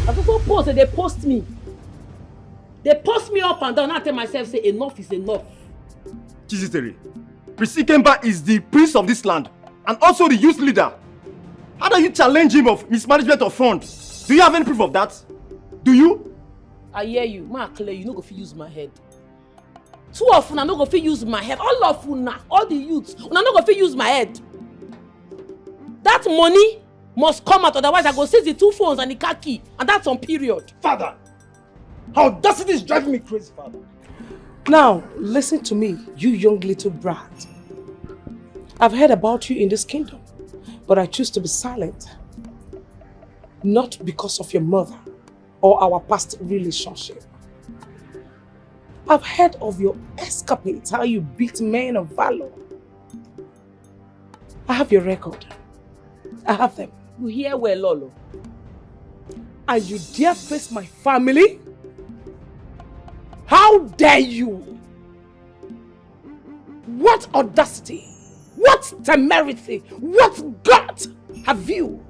I also post and they post me. They post me up and down. I tell myself, say enough is enough. Chizitere, Prince Ikemba is the prince of this land and also the youth leader. How do you challenge him of mismanagement of funds? Do you have any proof of that? Do you? I hear you. Ma clear, you no go fit use my head. Two of una no go fit use my head. All of una, all the youths, una no go fit use my head. That money must come out, otherwise I go seize the 2 phones and the car key, and that's on period. Father, audacity is driving me crazy, Father. Now, listen to me, you young little brat. I've heard about you in this kingdom, but I choose to be silent. Not because of your mother or our past relationship. I've heard of your escapades, how you beat men of valor. I have your record. I have them. You hear well, Lolo. And you dare face my family? How dare you? What audacity? What temerity? What gut have you?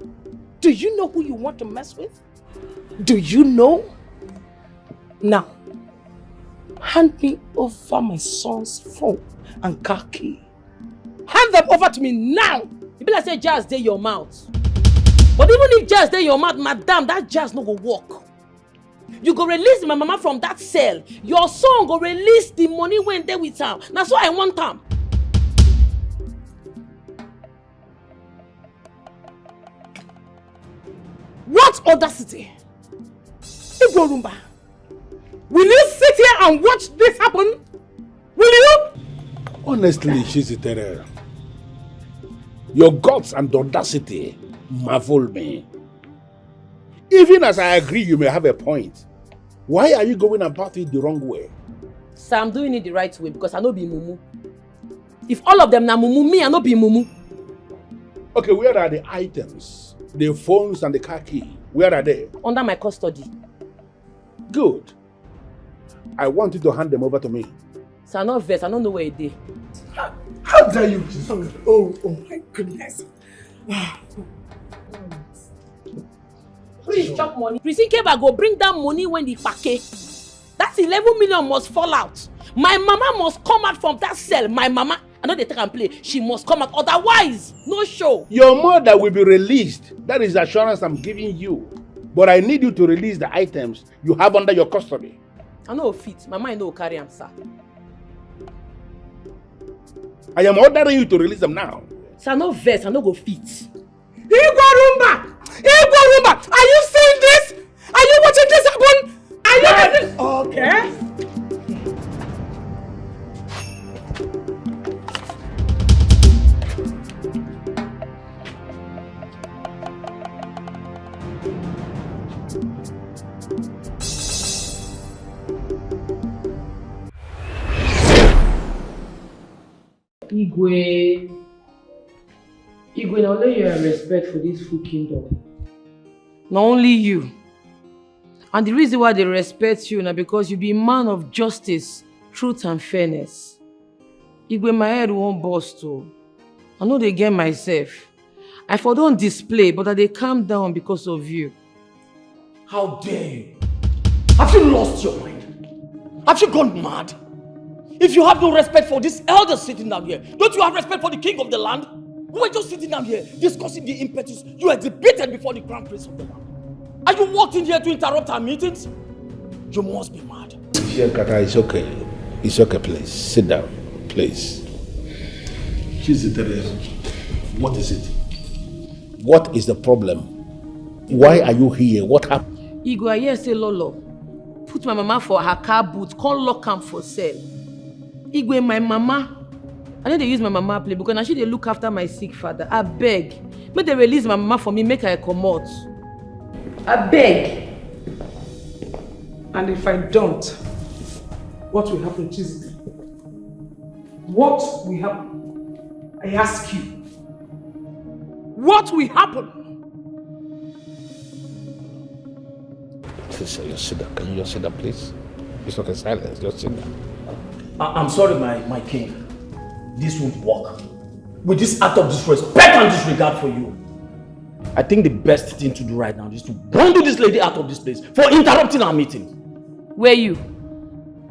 Do you know who you want to mess with? Do you know? Now, hand me over my son's phone and car key. Hand them over to me now! You be like say jazz dey your mouth. But even if jazz dey your mouth, madam, that jazz no go work. You go release my mama from that cell. Your son go release the money when they with am. That's why I want am. What audacity? Igorumba, will you sit here and watch this happen? Will you? Honestly, Chizitere, your guts and audacity marvel me. Even as I agree you may have a point, why are you going about it the wrong way? So I'm doing it the right way because I no be mumu. If all of them na mumu, me I no be mumu. Okay, where are the items? The phones and the car key, where are they? Under my custody. Good. I want you to hand them over to me. So I'm not vexed, I don't know where it is. How dare you? Oh my goodness. Please chop money. Prince Ikemba go bring that money when the pake. That 11 million must fall out. My mama must come out from that cell. My mama, I know they take and play. She must come out. Otherwise, no show. Your mother will be released. That is the assurance I'm giving you. But I need you to release the items you have under your custody. I know fit. My mind no carry am, sir. I am ordering you to release them now. Sir, no vex. I no go fit. Igorumba! Igorumba! Are you seeing this? Are you watching this happen? Are you watching? Okay. Igwe, now lay your respect for this full kingdom. Not only you. And the reason why they respect you now because you be a man of justice, truth and fairness. Igwe, my head won't burst too. I know they get myself. I for don't display, but that they calm down because of you. How dare you? Have you lost your mind? Have you gone mad? If you have no respect for this elder sitting down here, don't you have respect for the king of the land? We were just sitting down here discussing the impetus you exhibited before the crown prince of the land. Are you walked in here to interrupt our meetings? You must be mad. Kata, it's okay. It's okay, please. Sit down, please. Chizitere, what is it? What is the problem? Why are you here? What happened? Igwe, I hear say Lolo put my mama for her car boot, call lock am for sale. Igwe, my mama, I know they use my mama play because now she they look after my sick father. I beg. Make they release my mama for me, make her come out. I beg. And if I don't, what will happen, Chizitere? What will happen? I ask you. What will happen? Please, just sit down. Can you just sit down, please? It's okay, silence. Just sit down. I'm sorry, my king. This won't work. With this act of disrespect and disregard for you. I think the best thing to do right now is to bundle this lady out of this place for interrupting our meeting. Where you?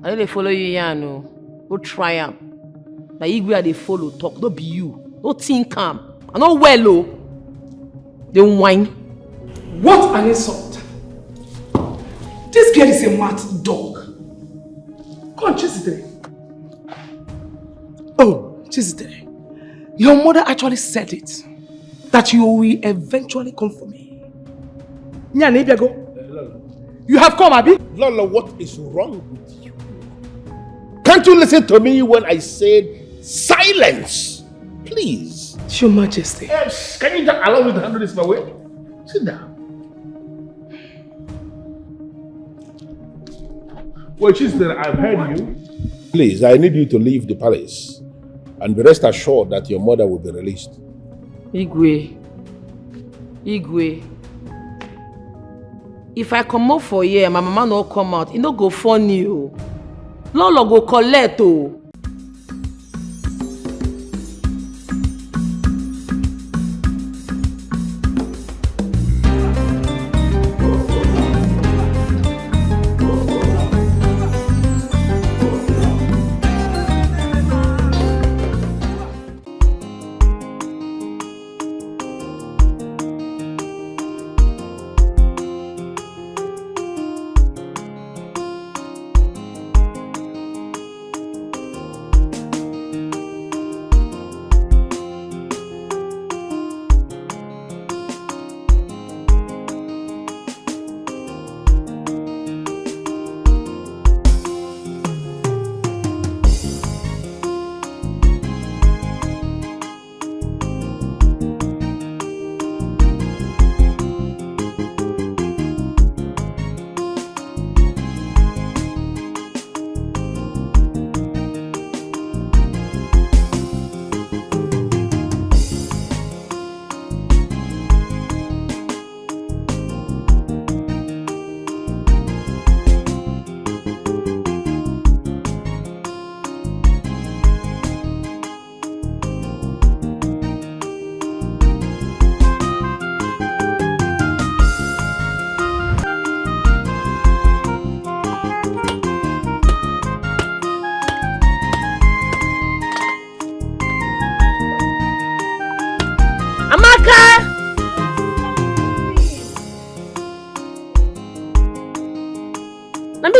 I know they follow you here, no. Go try am. Na Igwe they follow talk, no be you. No think calm. I know well, oh. They whine. What an insult! This girl is a mad dog. Come on, Chizitere. Oh, Chizitere. Your mother actually said it. That you will eventually come for me. Nyane, go. You have come, Abi? Lola, what is wrong with you? Can't you listen to me when I said silence? Please. Your Majesty. Yes. Can you just allow me to handle this my way? Sit down. Well, Chizitere, I've heard you. Please, I need you to leave the palace. And be rest assured that your mother will be released. Igwe. If I come out for here, my mama no come out, it no go funny, oh. Lolo go collect, oh.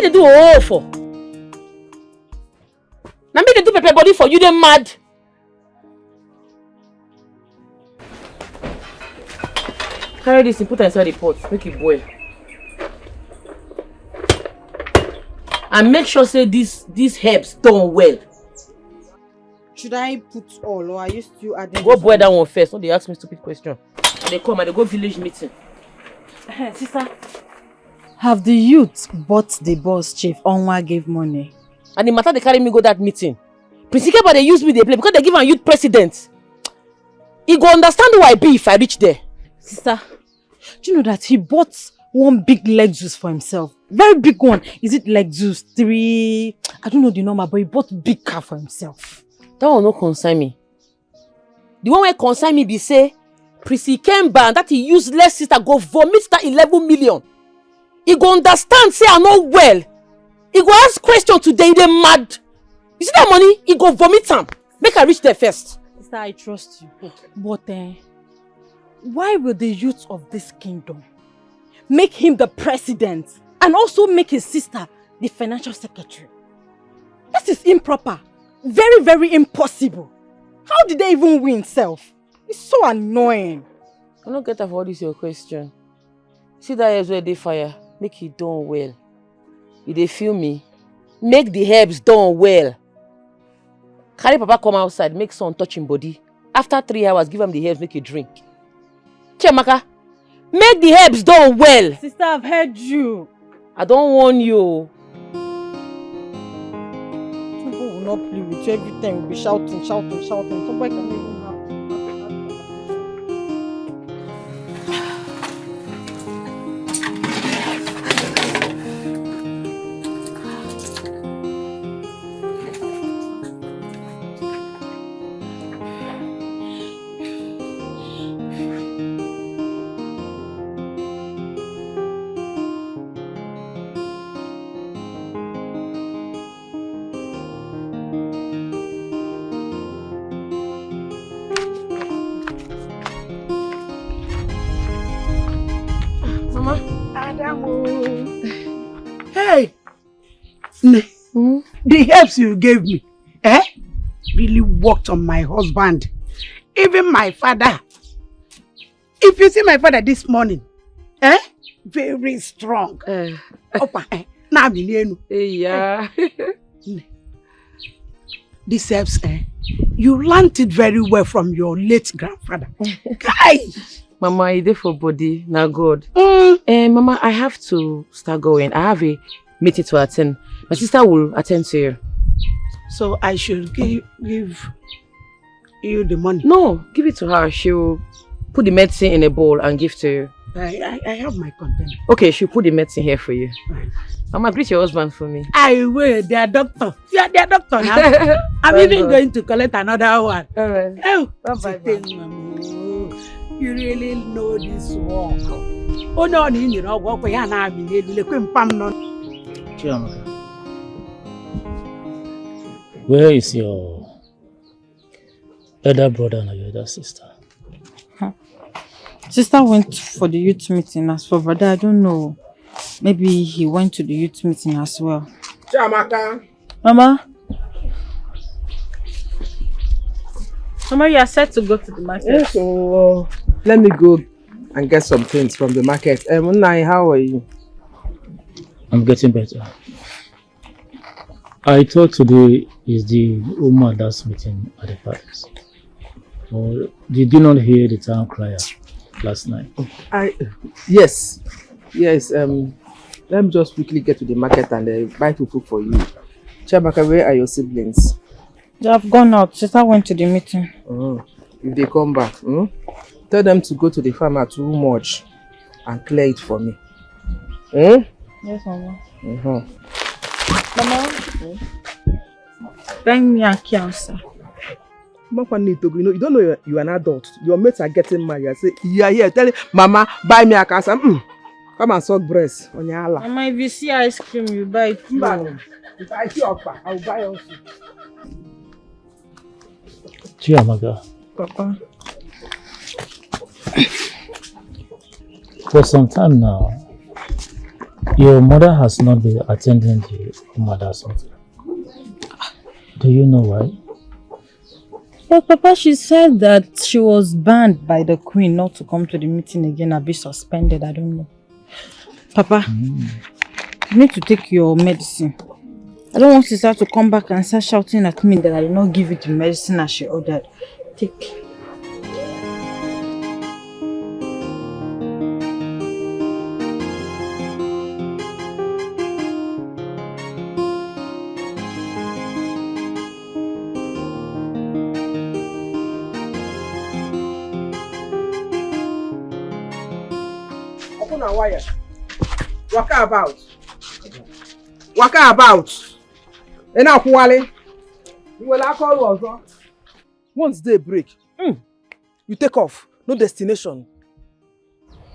They do all for. Now me they do pepper body for you, they mad. Carry this and put it inside the pot, make it boil. And make sure say these herbs done well. Should I put all or are you still adding? Go boil that one first. Don't they ask me stupid question. They come and they go village meeting. Sister. Have the youth bought the boss chief? Onwa gave money. And the matter they carry me go that meeting. Principal but they use me they play because they give a youth president. He go understand who I be if I reach there. Sister, do you know that he bought one big Lexus for himself? Very big one. Is it Lexus 3? I don't know the number, but he bought big car for himself. That one no concern me. The one where concern me be say, Prissy came back that he useless sister go vomit that 11 million. He go understand, say I'm not well. He go ask question today, they mad. You see that money? He go vomit some. Make her reach there first. Sister, I trust you. But why will the youth of this kingdom make him the president and also make his sister the financial secretary? That is improper. Very, very impossible. How did they even win self? It's so annoying. I don't get for all this your question. See that herbs where they fire, make it done well. If they feel me, make the herbs done well. Carry Papa come outside, make son touch him body. After 3 hours, give him the herbs, make you drink. Chemaka, make the herbs done well. Sister, I've heard you. I don't warn you. People will not play with you every time. We'll be shouting. Somebody can even have. Adamu. Hey! The helps you gave me, really worked on my husband. Even my father. If you see my father this morning, very strong. Yeah. This helps, you learned it very well from your late grandfather. Guy! Mama, I did for body, now God. Mama, I have to start going. I have a meeting to attend. My sister will attend to you. So I should give you the money? No, give it to her. She'll put the medicine in a bowl and give to you. I have my container. Okay, she'll put the medicine here for you. Mama, greet your husband for me. I will, their doctor. You are their doctor now. I'm even going to collect another one. Alright. Oh, bye-bye. You really know this work. Oh no, you know what we are now. Where is your elder brother and your elder sister? Sister went for the youth meeting. As for brother, I don't know. Maybe he went to the youth meeting as well. Chiamaka. Mama? Mama, you are set to go to the market. Yes, so let me go and get some things from the market. Munai, how are you? I'm getting better. I thought today is the woman that's meeting at the palace. Or did you not hear the town crier last night? Yes. Let me just quickly get to the market and buy food for you. Chiamaka, where are your siblings? They have gone out. Sister went to the meeting. If they come back, tell them to go to the farmer too much and clear it for me. Yes, Mama. Mama, bring me a cancer. You don't know you're an adult. Your mates are getting married. I say, yeah, here. Tell him, Mama, buy me a cancer. Come and suck breast on your Allah. Mama, if you see ice cream, you buy it too. If I see Okpa, I'll buy also. Chiamaka. Papa. For some time now, your mother has not been attending the mother's meeting. Do you know why? Well, Papa, she said that she was banned by the queen not to come to the meeting again and be suspended. I don't know. Papa, you need to take your medicine. I don't want sister to come back and start shouting at me that I did not give you the medicine as she ordered. Take. Open a wire. Waka about. Waka about. And now, Kuwale, you will call also. Once they break, you take off. No destination.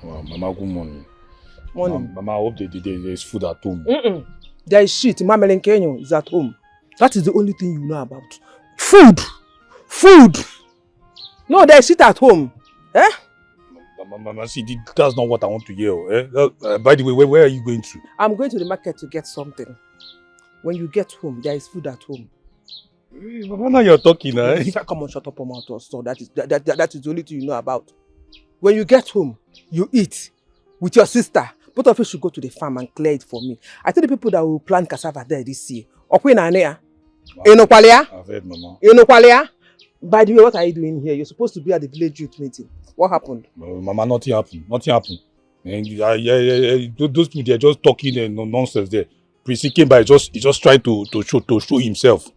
Well, Mama, good morning. Morning. Mama, I hope there is food at home. There is shit. Mama Kenyo is at home. That is the only thing you know about. Food. Food. No, there is shit at home. Mama, see, that's not what I want to hear. By the way, where are you going to? I'm going to the market to get something. When you get home, there is food at home. Mama, now you're talking, eh? Come on, shut up, mouth. So that is the only thing you know about. When you get home, you eat with your sister. Both of you should go to the farm and clear it for me. I tell the people that will plant cassava there this year. I've heard, Mama. By the way, what are you doing here? You're supposed to be at the village youth meeting. What happened? Mama, nothing happened. Nothing happened. And those people, they're just talking and nonsense there. Prissy came by, just trying to show himself.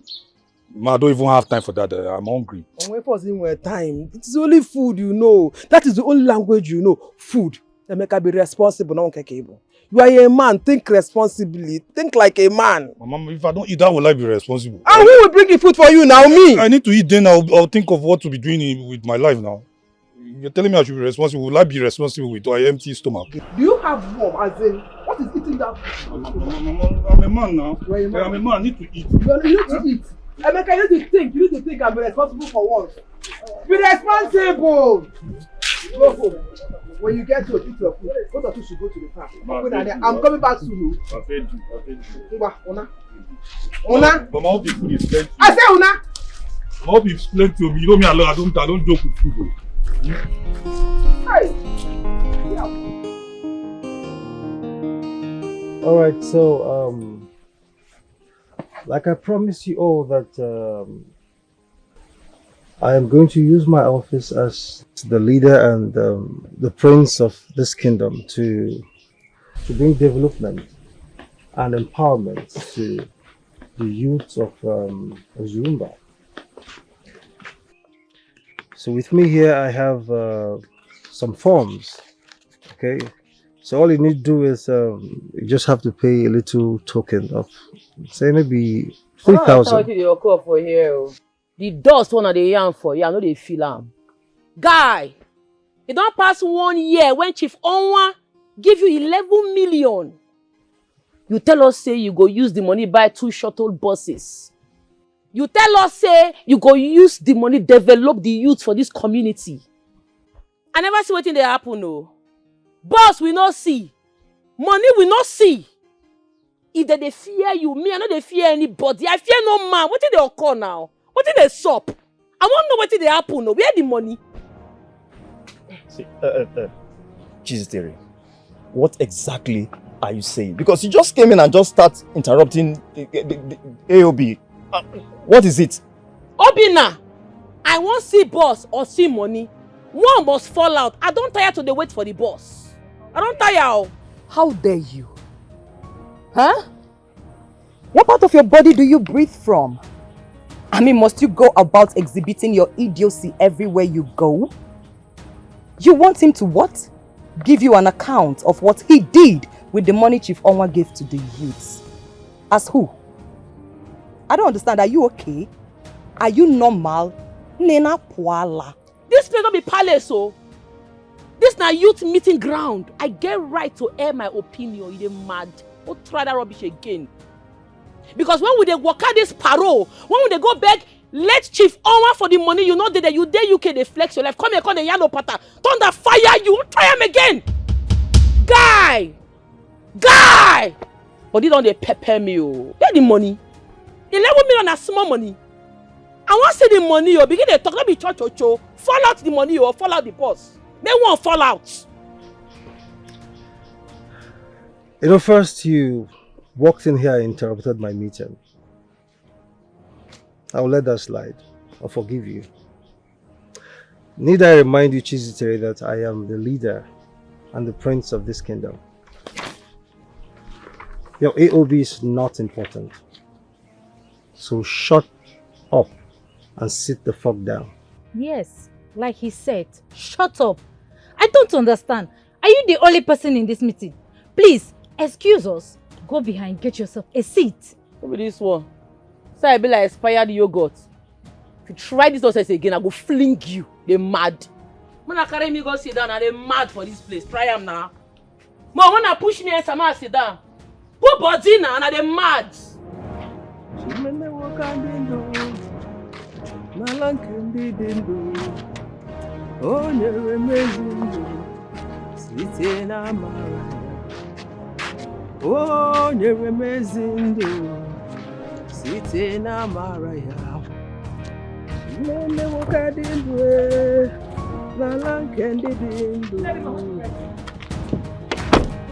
Mama, I don't even have time for that. I'm hungry. Where was it time? It's only food you know. That is the only language you know. Food. They make her be responsible, not capable. You are a man. Think responsibly. Think like a man. Mama, if I don't eat, how will I be responsible? And who will bring the food for you now? Me. I need to eat, then I'll think of what to be doing with my life now. You're telling me I should be responsible. Will I be responsible with an empty stomach? Do you have warm? As in, what is eating that food? I'm a man now. You're a man. I'm a man. I need to eat. You need to eat. Emeka, you need to think. You need to think and be responsible for once. Be responsible. Go home. When you get to eat your food, both of you should go to the park. I'm coming back soon. I've heard you. Una. Una. But my the food is plenty. I say Una. I hope it's plenty of me. You know me alone. I don't joke with food. Hey. All right, so like I promised you all that I am going to use my office as the leader and the prince of this kingdom to bring development and empowerment to the youth of Zumba. So with me here, I have some forms. Okay, so all you need to do is you just have to pay a little token of, say, maybe 3,000. For here. The dust one of the yarn for you, I know they feel am. Guy, it don't pass 1 year when Chief Onwa give you 11 million. You tell us say you go use the money buy 2 shuttle buses. You tell us say you go use the money develop the youth for this community. I never see wetin dey happen no. Boss we not see. Money we not see. If they fear you, me I no dey fear anybody. I fear no man. Wetin dey occur now? Wetin dey sup? I wan know wetin dey happen no. Where the money? See, Chizzy, what exactly are you saying? Because you just came in and just start interrupting the AOB. What is it? Obina, I wan see boss or see money. One must fall out. I don't tire to dey wait for the boss. I don't tire. How dare you? Huh? What part of your body do you breathe from? I mean, must you go about exhibiting your idiocy everywhere you go? You want him to what? Give you an account of what he did with the money Chief Onwa gave to the youths. As who? I don't understand. Are you okay? Are you normal? Nena Puala. This place don't be palace, so. This na youth meeting ground. I get right to air my opinion. You dey mad. Don't try that rubbish again. Because when we dey work out this parole, when we dey go beg, let Chief Onwa for the money, you know that you dey UK, they flex your life. Come here, come the yellow pattern. Thunder fire you. Try him again. Guy! But they don't dey pepper me, oh. Where the money? 11 million na small money. I want to see the money, oh. Begin to talk, not be cho. Fall out the money, oh. Fall out the boss. They won't fall out. You know, first you walked in here and interrupted my meeting. I'll let that slide. I'll forgive you. Need I remind you, Chizzy, that I am the leader and the prince of this kingdom. Your AOB is not important. So shut up and sit the fuck down. Yes, like he said, shut up. I don't understand. Are you the only person in this meeting? Please, excuse us. Go behind, get yourself a seat. Look at this one. So I be like expired yogurt. If you try this nonsense again, I go fling you. They mad. When I carry me go sit down, and they mad for this place. Try them now. Mom, when I push me and someone sit down, put body now, and they mad.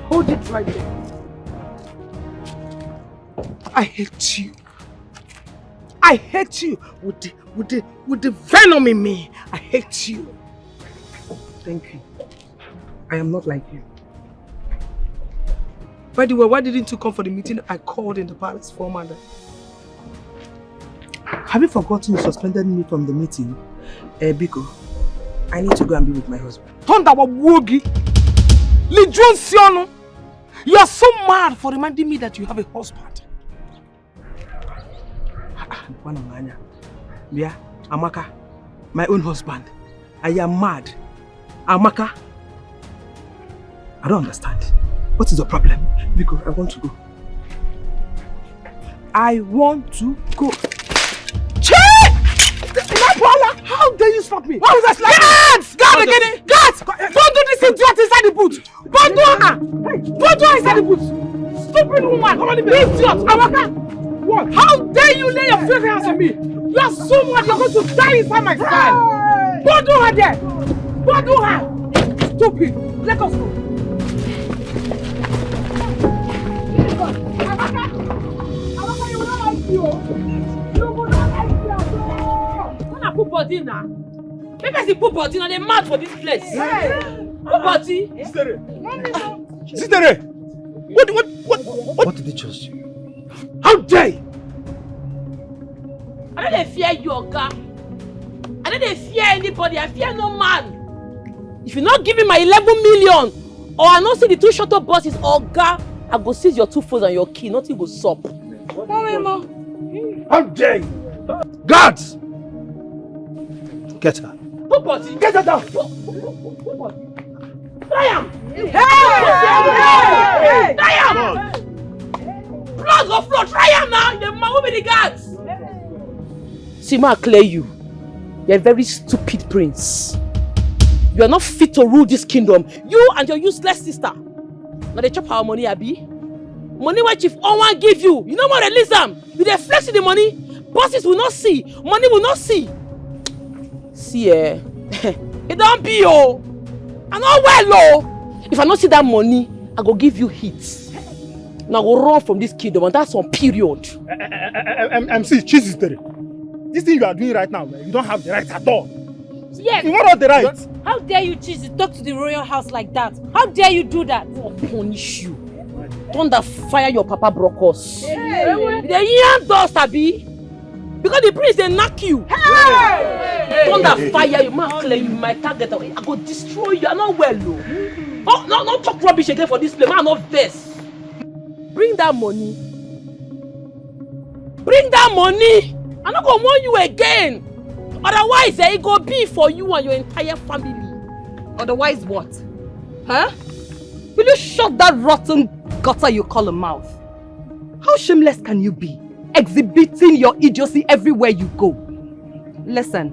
Hold it right there. I hate you. I hate you with the venom in me. I hate you. Thank you. I am not like you. By the way, why didn't you come for the meeting I called in the palace for Amanda? Have you forgotten you suspended me from the meeting? Biko, I need to go and be with my husband. Tonda wa wogi! Lijun Siono! You are so mad for reminding me that you have a husband. Yeah, Amaka, my own husband. I am mad. Amaka, I don't understand. What is the problem? Because I want to go. I want to go. Che! How dare you stop me? What was that? Guards! Guard again! Guards! Bundle this idiot inside the boot! Bundle her! Bundle her inside the boot! Stupid woman! Idiot! Amaka! What? How dare you lay your filthy hands on me? You are so mad you're going to die inside my style! Bundle her there! Bundle her! Stupid! Let us go! Amaka, you will not like you! You will not like you at all! When I put body now, maybe I put body now, they're mad for this place. Hey. Put body. Sister, what did they trust you? How dare you? I don't fear you, Oga. I don't fear anybody. I fear no man. If you're not giving my 11 million, or I not see the 2 shuttle buses, Oga, I go seize your 2 phones and your key. Nothing go sup. How dare you? Guards! Get her. Put body. Get her down! Try am! Hey! Try am! Blood go flow! Try am now! The man will be the guards! See, ma clear you. You're a very stupid prince. You are not fit to rule this kingdom. You and your useless sister. Now they chop our money, Abi. Money what Chief Owan give you. You know what, release them. You dey flex the money. Bosses will not see. Money will not see. See, it don't be, oh. I know well, oh. If I not see that money, I go give you hits. Now go run from this kingdom, and that's on period. MC, Jesus, this thing you are doing right now, you don't have the right at all. Yes. You want the right? How dare you choose to talk to the royal house like that? How dare you do that? I'll punish you. Thunder fire your papa broke us. The young dust, Abi. Because the prince they knock you. Thunder fire you, man, clear you, my target. I go destroy you. I'm not well, though. Oh, no talk rubbish again for this place. Man, not vest. Bring that money. Bring that money. I'm not gonna warn you again. Otherwise, it go be for you and your entire family. Otherwise what? Huh? Will you shut that rotten gutter you call a mouth? How shameless can you be? Exhibiting your idiocy everywhere you go. Listen,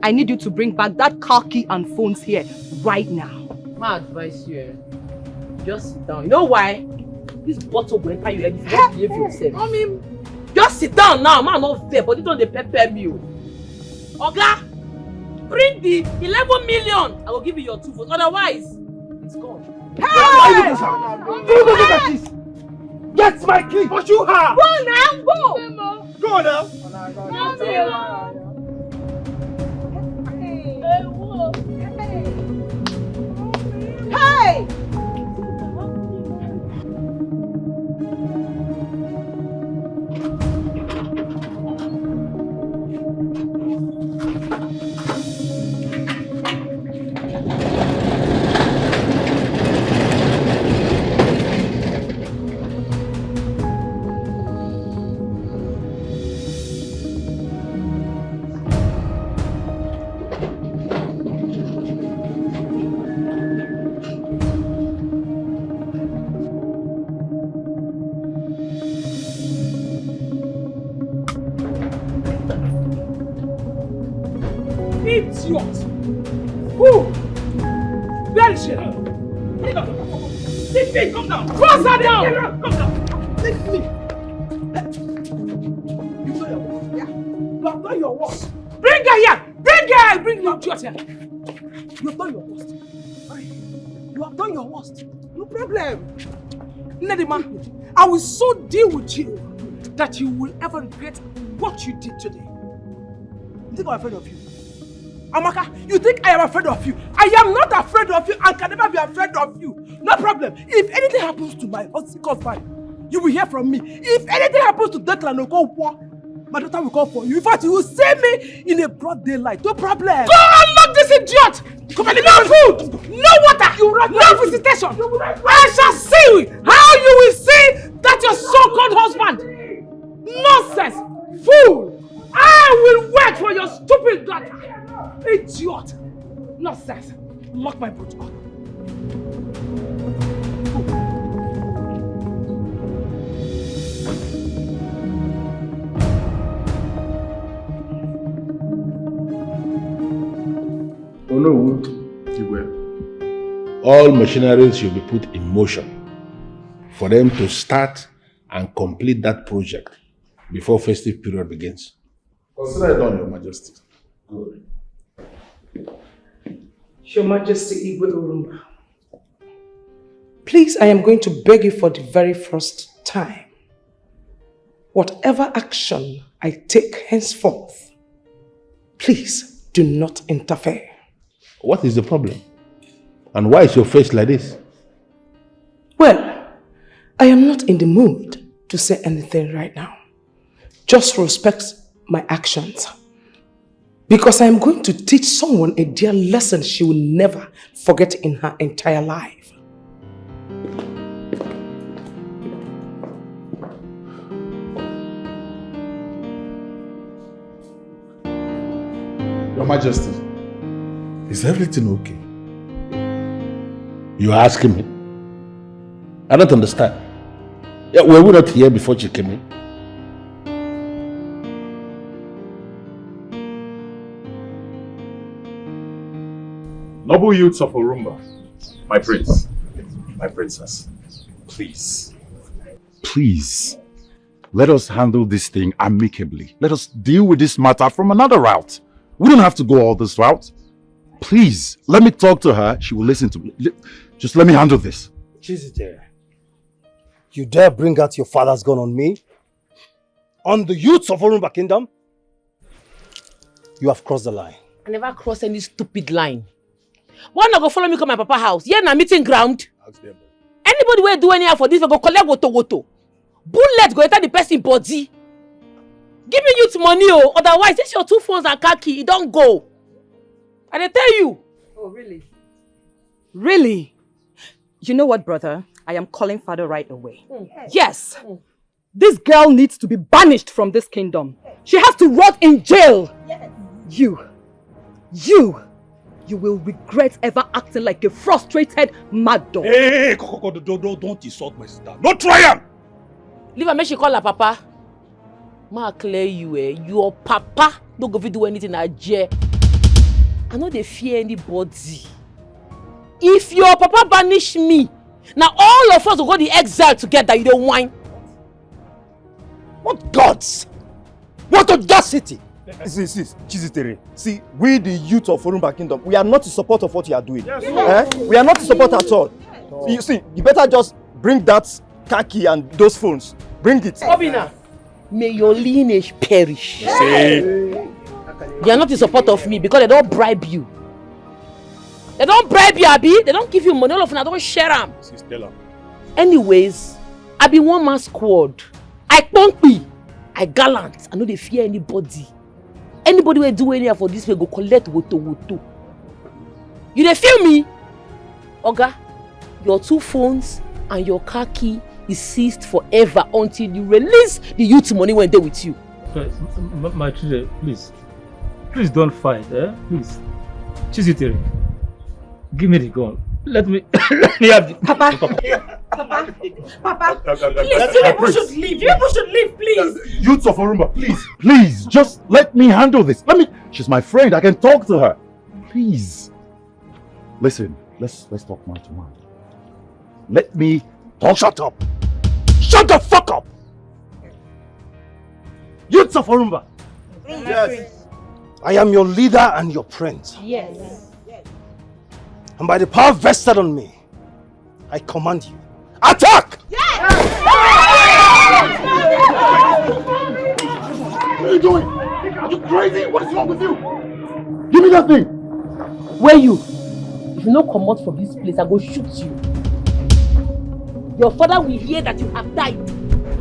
I need you to bring back that car key and phones here right now. My advice you, just sit down. You know why? This bottle will enter you like this. Just behave yourself. I mean, just sit down now. Man, not fair, but you don't pepper me. Oga, bring the 11 million. I will give you your 2 phones. Otherwise, it's gone. Hey! Get my key! What you have? Go now, go! Go now! Hey! Idiot! Who? Where is she? Leave me! Come down! Cross her down! Come down! Leave me! You know your work. Yeah. You have done your work. Bring her here! Bring her! Bring the idiot here! You have done your worst. You have done your worst. No problem. Lady man, I will so deal with you that you will ever regret what you did today. You think I'm afraid of you? Amaka, you think I am afraid of you? I am not afraid of you and can never be afraid of you. No problem. If anything happens to my husband, you will hear from me. If anything happens to Declan Okonkwo, my daughter will call for you. In fact, you will save me in a broad daylight. No problem. Go and lock this idiot! No food! No water! No visitation! I shall see how you will see that your so-called husband. Nonsense! Fool! I will wait for your stupid daughter! Idiot! Nonsense! Lock my boot up. Oh no, you will. all machinery should be put in motion for them to start and complete that project before festive period begins. Consider it done, Your Majesty. Good. Your Majesty Igwe Urumba, please, I am going to beg you for the very first time. Whatever action I take henceforth, please do not interfere. What is the problem? And why is your face like this? Well, I am not in the mood to say anything right now. Just respect my actions. Because I am going to teach someone a dear lesson she will never forget in her entire life. Your Majesty, is everything okay? You are asking me? I don't understand. Yeah, were we not here before she came in? Noble youths of Orumba, my prince, my princess, please, please, let us handle this thing amicably. Let us deal with this matter from another route. We don't have to go all this route. Please, let me talk to her. She will listen to me. Just let me handle this. Chizite, you dare bring out your father's gun on me? On the youths of Orumba Kingdom? You have crossed the line. I never cross any stupid line. Why not go follow me to my papa house? Yeah, na meeting ground. Anybody will do anything for this, we go collect woto. Bullet go enter the person body. Give me youth money, oh. Otherwise, this your 2 phones and car key. It don't go. And I tell you. Oh, really? Really? You know what, brother? I am calling father right away. Yes. This girl needs to be banished from this kingdom. She has to rot in jail. Yes. You will regret ever acting like a frustrated mad dog. Hey, don't insult my sister. Don't try him! Leave her, make she call her papa. Ma clear you, your papa don't go do anything at jail. I know they fear anybody. If your papa banish me, now all of us will go to exile together. You don't whine. What gods? What audacity? See, we the youth of Orumba Kingdom, we are not in support of what you are doing. Yes. We are not in support at all. You see, you better just bring that car key and those phones. Bring it. Obina, may your lineage perish. See? They are not in support of me because they don't bribe you. They don't bribe you, Abi. They don't give you money. All of them, I don't share them. Anyways, I be one man squad. I pumpy. I gallant. I know they fear anybody. Anybody will do anything for this way, go collect woto. You dey feel me? Oga, your 2 phones and your car key is seized forever until you release the youth money when they're with you. My children, please don't fight, please. Chiziteri, give me the gun. Let me have the... Papa, please, you people should leave. You people should leave, please. Youths of Orumba, please, just let me handle this. She's my friend. I can talk to her. Please. Listen, let's talk man to man. Let me talk. Shut up. Shut the fuck up. Youths of Orumba. Yes. I am your leader and your prince. Yes. And by the power vested on me, I command you, attack! What are you doing? Are you crazy? What is wrong with you? Give me that thing! Where you? If you no come out from this place, I go shoot you. Your father will hear that you have died.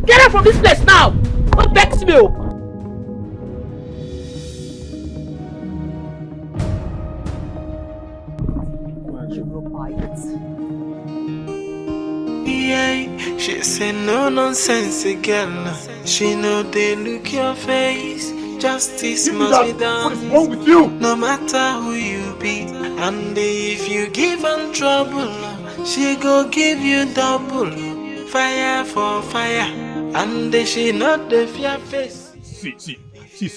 Get out from this place now! Don't vex me! Yeah, she say no nonsense girl. She know they look your face. Justice must be done. What is wrong with you? No matter who you be, and if you give her trouble, she go give you double. Fire for fire, and she not the fear face. See,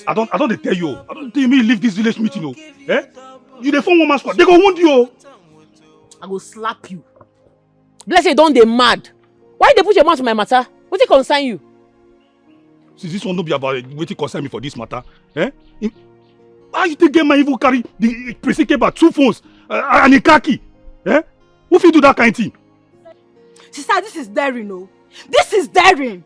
I don't tell you. I don't tell me leave this village meeting. You the phone woman squad. They go wound you. I go slap you. Bless you, don't they mad? Why they put your mouth in my matter? What it concern you? See, this one don't be about what it concern me for this matter. Eh? How you think get my evil carry the Prissy about 2 phones and a car key? Eh? Who fit do that kind of thing? Sister, this is daring, no? This is daring.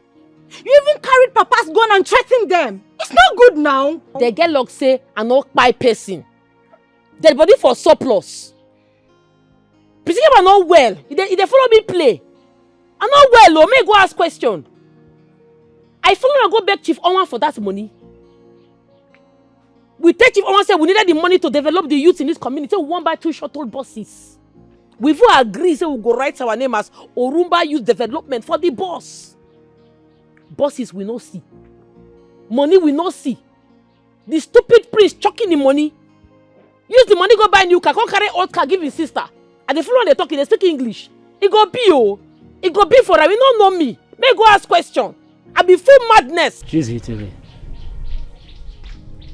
You even carried Papa's gun and threatened them. It's not good now. They get luck say I not buy person. Dead body for surplus. Prissy are not well. They follow me play. I'm not well, oh. May go ask question. I follow and go back Chief Onwa for that money. We take Chief Onwa say we needed the money to develop the youth in this community. We want buy 2 shuttle buses. We've all agreed say we go write our name as Orumba Youth Development for the bus. Buses we no see. Money we no see. The stupid priest chucking the money. Use the money go buy new car. Go carry old car give his sister. And the follow they talking, they speak English. It go be oh. It go be for them. You don't know me. May go ask question. I be full madness. Chizzy,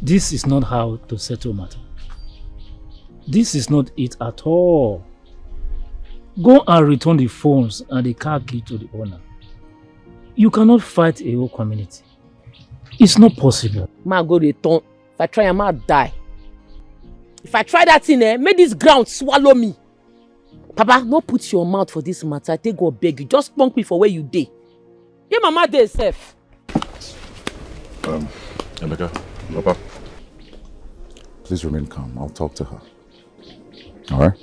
this is not how to settle matter. This is not it at all. Go and return the phones and the car key to the owner. You cannot fight a whole community. It's not possible. Ma go return. If I try, I might die. If I try that thing, may this ground swallow me. Papa, no put your mouth for this matter. I take God beg you. Just punk me for where you dey. Your mama dey safe. Emeka, Papa, please remain calm. I'll talk to her. All right?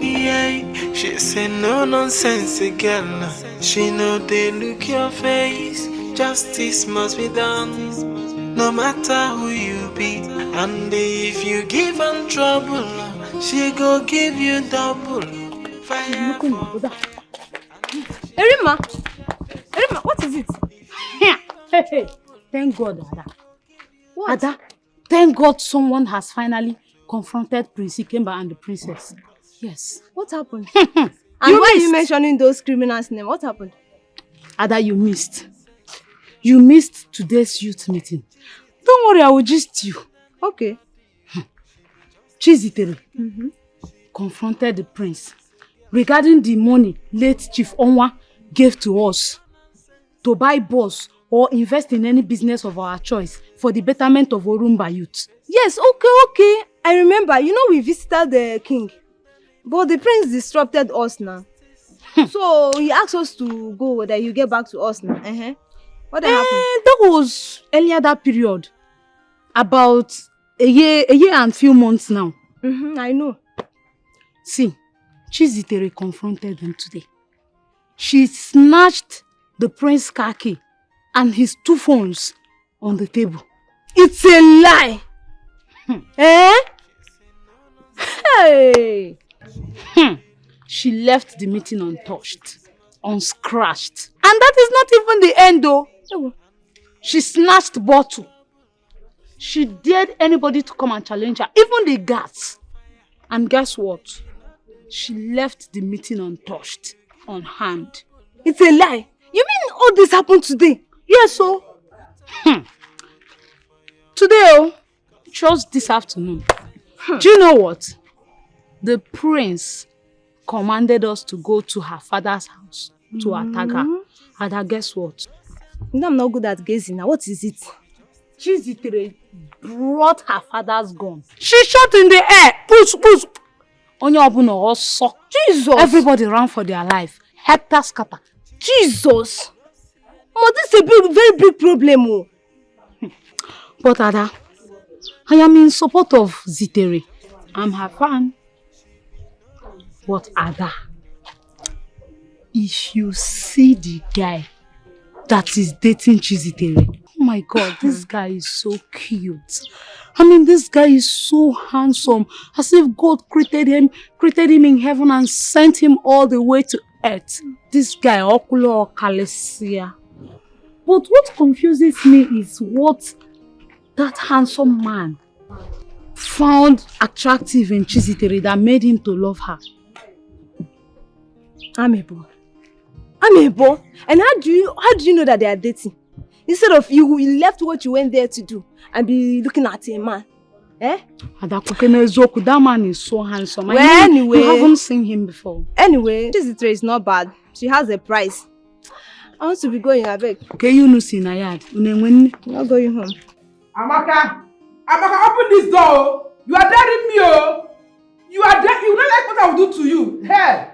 Yeah, she say no nonsense girl. She know they look your face. Justice must be done, no matter who you be. And if you give her trouble, she go give you double. Fire. Erima, what is it? Hey, thank God, Ada. What? Ada, thank God someone has finally confronted Prince Ikemba and the princess. Yes. What happened? And why are you mentioning those criminals' names? What happened? Ada, you missed. You missed today's youth meeting. Don't worry, I will gist you. Okay. Chizitere confronted the prince regarding the money late Chief Onwa gave to us to buy bus or invest in any business of our choice for the betterment of Orumba youth. Yes, okay. I remember. You know we visited the king. But the prince disrupted us now. So he asked us to go, that you get back to us now. What happened? That was earlier that period. About a year and few months now. I know. See, Chizitere confronted them today. She snatched the prince's car key and his 2 phones on the table. It's a lie! Hey! She left the meeting untouched, unscratched. And that is not even the end though. She snatched bottle. She dared anybody to come and challenge her, even the guards. And guess what? She left the meeting untouched, unharmed. It's a lie. You mean all this happened today? Yes, so. Today, just this afternoon. Do you know what? The prince commanded us to go to her father's house to attack her. And guess what? You know I'm not good at gazing now. What is it? Chizitere brought her father's gun. She shot in the air. Push. Jesus! Everybody ran for their life. Hector scatter. Jesus! Oh, this is a very big problem. Oh. But Ada, I am in support of Zitere. I'm her fan. But Ada, if you see the guy that is dating Chizitere, oh my God, this guy is so cute. I mean, this guy is so handsome, as if God created him in heaven and sent him all the way to earth. This guy, Okulo Kalesia. But what confuses me is what that handsome man found attractive in Chizitere that made him to love her. Amebo. And how do you know that they are dating? Instead of you left what you went there to do and be looking at a man. Eh? That man is so handsome. Well, I know anyway. you haven't seen him before. Anyway, this is not bad. She has a price. I want to be going, I beg. Okay, you know, see Nayad. Not going home. Amaka, open this door. You are daring me, oh. You don't like what I will do to you. Hey!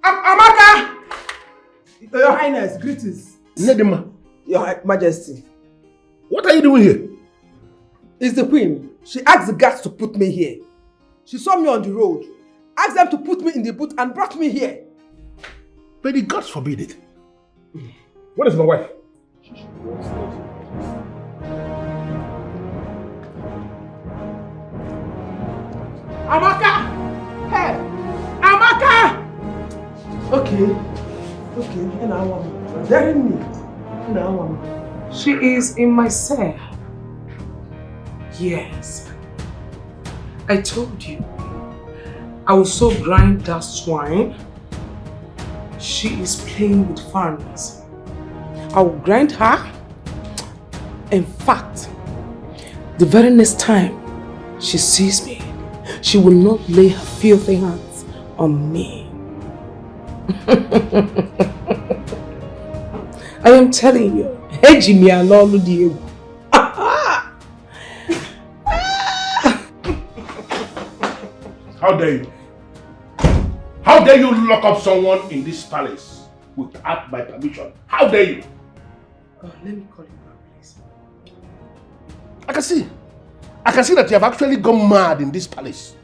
Amaka! Your Highness, greetings. Nedima. Your Majesty. What are you doing here? It's the Queen. She asked the guards to put me here. She saw me on the road, asked them to put me in the boot and brought me here. But the gods forbid it. What is my wife? Amaka! Hey! Amaka! Okay. And I want daring me. And I want. She is in my cell. Yes. I told you. I will so grind that swine. She is playing with foreigners. I will grind her. In fact, the very next time she sees me, she will not lay her filthy hands on me. I am telling you, Ejimi alolu di egwu. How dare you? How dare you lock up someone in this palace without my permission? How dare you? Let me call you back, please. I can see that you have actually gone mad in this palace.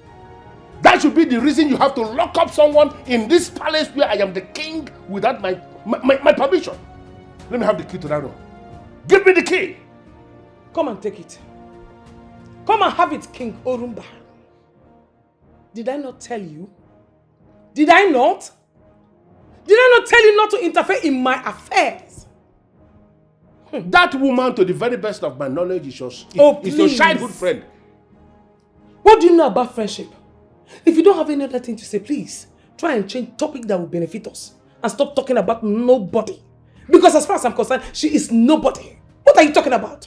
That should be the reason you have to lock up someone in this palace where I am the king without my permission. Let me have the key to that room. Give me the key. Come and take it. Come and have it, King Orumba. Did I not tell you? Did I not? Did I not tell you not to interfere in my affairs? That woman, to the very best of my knowledge, is your childhood friend. What do you know about friendship? If you don't have any other thing to say, please try and change topic that will benefit us and stop talking about nobody. Because as far as I'm concerned, she is nobody. What are you talking about?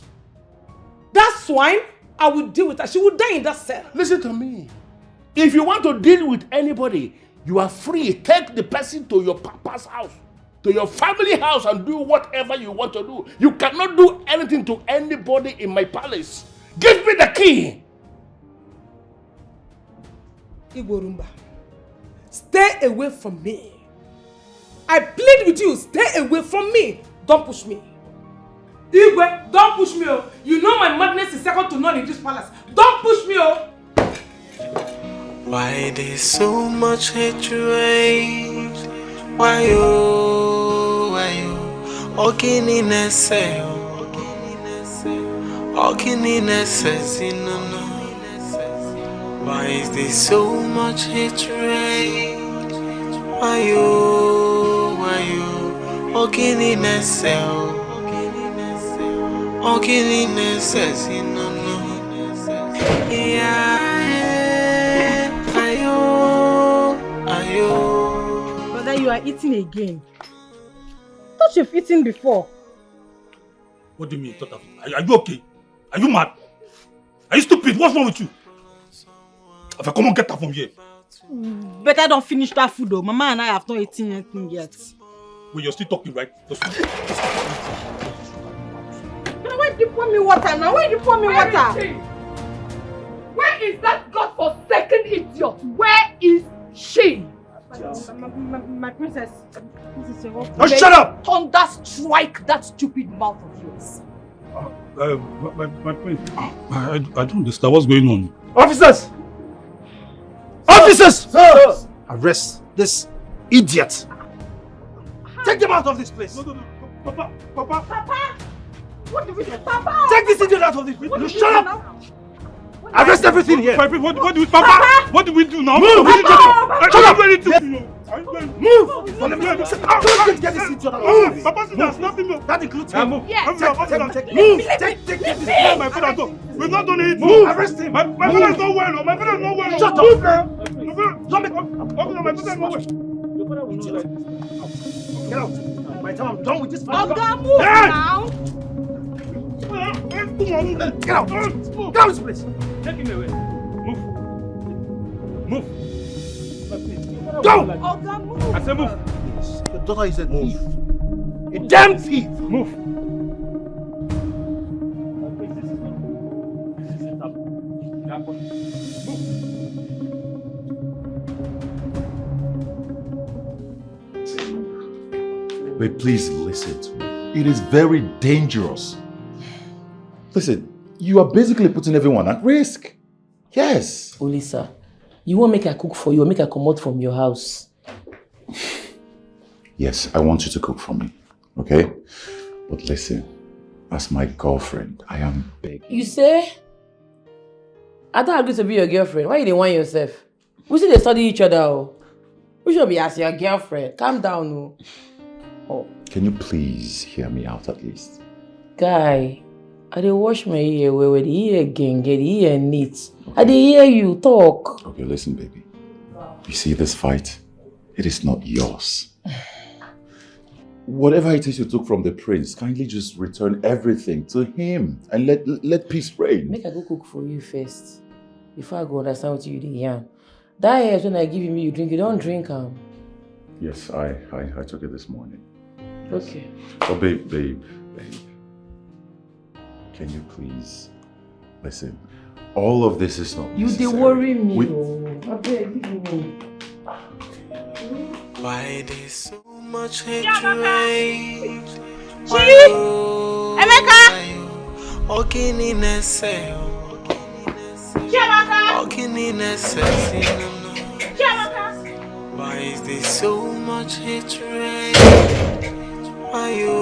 That swine, I will deal with her. She will die in that cell. Listen to me. If you want to deal with anybody, you are free. Take the person to your papa's house, to your family house, and do whatever you want to do. You cannot do anything to anybody in my palace. Give me the key. Igborumba, stay away from me. I plead with you, stay away from me. Don't push me. Igwe, don't push me. Oh. You know my madness is second to none in this palace. Don't push me. Oh. Why there's so much hatred? Why oh? Ogini nese, ogini nese, no. Why is there so much hatred? Why oh? Ogini nese, ogini nese, no. Yeah. Brother, you are eating again. I thought you've eaten before. What do you mean, thought of it? Are you okay? Are you mad? Are you stupid? What's wrong with you? If I come on, get that from here. Better don't finish that food though. Mama and I have not eaten anything yet. Well, you're still talking, right? Why did you pour me water now? Why did you pour me water? Where is that godforsaken idiot? Where is she? My princess. Oh, shut up! Thunder strike that stupid mouth of yours. My prince, I don't understand what's going on. Officers! Officers! Sir! Arrest this idiot. Take them out of this place. No. Papa! What did we do? Papa! Take this idiot out of this place. You shut up! Arrest everything here. What do we, Papa? What do we do now? Move! Shut up! Move! Don't get this idiot out of this. Papa, there's nothing. That includes him. Move! Yes. Move! Take this. My father don't. We've not done it. Move! Arrest him. My father is not well. My father is not well. Shut up! Move now. Don't make. My father is not well. Your father will not like this. Get out. By the time I'm done with this. Oga, move now. Get out! Get out of this place! Take him away. Move. Move. Go! Oga, move. I said move. Yes. Your daughter is a thief. A damn thief! Move. But please listen to me. It is very dangerous. Listen, you are basically putting everyone at risk. Yes. Olisa, you won't make I cook for you or make I come out from your house. Yes, I want you to cook for me. Okay? But listen, as my girlfriend, I am begging. You say? I don't agree to be your girlfriend. Why you don't want yourself? We see they study each other. Oh. We should be as your girlfriend. Calm down. Oh. Oh. Can you please hear me out at least? Guy, I dey wash my ear where the ear again get the ear neat. I dey hear you talk. Okay, listen, baby. You see this fight? It is not yours. Whatever it is you took from the prince, kindly just return everything to him and let peace reign. Make I go cook for you first. Before I go understand what you dey yarn. That hair when I give you, you drink, you don't drink am. Yes, I took it this morning. Yes. Okay. Oh, babe. Can you please listen? All of this is not You necessary. dey worry me. I beg, give me. Why there's so much hatred? Chi! Emeka! Ogini nese. Chiamaka! Ogini nese. Chiamaka! Why is there so much hatred? Why you?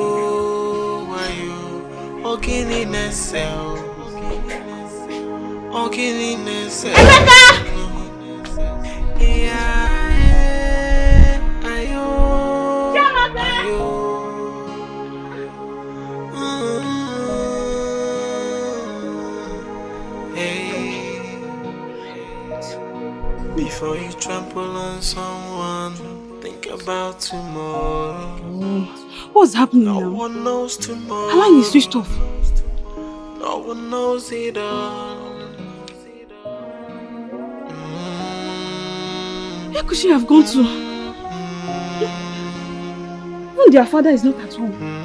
Ogini nese. Ogini nese. Emeka! Before you trample on someone, think about tomorrow. What's happening No now? one knows tomorrow. How long is switched off? No one knows it all. Where could she have gone to? Even their father is not at home.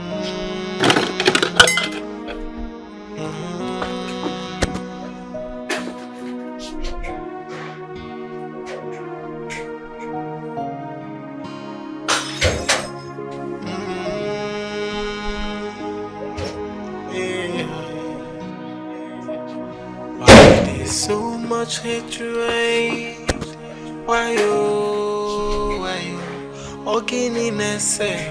So much hatred. Why you? Ogini nese.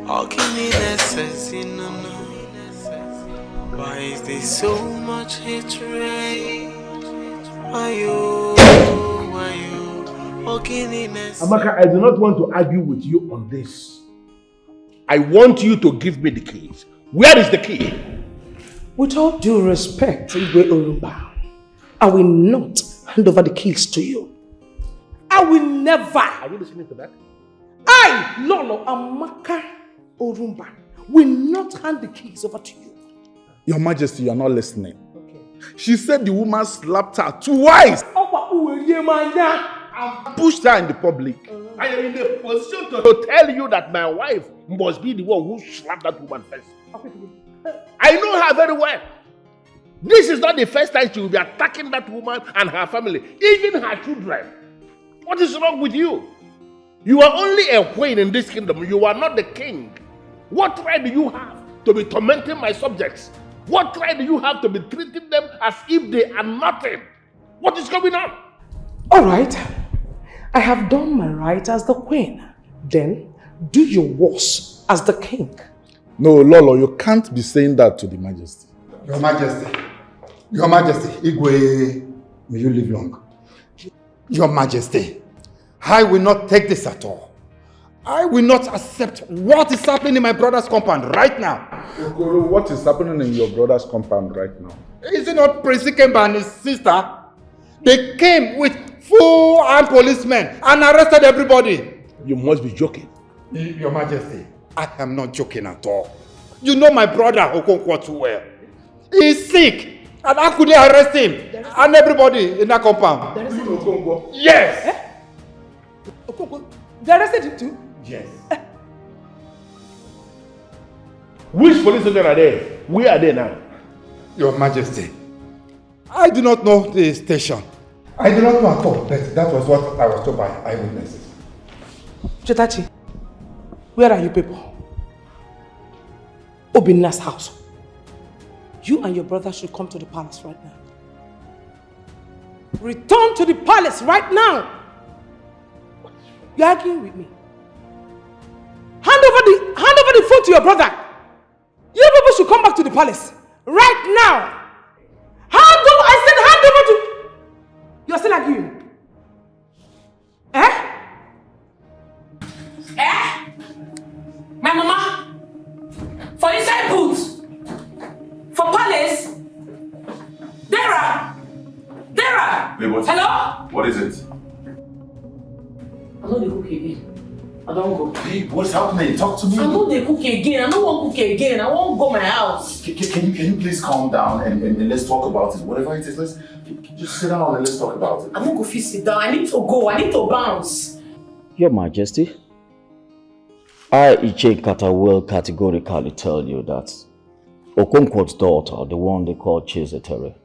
Ogini nese. No. Why is there so much hatred? Why you? Ogini nese. Amaka, I do not want to argue with you on this. I want you to give me the keys. Where is the key? With all due respect, Igwe Orumba, I will not hand over the keys to you. I will never. Are you listening to that? I, Lolo Amaka Orumba, will not hand the keys over to you. Your Majesty, you are not listening. Okay. She said the woman slapped her twice and pushed her in the public. I am in a position to tell you that my wife must be the one who slapped that woman first. I know her very well. This is not the first time she will be attacking that woman and her family, even her children. What is wrong with you? You are only a queen in this kingdom. You are not the king. What right do you have to be tormenting my subjects? What right do you have to be treating them as if they are nothing? What is going on? All right. I have done my right as the queen. Then do your worst as the king. No, Lolo, you can't be saying that to the Majesty. Your Majesty, Igwe, may you live long. Your Majesty, I will not take this at all. I will not accept what is happening in my brother's compound right now. Okoro, what is happening in your brother's compound right now? Is it not Prince Ikemba and his sister? They came with full armed policemen and arrested everybody. You must be joking. Your Majesty, I am not joking at all. You know my brother Okonkwo too well. He's sick. And how could they arrest him? And everybody in that compound. They arrested Okonkwo? Yes! Eh? Okonkwo? They arrested him too? Yes. Which police station are there? Where are they now? Your Majesty, I do not know the station. I do not know at all, but that was what I was told by eyewitnesses. Chetachi, where are you people? Obinna's house. You and your brother should come to the palace right now. Return to the palace right now! You're arguing with me. Hand over the phone to your brother. You people should come back to the palace right now. I said hand over to... You're still arguing. Eh? Eh? My mama? For inside boots? For palace? Dara! Wait, what? Hello? What is it? I'm not the cook again. I don't go. Babe, what's happening? Talk to me. I'm not the cook again. I don't want cook again. I won't go my house. Can you please calm down and let's talk about it? Whatever it is, let's just sit down and let's talk about it. I'm not going to sit down. I need to go. I need to bounce. Your Majesty, I, Iche Kata, will categorically tell you that Okonkwo's daughter, the one they call Chizitere,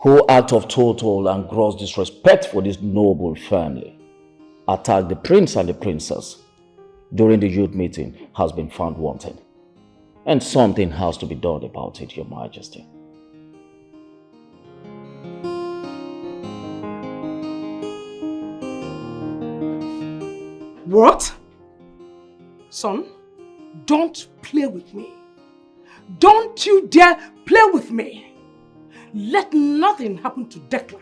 who act of total and gross disrespect for this noble family, attacked the prince and the princess during the youth meeting, has been found wanted. And something has to be done about it, Your Majesty. What? Son, don't play with me. Don't you dare play with me. Let nothing happen to Declan.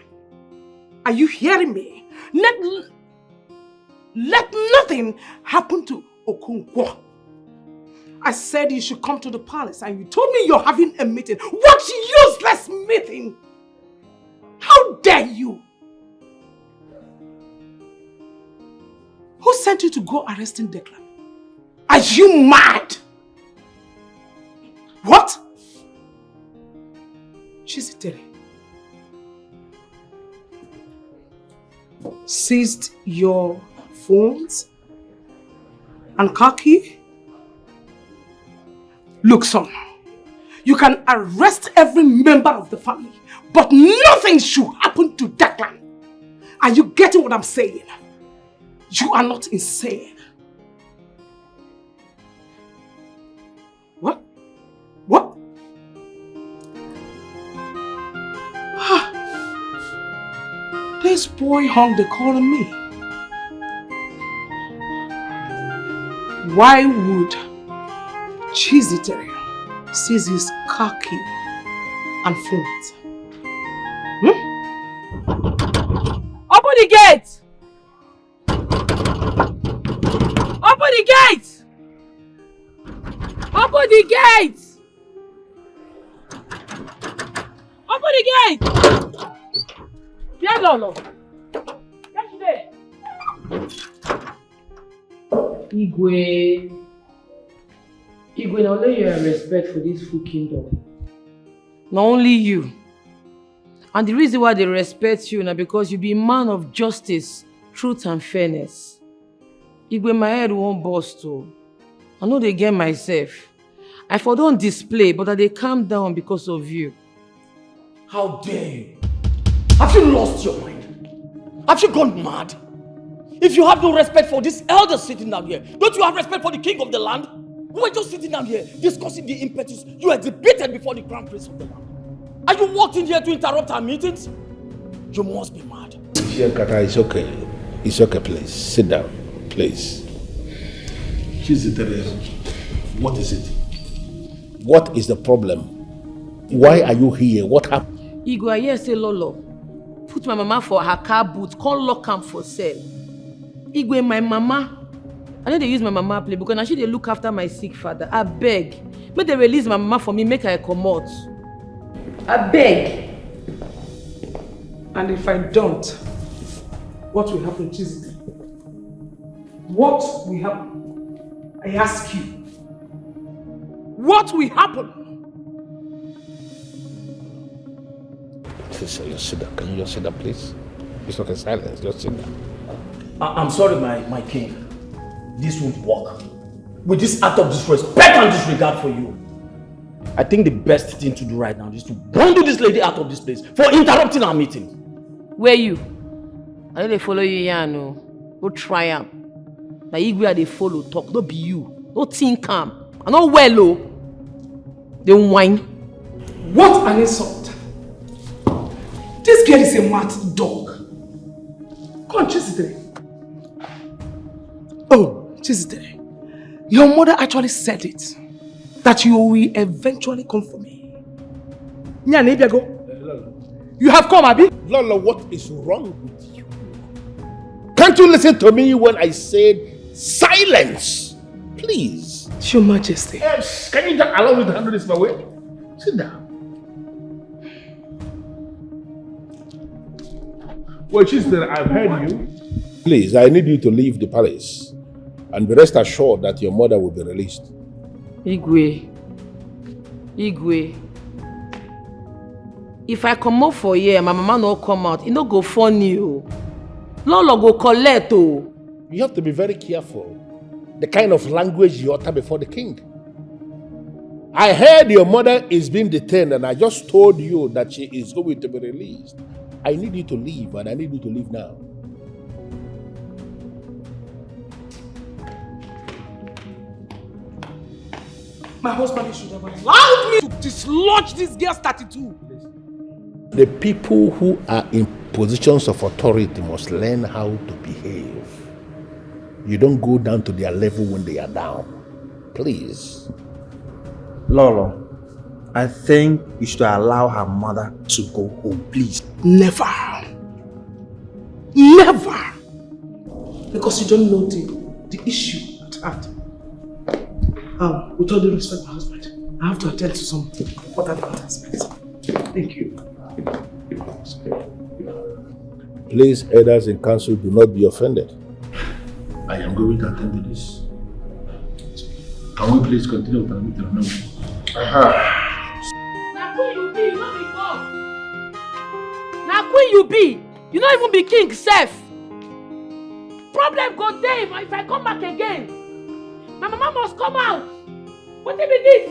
Are you hearing me? Let nothing happen to Okonkwo. I said you should come to the palace and you told me you're having a meeting. What useless meeting? How dare you? Who sent you to go arresting Declan? Are you mad? What? Chizitere seized your phones and car key? Look, son, you can arrest every member of the family, but nothing should happen to Declan. Are you getting what I'm saying? You are not insane. What? What? This boy hung the call on me. Why would Chizitere seize his car key and phones? Open the gate! Open the gate! Open the gate! Open the gate! Yeah, Lolo. Yesterday. Igwe, now let you have respect for this full kingdom. Not only you. And the reason why they respect you now because you be a man of justice, truth and fairness. Igwe, my head won't burst too. I know they get myself. I for don't display, but they calm down because of you. How dare you? Have you lost your mind? Have you gone mad? If you have no respect for this elder sitting down here, don't you have respect for the king of the land? We were just sitting down here discussing the impetus you exhibited before the crown prince of the land. Are you walked in here to interrupt our meetings? You must be mad. Here, Kata, it's okay. It's okay, please. Sit down, please. What is it? What is the problem? Why are you here? What happened? Igwe, I hear say Lolo put my mama for her car boot, can't lock am for sale. Igwe, my mama, I know they use my mama play because now she they look after my sick father. I beg. Make they release my mama for me, make her come out. I beg. And if I don't, what will happen, Chizitere? What will happen? I ask you. what will happen? Just sit down. Can you just sit down, please? It's okay, silence. Just sit down. I'm sorry, my king. This won't work. With this act of disrespect and disregard for you, I think the best thing to do right now is to bundle this lady out of this place for interrupting our meeting. Where you? I know they follow you here, no. Go try am. Now you where they follow talk, don't be you. Don't think calm. I know well, oh. They whine. What an insult! This girl is a mad dog. Come on, Chizitere. Oh, Chizitere. Your mother actually said it. That you will eventually come for me. Go. You have come, Abi? Lola, what is wrong with you? Can't you listen to me when I said silence? Please. Your Majesty. Yes. Can you just allow me to handle this my way? Sit down. Well, Chizitere, I've heard you. Please, I need you to leave the palace. And be rest assured that your mother will be released. Igwe. If I come out for here, my mama no come out, it no go funny. Lolo go collect. You have to be very careful. The kind of language you utter before the king. I heard your mother is being detained and I just told you that she is going to be released. I need you to leave and I need you to leave now. My husband should have allowed me to dislodge this girl's 32. The people who are in positions of authority must learn how to behave. You don't go down to their level when they are down. Please. Lolo, I think you should allow her mother to go home, please. Never. Never. Because you don't know the issue at hand. With all due respect, my husband, I have to attend to some important aspects. Thank you. Please, elders in council, do not be offended. I am going to attend to this. Can we please continue with our meeting now? Now who you be, you not be God. Now who you be, you not even be king self. Problem go there if I come back again. My mama must come out. What be this?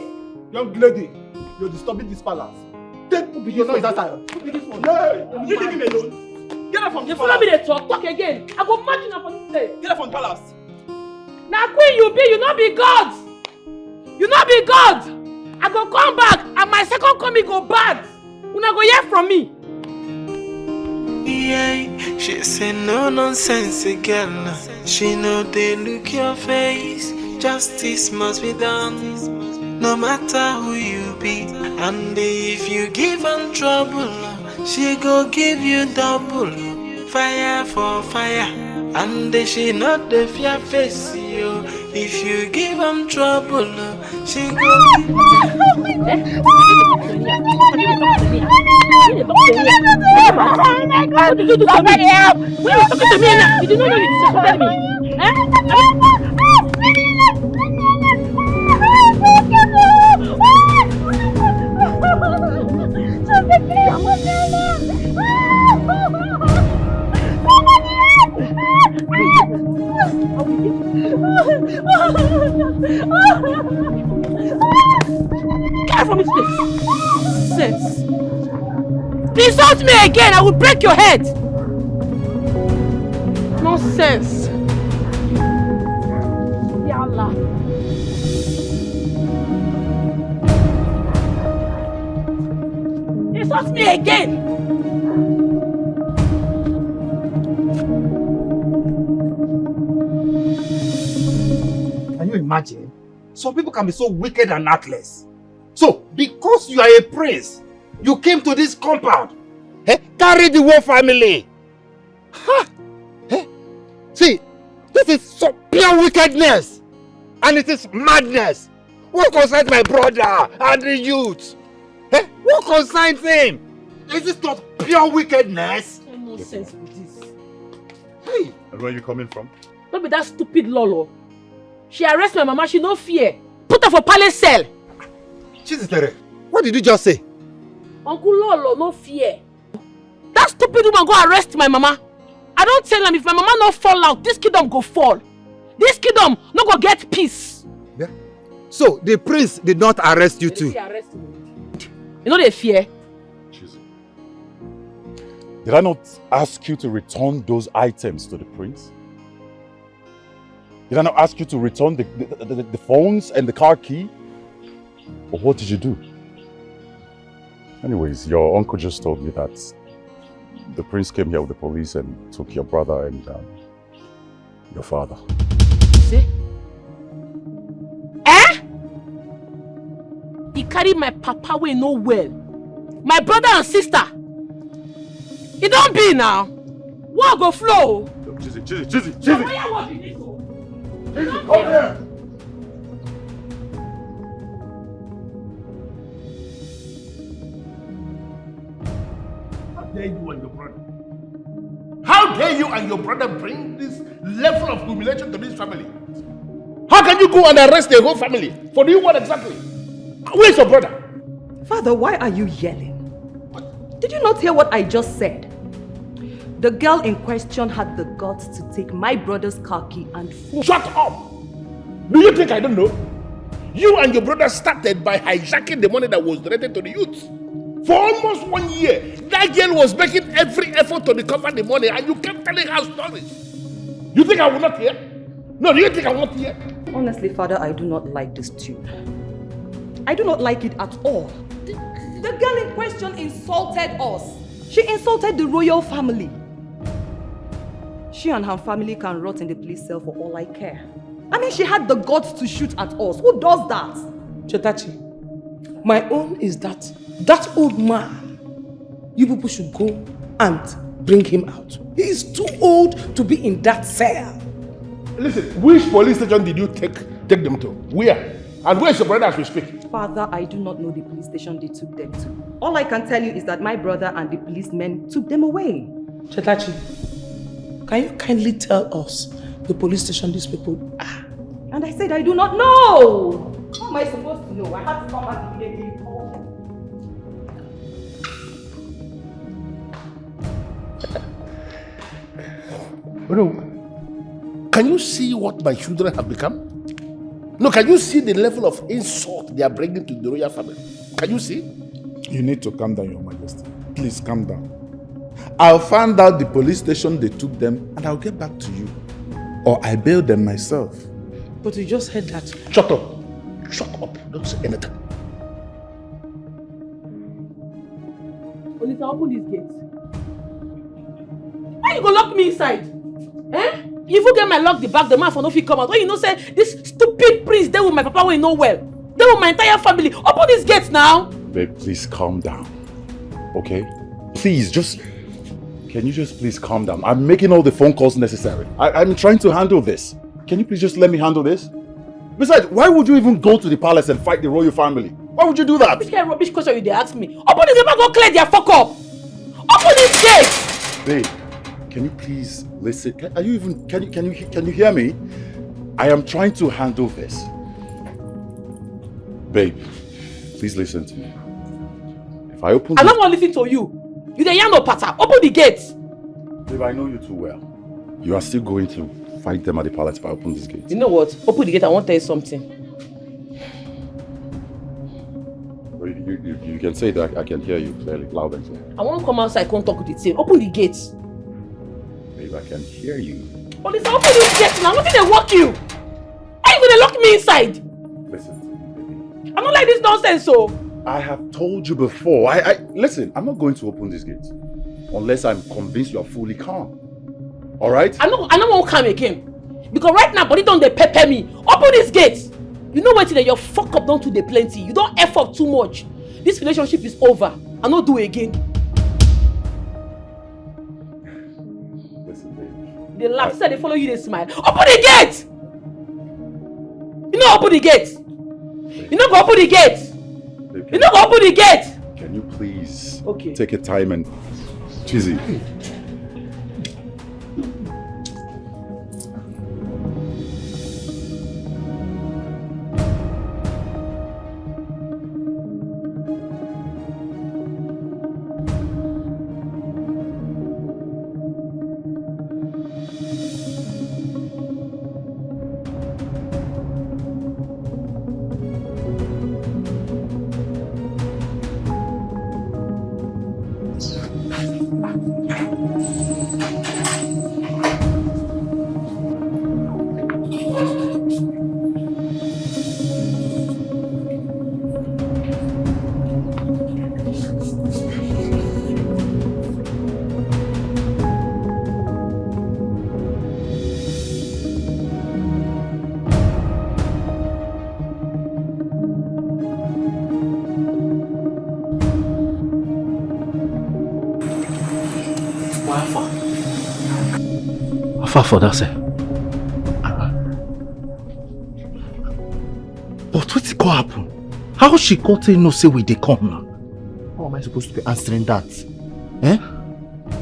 Young lady, you're disturbing this palace. Take your noise outside. Who be this one? Hey, you leave him alone. Get up from the you palace. Follow me they talk again. I go match you now for this place. Get up from the palace. Now queen you be, you not be God. You not be God. I go come back and my second coming go bad. Una go hear from me. Yeah, she say no nonsense girl. She know they look your face. Justice must be done, no matter who you be. And if you give her trouble, she go give you double. Fire for fire, and she not the fear face you. If you give her trouble, she go give Somebody help! Why are you talking to me now? You did not know you disrespected me. Get from this place! Nonsense! Insult me again, I will break your head! Nonsense! Ya Allah! Insult me again! Can you imagine? Some people can be so wicked and heartless. So, because you are a prince, you came to this compound. Carry the whole family. Ha! See, this is so pure wickedness. And it is madness. What concerns my brother and the youth? What concerns him? Is this not pure wickedness? No sense with this. Hey! And where are you coming from? Don't be that stupid Lolo. She arrest my mama, she no fear. Put her for palace cell. Chizitere, what did you just say? Uncle Lolo, no fear. That stupid woman go arrest my mama. I don't tell them if my mama not fall out, this kingdom go fall. This kingdom no go get peace. Yeah. So the prince did not arrest you too? You know they fear. Did I not ask you to return those items to the prince? Did I not ask you to return the phones and the car key? Or what did you do? Anyways, your uncle just told me that the prince came here with the police and took your brother and your father. See? Eh? He carried my papa away no well. My brother and sister. It don't be now. What go flow? Chizzy. Come here. How dare you and your brother? How dare you and your brother bring this level of humiliation to this family? How can you go and arrest the whole family? For doing what exactly? Where's your brother? Father, why are you yelling? Did you not hear what I just said? The girl in question had the guts to take my brother's car key and phone. Shut up! Do you think I don't know? You and your brother started by hijacking the money that was donated to the youth. For almost 1 year, that girl was making every effort to recover the money and you kept telling her stories. You think I will not hear? No, do you think I will not hear? Honestly, Father, I do not like this tune. I do not like it at all. The girl in question insulted us. She insulted the royal family. She and her family can rot in the police cell for all I care. I mean, she had the guts to shoot at us. Who does that? Chetachi, my own is that old man, you people should go and bring him out. He is too old to be in that cell. Listen, which police station did you take them to? Where? And where's your brother as we speak? Father, I do not know the police station they took them to. All I can tell you is that my brother and the policemen took them away. Chetachi, can you kindly tell us the police station these people are? And I said I do not know. How am I supposed to know? I had to come back immediately. No. Can you see what my children have become? No, can you see the level of insult they are bringing to the royal family? Can you see? You need to calm down, Your Majesty. Please calm down. I'll find out the police station they took them and I'll get back to you. Or I bail them myself. But you just heard that. Shut up. Shut up. Don't say anything. Olita, open this gate. Why you go lock me inside? Eh? If you get my lock the back, the man for no fit come out. When you know say this stupid priest there with my papa will know well. There with my entire family. Open this gate now. Babe, please calm down. Okay? Please, can you just please calm down? I'm making all the phone calls necessary. I'm trying to handle this. Can you please just let me handle this? Besides, why would you even go to the palace and fight the royal family? Why would you do that? Which kind of rubbish question you they ask me? Open this gate, go clear their fuck up. Open this gate. Babe, can you please listen? Can you hear me? I am trying to handle this. Babe, please listen to me. If I open I don't want to listen to you. You the young no patter. Open the gate. Babe, I know you too well. You are still going to fight them at the palace if I open this gate. You know what? Open the gate. I want to tell you something. You can say that I can hear you clearly, loud and clear. I want to come outside, come talk with the team. Open the gate. Babe, I can hear you. Oh, listen, open this gate now. Nothing they walk you. Are you gonna lock me inside? Listen, I don't like this nonsense, so. I have told you before. Listen, I'm not going to open this gate unless I'm convinced you are fully calm. All right? I don't want to come again. Because right now, body don't they pepper me. Open this gate. You know what? Your fuck up don't do the plenty. You don't F up too much. This relationship is over. I don't do it again. Listen, babe. They laugh. Said they follow you, they smile. Open the gate! You know open the gate. You know go open the gate. You know go open the gate. Can you please Okay. take your time and Chizzy. far for that, sir? But what's go happen? How she got to know say we dey come now? How am I supposed to be answering that? Eh?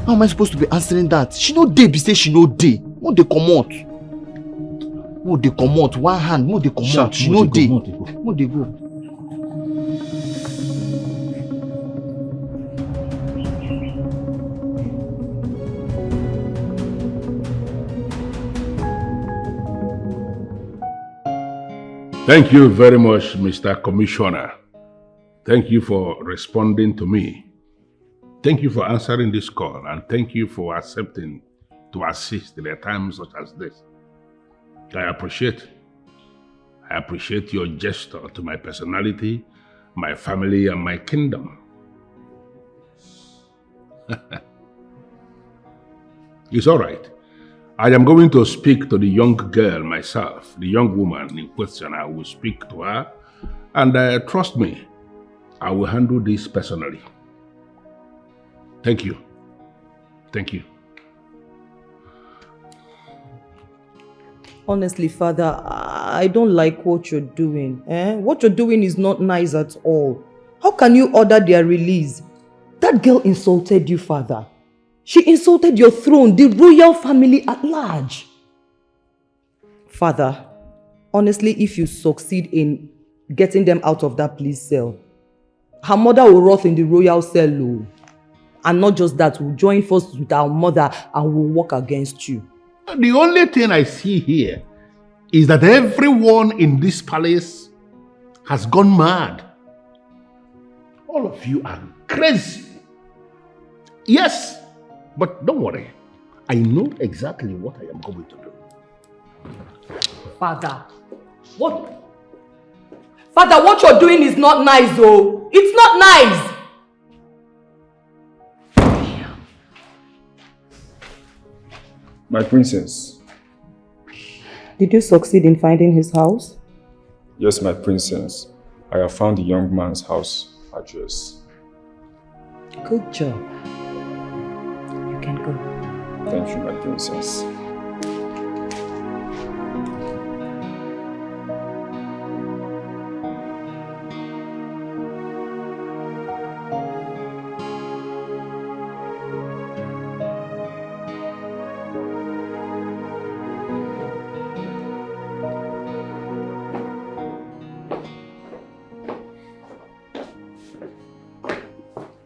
How am I supposed to be answering that? She no dey be say she no dey. Mo dey comot. Mo dey comot. One hand, mo dey comot. She no dey. Mo dey go. Thank you very much, Mr. Commissioner. Thank you for responding to me. Thank you for answering this call, and thank you for accepting to assist in a time such as this. I appreciate your gesture to my personality, my family, and my kingdom. It's all right. I am going to speak to the young girl myself, the young woman in question. I will speak to her, and trust me, I will handle this personally. Thank you. Thank you. Honestly, Father, I don't like what you're doing. What you're doing is not nice at all. How can you order their release? That girl insulted you, Father. She insulted your throne, the royal family at large. Father, honestly, if you succeed in getting them out of that police cell, her mother will rot in the royal cell. And not just that, we'll join forces with our mother and we'll work against you. The only thing I see here is that everyone in this palace has gone mad. All of you are crazy. Yes, but don't worry. I know exactly what I am going to do. Father, what you're doing is not nice, though. It's not nice. My princess. Did you succeed in finding his house? Yes, my princess. I have found the young man's house address. Good job. You can go. Thank you, my princess.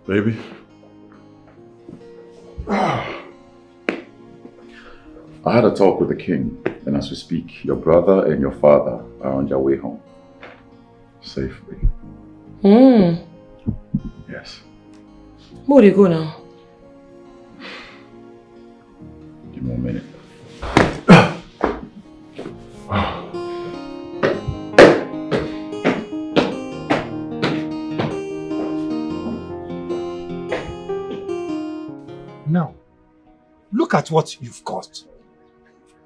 Baby. I had a talk with the king, and as we speak, your brother and your father are on their way home. Safely. Yes. Where do you go now? Give me a minute. Now, look at what you've got.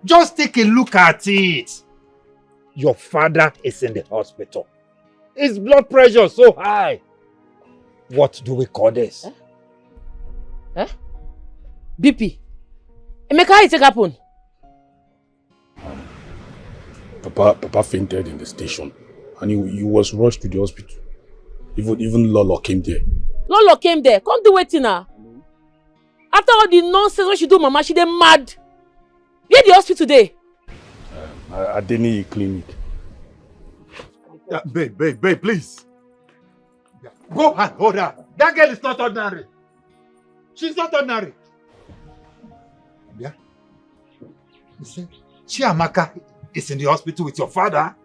Just take a look at it. Your father is in the hospital. His blood pressure is so high. What do we call this? BP. Emeka, how it happen? Papa fainted in the station, and he was rushed to the hospital. Even Lolo came there. Lolo came there. Come do waiting now. After all the nonsense when she do, Mama, she dey mad. Where the hospital today? At Deni clinic. Babe, please. Go and hold her. That girl is not ordinary. She's not ordinary. Yeah. You see, Chiamaka is in the hospital with your father.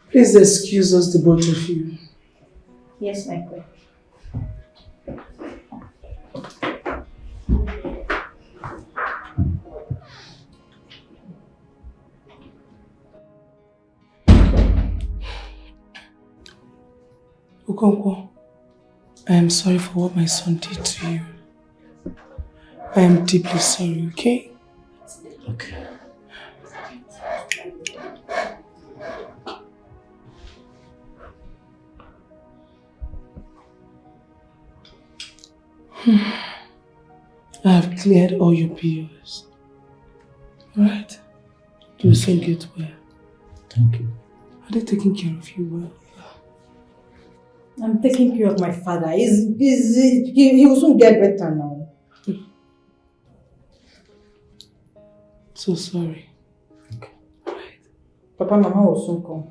Please excuse us, the both of you. Yes, my queen. Okonkwo, I am sorry for what my son did to you. I am deeply sorry, okay? Okay. I have cleared all your bills. Alright? You'll soon get well. Thank you. Are they taking care of you well? I'm taking care of my father. He will soon get better now. So sorry. Okay. Papa, Mama will soon come.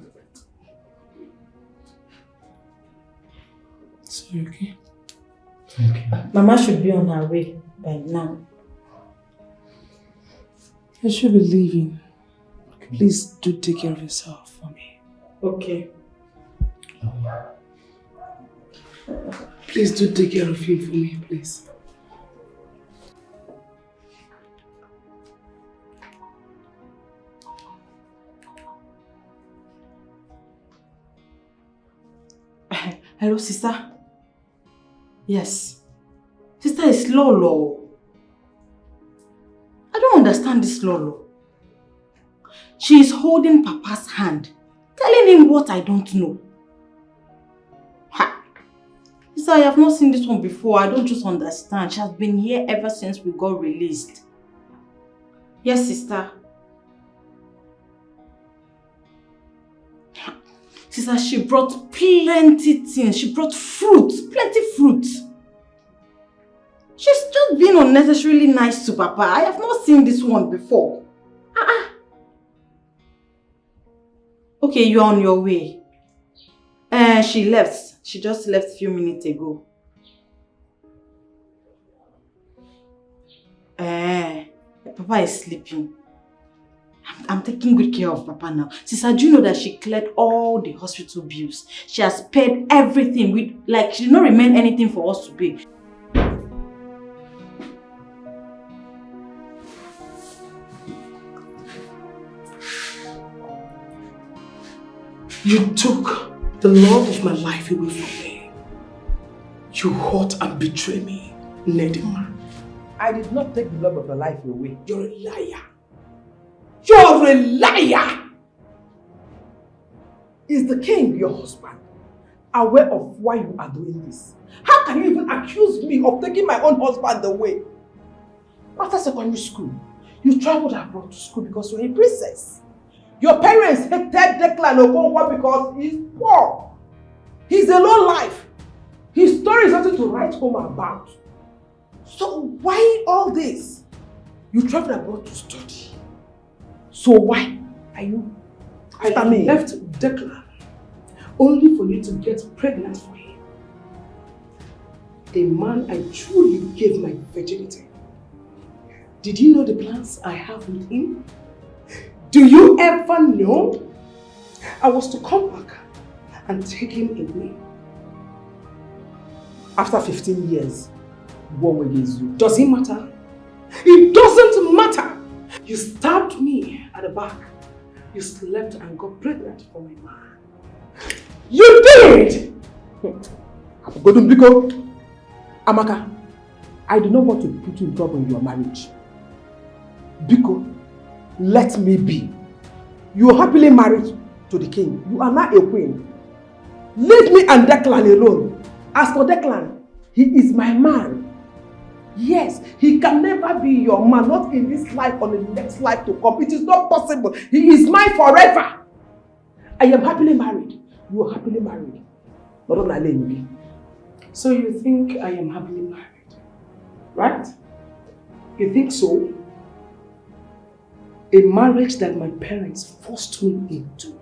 Sorry, okay? Thank you. Mama should be on her way by now. I should be leaving. Please do take care of yourself for me. Okay. Please do take care of him for me, please. Hello, sister? Yes. Sister, it's Lolo. I don't understand this Lolo. She is holding Papa's hand, telling him what I don't know. Ha! Sister, I have not seen this one before. I don't just understand. She has been here ever since we got released. Yes, sister. Sister, she brought plenty things. She brought fruit, plenty fruit. She's just being unnecessarily nice to Papa. I have not seen this one before. Okay, you're on your way. She left. She just left a few minutes ago. Papa is sleeping. I'm taking good care of Papa now. Sister, do you know that she cleared all the hospital bills? She has paid everything. She did not remain anything for us to pay. You took the love of my life away from me. You hurt and betrayed me, Nedima. I did not take the love of your life away. You're a liar. You're a liar! Is the king your husband aware of why you are doing this? How can you even accuse me of taking my own husband away? After secondary school, you traveled abroad to school because you're a princess. Your parents hated Declan Okonkwo because he's poor. He's a low life. His story is nothing to write home about. So why all this? You traveled abroad to study. So why are you after me? I left Declan only for you to get pregnant for him. A man I truly gave my virginity. Did you know the plans I have with him? Do you ever know? I was to come back and take him away. After 15 years, what will he do? Does it matter? It doesn't matter! You stabbed me at the back. You slept and got pregnant for my man. You did! Amaka, I do not want to put you in trouble in your marriage. Biko, let me be. You are happily married to the king. You are not a queen. Leave me and Declan alone. As for Declan, he is my man. Yes, he can never be your man, not in this life or in the next life to come. It is not possible. He is mine forever. I am happily married. You are happily married. So you think I am happily married, right? You think so? A marriage that my parents forced me into.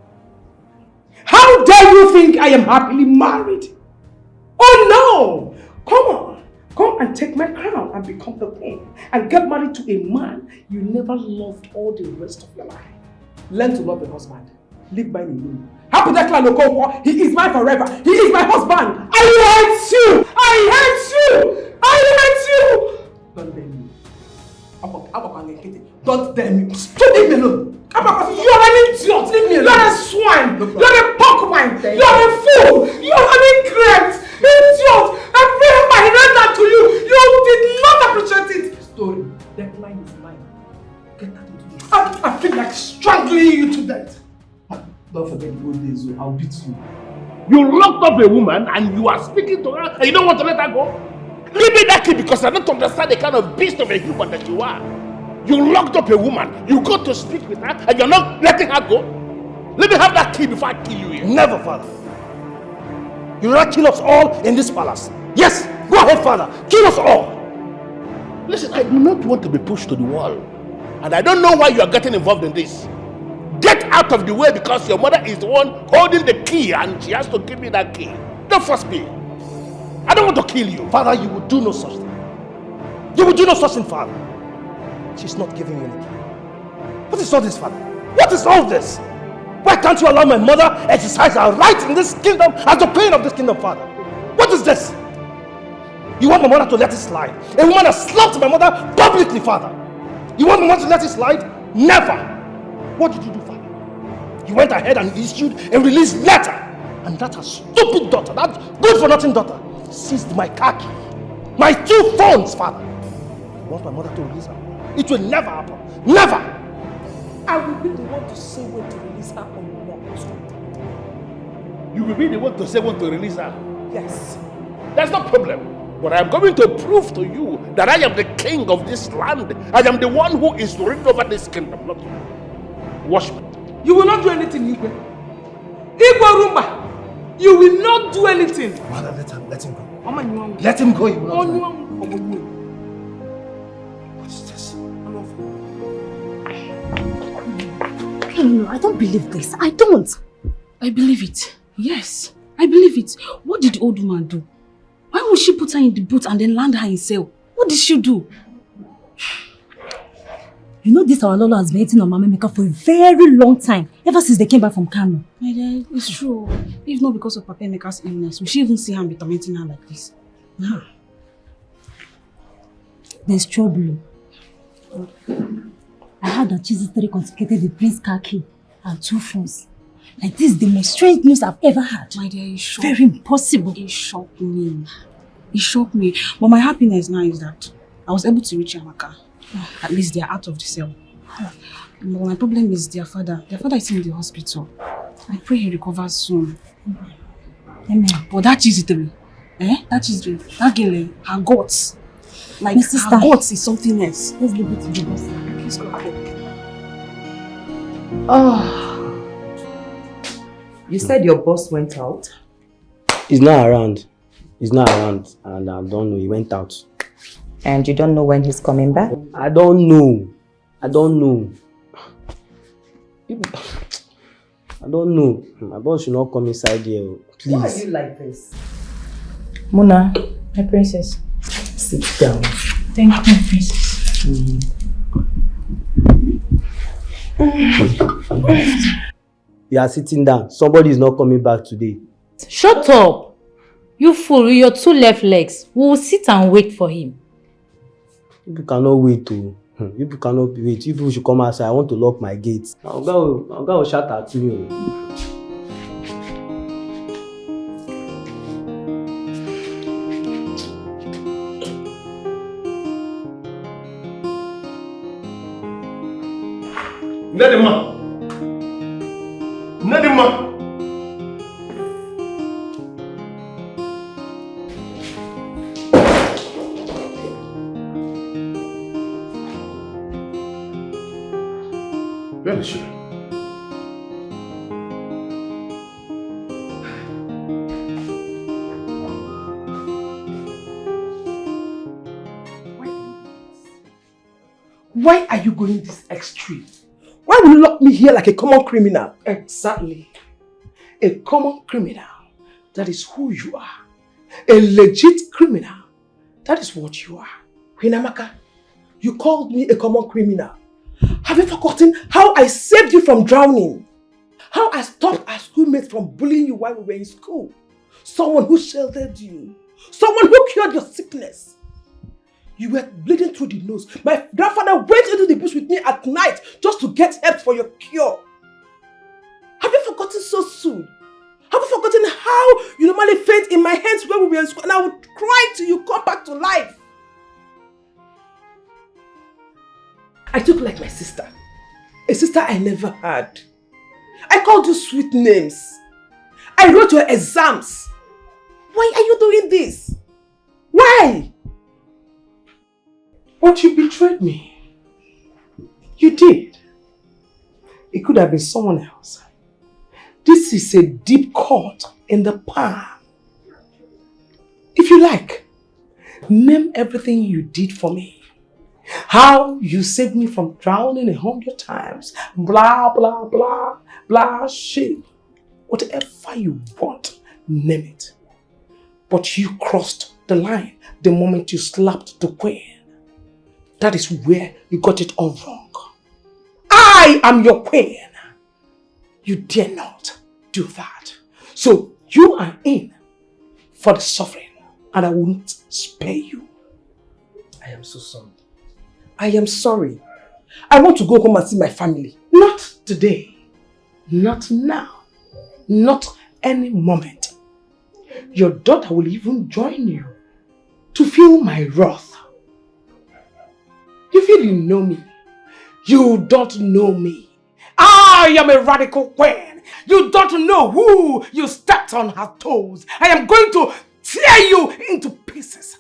How dare you think I am happily married? Oh no! Come on. Come and take my crown and become the queen and get married to a man you never loved all the rest of your life. Learn to love a husband. Leave mine alone. Happy Declan Okonkwo, he is mine forever. He is my husband. I hate you! I hate you! I hate you! Don't dare me. Don't dare me. Stop, leave me alone. You are an idiot. Leave me alone. You are a swine. You are a porcupine. You are a fool. You are an ingrate. Idiot. I paid my rent to you. You did not appreciate it. Story. Declan is mine. Get that into this. I feel like strangling you to death. Don't forget the old days. I'll beat you. You locked up a woman and you are speaking to her and you don't want to let her go? Give me that key because I don't understand the kind of beast of a human that you are. You locked up a woman, you go to speak with her, and you're not letting her go? Let me have that key before I kill you here. Never, Father. You will not kill us all in this palace. Yes, go ahead, Father. Kill us all. Listen, I do not want to be pushed to the wall. And I don't know why you are getting involved in this. Get out of the way because your mother is the one holding the key and she has to give me that key. Don't force me. I don't want to kill you. Father, you will do no such thing. You will do no such thing, Father. She's not giving you any key. What is all this, Father? What is all this? Why can't you allow my mother exercise her right in this kingdom as the queen of this kingdom, Father? What is this? You want my mother to let it slide? A woman has slapped my mother publicly, Father. You want my mother to let it slide? Never! What did you do, Father? You went ahead and issued a release letter. And that her stupid daughter, that good-for-nothing daughter, seized my car key. My 2 phones, Father. You want my mother to release her? It will never happen. Never! I will be the one to say when to release her or not. You will be the one to say when to release her? Yes. That's no problem. But I am going to prove to you that I am the king of this land. I am the one who is ruling over this kingdom, not you. Watch me. You will not do anything, Igwe. Igwe Rumba, you will not do anything. Mother, let him go. Mama, let him go. You will not do anything. What is this? No, I don't believe this. I don't. I believe it. Yes, I believe it. What did the old woman do? Why would she put her in the boat and then land her in sail? What did she do? You know this our Lolo has been waiting on Mama Emeka for a very long time, ever since they came back from Kano. My dear, it's true. If not because of Papa Emeka's illness, we should even see her and be tormenting her like this. No. There's trouble. I heard that Jesus confiscated the prince's car key and 2 phones. Like this is the most strange news I've ever had. My dear, it's shocked. Very impossible. It shocked me. It shocked me. But my happiness now is that I was able to reach Amaka. At least they are out of the cell. But my problem is their father. Their father is in the hospital. I pray he recovers soon. Amen. But that Chiziteri, that Chiziteri, that girl, her guts. Like, my sister, her guts is something else. Let's leave it to the boss. Please go ahead. Oh. You said your boss went out? He's not around. He's not around. And I don't know. He went out. And you don't know when he's coming back? I don't know. I don't know. I don't know. My boss should not come inside here. Please. Why are you like this? Mona, my princess. Sit down. Thank you, my princess. You are sitting down. Somebody is not coming back today. Shut up! You fool with your 2 left legs. We will sit and wait for him. People cannot wait to. People cannot wait. If you should come outside, I want to lock my gates. I'll go shout at me. Nedima! Nedima! Where is she? Why are you going this extreme? Why will you lock me here like a common criminal? Exactly. A common criminal. That is who you are. A legit criminal. That is what you are. Queen Amaka, you called me a common criminal. Have you forgotten how I saved you from drowning? How I stopped our schoolmates from bullying you while we were in school? Someone who sheltered you. Someone who cured your sickness. You were bleeding through the nose. My grandfather went into the bush with me at night just to get help for your cure. Have you forgotten so soon? Have you forgotten how you normally faint in my hands when we were in school and I would cry till you come back to life? I took like my sister. A sister I never had. I called you sweet names. I wrote your exams. Why are you doing this? Why? But you betrayed me. You did. It could have been someone else. This is a deep cut in the palm. If you like, name everything you did for me. How you saved me from drowning 100 times. Blah, blah, blah, blah, shit. Whatever you want, name it. But you crossed the line the moment you slapped the queen. That is where you got it all wrong. I am your queen. You dare not do that. So you are in for the suffering, and I will not spare you. I am so sorry. I am sorry. I want to go home and see my family. Not today. Not now. Not any moment. Your daughter will even join you to feel my wrath. You feel you know me. You don't know me. I am a radical queen. You don't know who you stepped on her toes. I am going to tear you into pieces.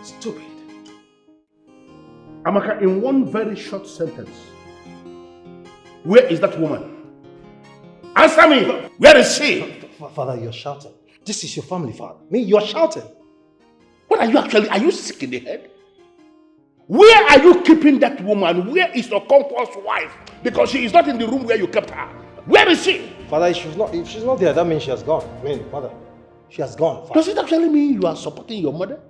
Stupid. Amaka, in one very short sentence, where is that woman? Answer me! Where is she? Father, you're shouting. This is your family, Father. Me, you're shouting. What are you actually? Are you sick in the head? Where are you keeping that woman? Where is your Okonkwo's wife? Because she is not in the room where you kept her. Where is she? Father, if she's not there, that means she has gone. I mean, Father, she has gone. Father. Does it actually mean you are supporting your mother?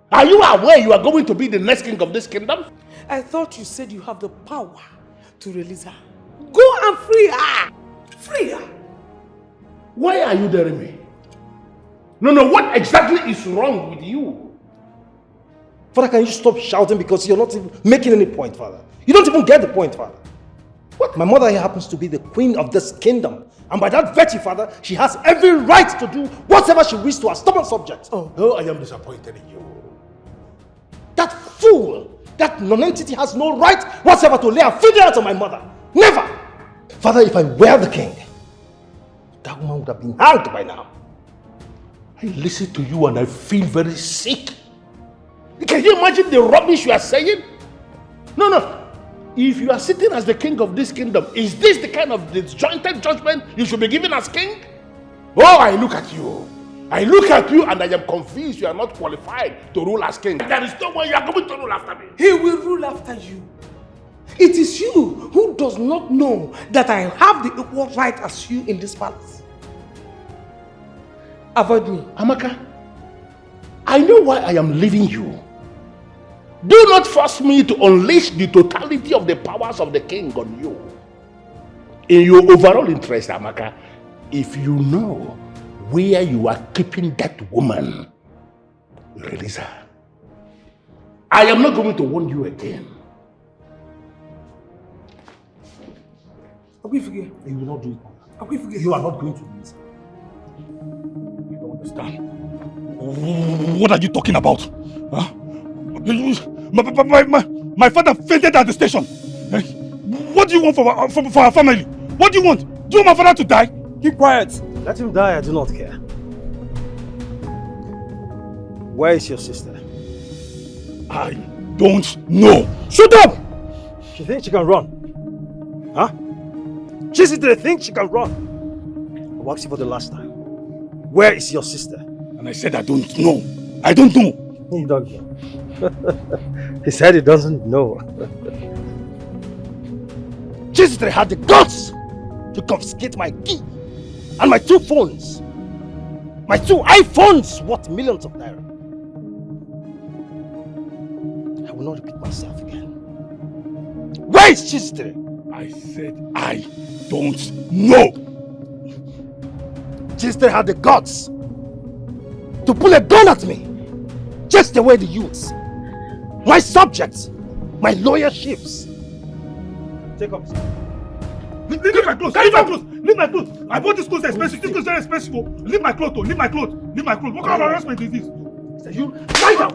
Are you aware you are going to be the next king of this kingdom? I thought you said you have the power to release her. Go and free her! Free her! Why are you daring me? No, what exactly is wrong with you? Father, can you stop shouting because you're not even making any point, Father? You don't even get the point, Father. What? My mother here happens to be the queen of this kingdom. And by that virtue, Father, she has every right to do whatever she wishes to her stubborn subjects. Oh, I am disappointed in you. That fool, that non-entity has no right whatsoever to lay a finger out on my mother. Never! Father, if I were the king, that woman would have been hanged by now. I listen to you and I feel very sick. Can you imagine the rubbish you are saying? No. If you are sitting as the king of this kingdom, is this the kind of disjointed judgment you should be given as king? Oh, I look at you. And I am convinced you are not qualified to rule as king. There is no way you are going to rule after me. He will rule after you. It is you who does not know that I have the equal right as you in this palace. Avoid me. Amaka, I know why I am leaving you. Do not force me to unleash the totality of the powers of the king on you. In your overall interest, Amaka, if you know where you are keeping that woman, release her. I am not going to warn you again. You will not do it. You are not going to release her. You don't understand. What are you talking about? Huh? My father fainted at the station. What do you want for our family? What do you want? Do you want my father to die? Keep quiet. Let him die, I do not care. Where is your sister? I don't know. Shut up! She thinks she can run. Huh? She thinks she can run. I asked you for the last time. Where is your sister? And I said I don't know. I don't know. He don't know. He said he doesn't know. Chistre had the guts to confiscate my key and my 2 phones. My 2 iPhones worth millions of naira. I will not repeat myself again. Where is Chistre? I said I don't know. Chistre had the guts to pull a gun at me, just the way the youths, my subjects, my lawyerships. Take off. Leave my clothes. Leave my clothes. Leave my clothes. I bought this clothes expensive. This clothes very expensive. Leave my clothes. Leave my clothes. Leave my clothes. What kind of harassment is this? You lie down.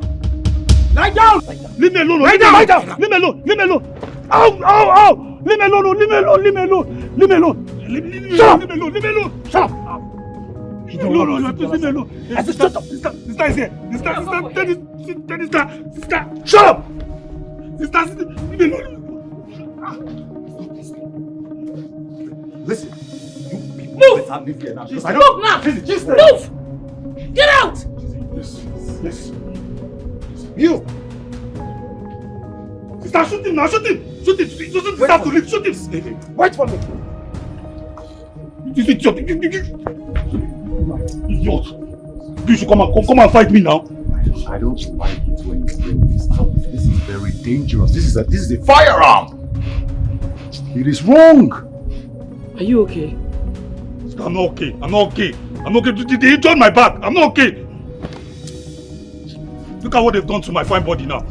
Lie down. Leave me alone. Lie down. Lie down. Leave me alone. Leave me alone. Ow! Ow! Ow! Leave me alone. Leave me alone. Leave me alone. Leave me alone. Leave me alone. Leave me alone. Shut up. No, please leave me alone. I said, shut up. Sister is here. Sister, shut up. Sister, leave me alone. Listen, Move! better leave here now. Move now! Move! Get out! Listen. You! Sister, shoot him now, shoot him! Shoot him! He doesn't deserve to live, shoot him! Wait for me! This idiot! Idiot! You should come and fight me now! I don't like it when you bring this up. This is very dangerous. This is a firearm! It is wrong! Are you okay? I'm not okay. They injured my back. I'm not okay. Look at what they've done to my fine body now.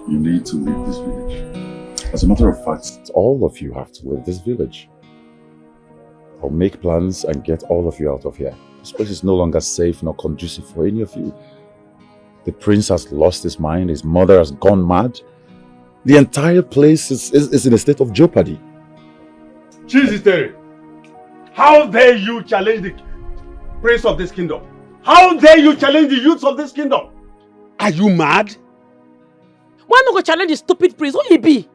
You need to leave this village. As a matter of fact, all of you have to leave this village. I'll make plans and get all of you out of here. This place is no longer safe nor conducive for any of you. The prince has lost his mind, his mother has gone mad. The entire place is in a state of jeopardy. Jesus, Terry. How dare you challenge the prince of this kingdom? How dare you challenge the youths of this kingdom? Are you mad? Why not go challenge the stupid prince? Who he be?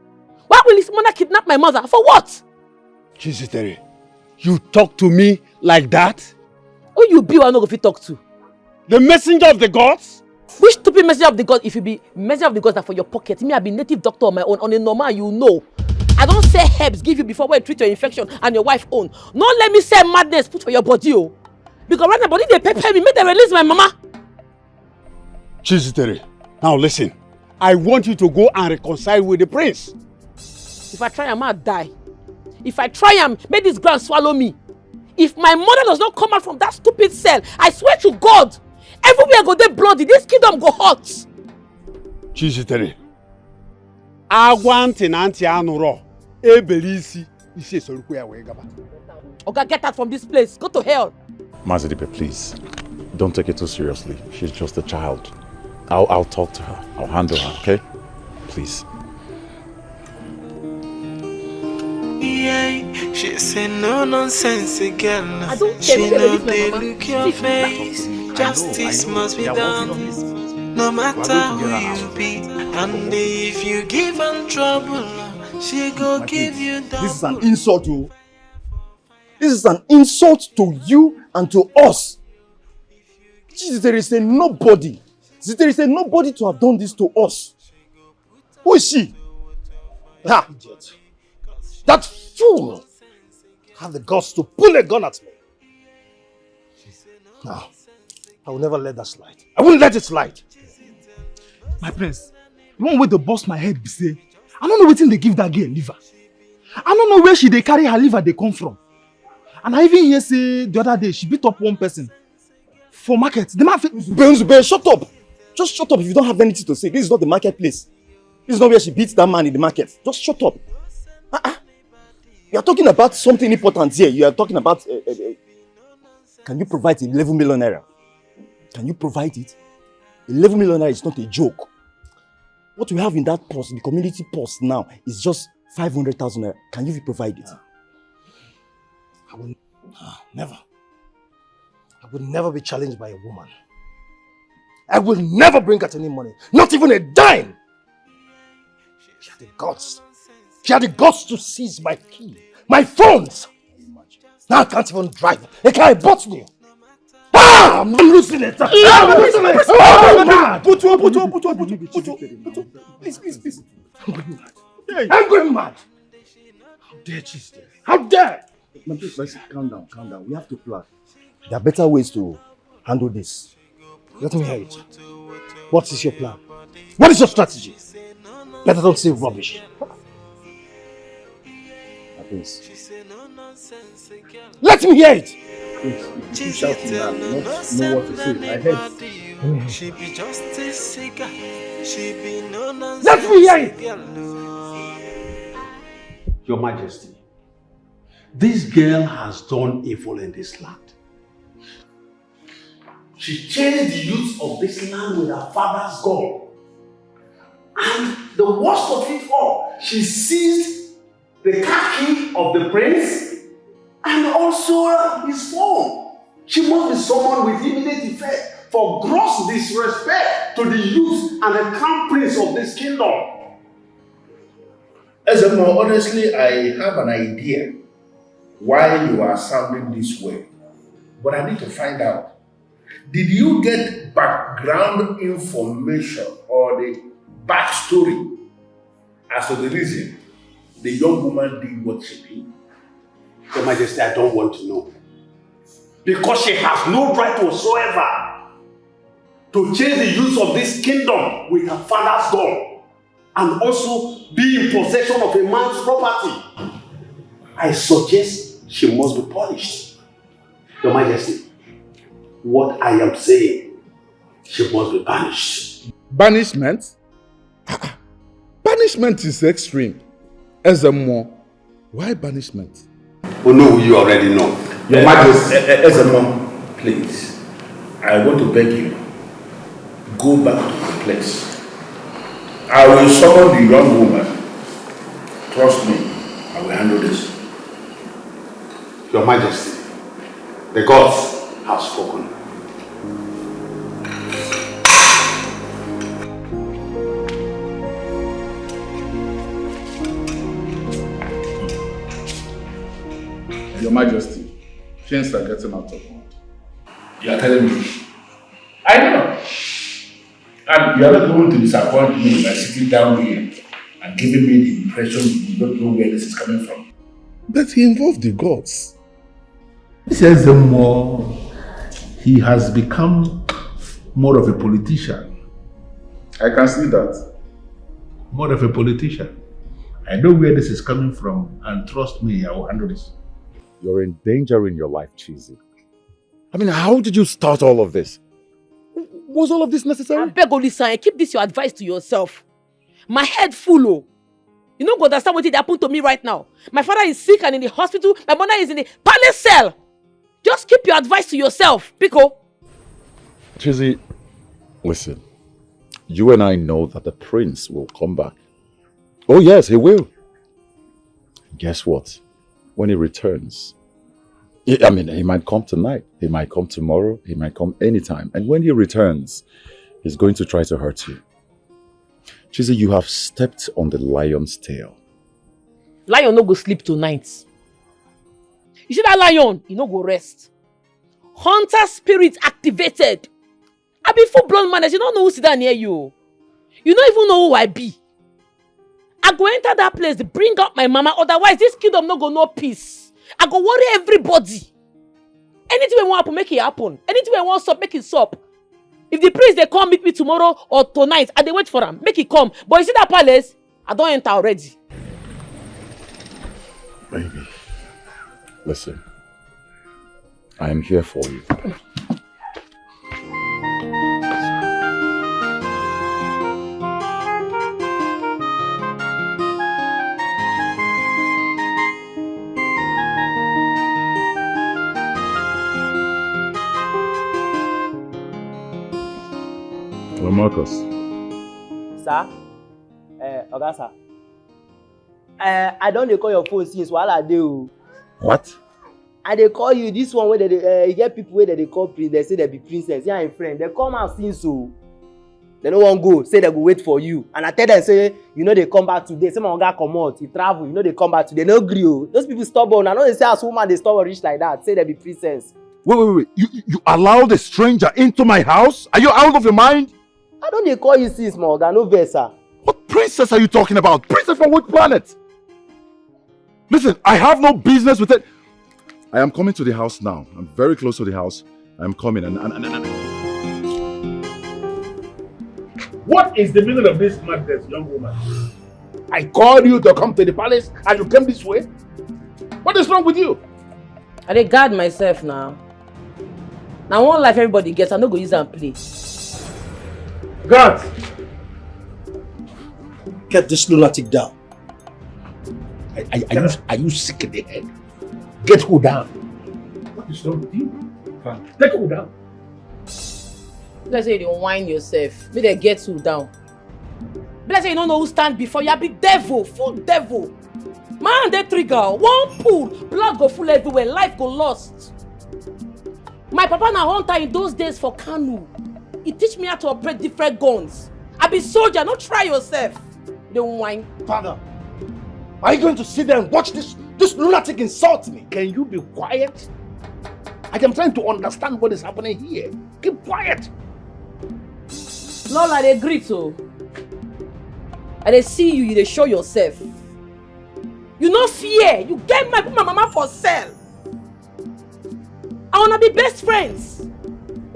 Why will his mother kidnap my mother? For what? Jesus, Terry. You talk to me like that? Who you be who I no go fit talk to? The messenger of the gods? Which stupid messenger of the gods? If you be messenger of the gods that for your pocket, me I be native doctor on my own. On a normal, you know. I don't say herbs give you before when you treat your infection and your wife own. Don't let me say madness put for your body, oh. Because right now body they pepper me, make them release my mama. Jesus, Terry. Now listen. I want you to go and reconcile with the prince. If I try, I might die. If I try, make this ground swallow me. If my mother does not come out from that stupid cell, I swear to God, everywhere go dey bloody, this kingdom go hot. Jesus, Terry. Agwanti na anti anuro. Ebelisi. Isi esoruku ya wee gaba. Oga, get out from this place. Go to hell. Mazidipe, please. Don't take it too seriously. She's just a child. I'll talk to her. I'll handle her, okay? Please. Yeah, she say no nonsense girl. She know they look your face. Justice must be done. No matter who you be, and if you give her trouble, she go give you double. This is an insult to. This is an insult to you and to us. Jesus, there is a nobody. There is a nobody to have done this to us. Who is she? Ha! That fool had the guts to pull a gun at me. Now, I will never let that slide. I won't let it slide. My prince, you want way to bust my head, be say, I don't know wetin they give that girl liver. I don't know where they carry her liver they come from. And I even hear say the other day she beat up one person for market. The man Zube, shut up. Just shut up if you don't have anything to say. This is not the marketplace. This is not where she beats that man in the market. Just shut up. You are talking about something important here. You are talking about... can you provide 11 million naira? Can you provide it? 11 million naira is not a joke. What we have in that purse, the community purse now, is just 500,000 naira. Can you provide it? I will never. I will never be challenged by a woman. I will never bring out any money. Not even a dime. She had the guts. She had the guts to seize my key, my phones. Now I can't even drive. A car bought me. I'm losing it. I'm losing it. Please. I'm going mad. How dare she stay? How dare? Let's calm down. We have to plan. There are better ways to handle this. Let me hear it. What is your plan? What is your strategy? Better don't say rubbish. Please. Let me hear it. She's shouting know what to say. I heard. She be just a cigar. She be no nonsense. Let me hear it. Your Majesty, this girl has done evil in this land. she chased the youth of this land with her father's gun. And the worst of it all, she seized the car key of the prince and also his phone. She must be someone with immediate effect for gross disrespect to the youth and the crown prince of this kingdom. Ezemo, honestly, I have an idea why you are sounding this way. But I need to find out. Did you get background information or the backstory as to the reason the young woman did what she did? Your Majesty, I don't want to know. Because she has no right whatsoever to chase the youth of this kingdom with her father's gun and also be in possession of a man's property. I suggest she must be punished. Your Majesty, what I am saying, she must be banished. Banishment? Banishment is extreme. Ezemo, why banishment? Oh no, you already know. Your Majesty. Ezemo, please. I want to beg you. Go back to the place. I will summon the young woman. Trust me, I will handle this. Your Majesty, the gods have spoken. Your Majesty, things are getting out of hand. You are telling me? I know. And you are not going to disappoint me by sitting down here and giving me the impression you don't know where this is coming from. But he involved the gods. He says he has become more of a politician. I can see that. More of a politician. I know where this is coming from, and trust me, I will handle this. You're endangering your life, Cheesy. I mean, how did you start all of this? Was all of this necessary? I beg Olisa, keep this your advice to yourself. My head full, oh. You don't understand what happened to me right now. My father is sick and in the hospital. My mother is in the palace cell. Just keep your advice to yourself, Pico. Cheesy, listen. You and I know that the prince will come back. Oh yes, he will. Guess what? When he returns, I mean, he might come tonight, he might come tomorrow, he might come anytime. And when he returns, he's going to try to hurt you. Cheesy, you have stepped on the lion's tail. Lion no go sleep tonight. You see that lion, he no go rest. Hunter spirit activated. I be full-blown man, you don't know who's down near you. You don't even know who I be. I go enter that place, bring out my mama, otherwise this kingdom no go no peace. I go worry everybody. Anything we want happen, make it happen. Anything we want stop, make it stop. If the priest they come meet me tomorrow or tonight, and they wait for him, make it come. But you see that palace, I don't enter already. Baby, listen. I am here for you. Marcus. Sir? Oga sir. I don't dey call your phone since wahala dey o. What? I dey call you, this one where they get people where they call prince, they say they be princess, yeah, and friend. They come out since o. They no wan go, say they go wait for you. And I tell them, say, you know they come back today. Say my oga come out, he travel, you know they come back today. No gree o. Those people stubborn. I know they say as woman they stubborn reach like that. Say they be princess. Wait. You allowed a stranger into my house? Are you out of your mind? I don't dey call you sis, my oga, no vex, sir. What princess are you talking about? Princess from what planet? Listen, I have no business with it. I am coming to the house now. I'm very close to the house. I'm coming and... What is the meaning of this madness, young woman? I called you to come to the palace and you came this way? What is wrong with you? I dey guard myself now. Now one life everybody gets, I no go use and play. God! Get this lunatic down. Are you sick in the head? Get her down. What is wrong with you? Take her down. Let's say you don't whine yourself. May they get you down. Let's say you don't know who stand before you. Be devil, full devil. Man, they trigger. One pull, blood go full everywhere. Life go lost. My papa na hunter in those days for Kanu. He teach me how to operate different guns. I be soldier. Don't try yourself. Don't whine. Father, are you going to sit there and watch this lunatic insult me? Can you be quiet? I am trying to understand what is happening here. Keep quiet. Lola, they agree to. And they see you, they show yourself. You no fear. You get my mama for sale. I wanna be best friends.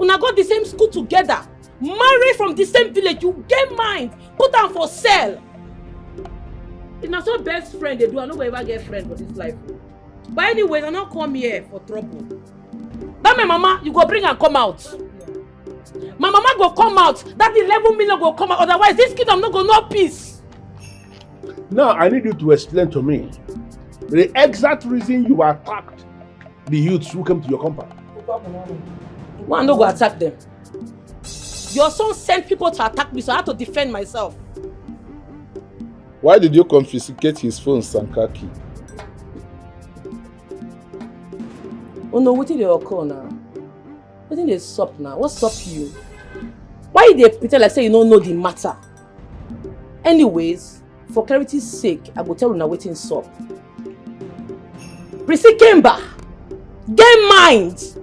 Una go the same school together. Marry from the same village. You get mind. Put them for sale. It's not so best friend they do. I no go ever get friend for this life. But anyways, I not come here for trouble. That my mama, you go bring and come out. My mama go come out. That 11 million go come out. Otherwise, this kingdom no go no peace. Now, I need you to explain to me the exact reason you attacked the youths who came to your compound. One no go attack them. Your son sent people to attack me, so I had to defend myself. Why did you confiscate his phones and car key? Oh no, what did they occur now? What did they sup now? What's up you? Why they pretend like say you don't know the matter? Anyways, for clarity's sake, I will tell you now waiting sup. Prissy Kemba, get mind!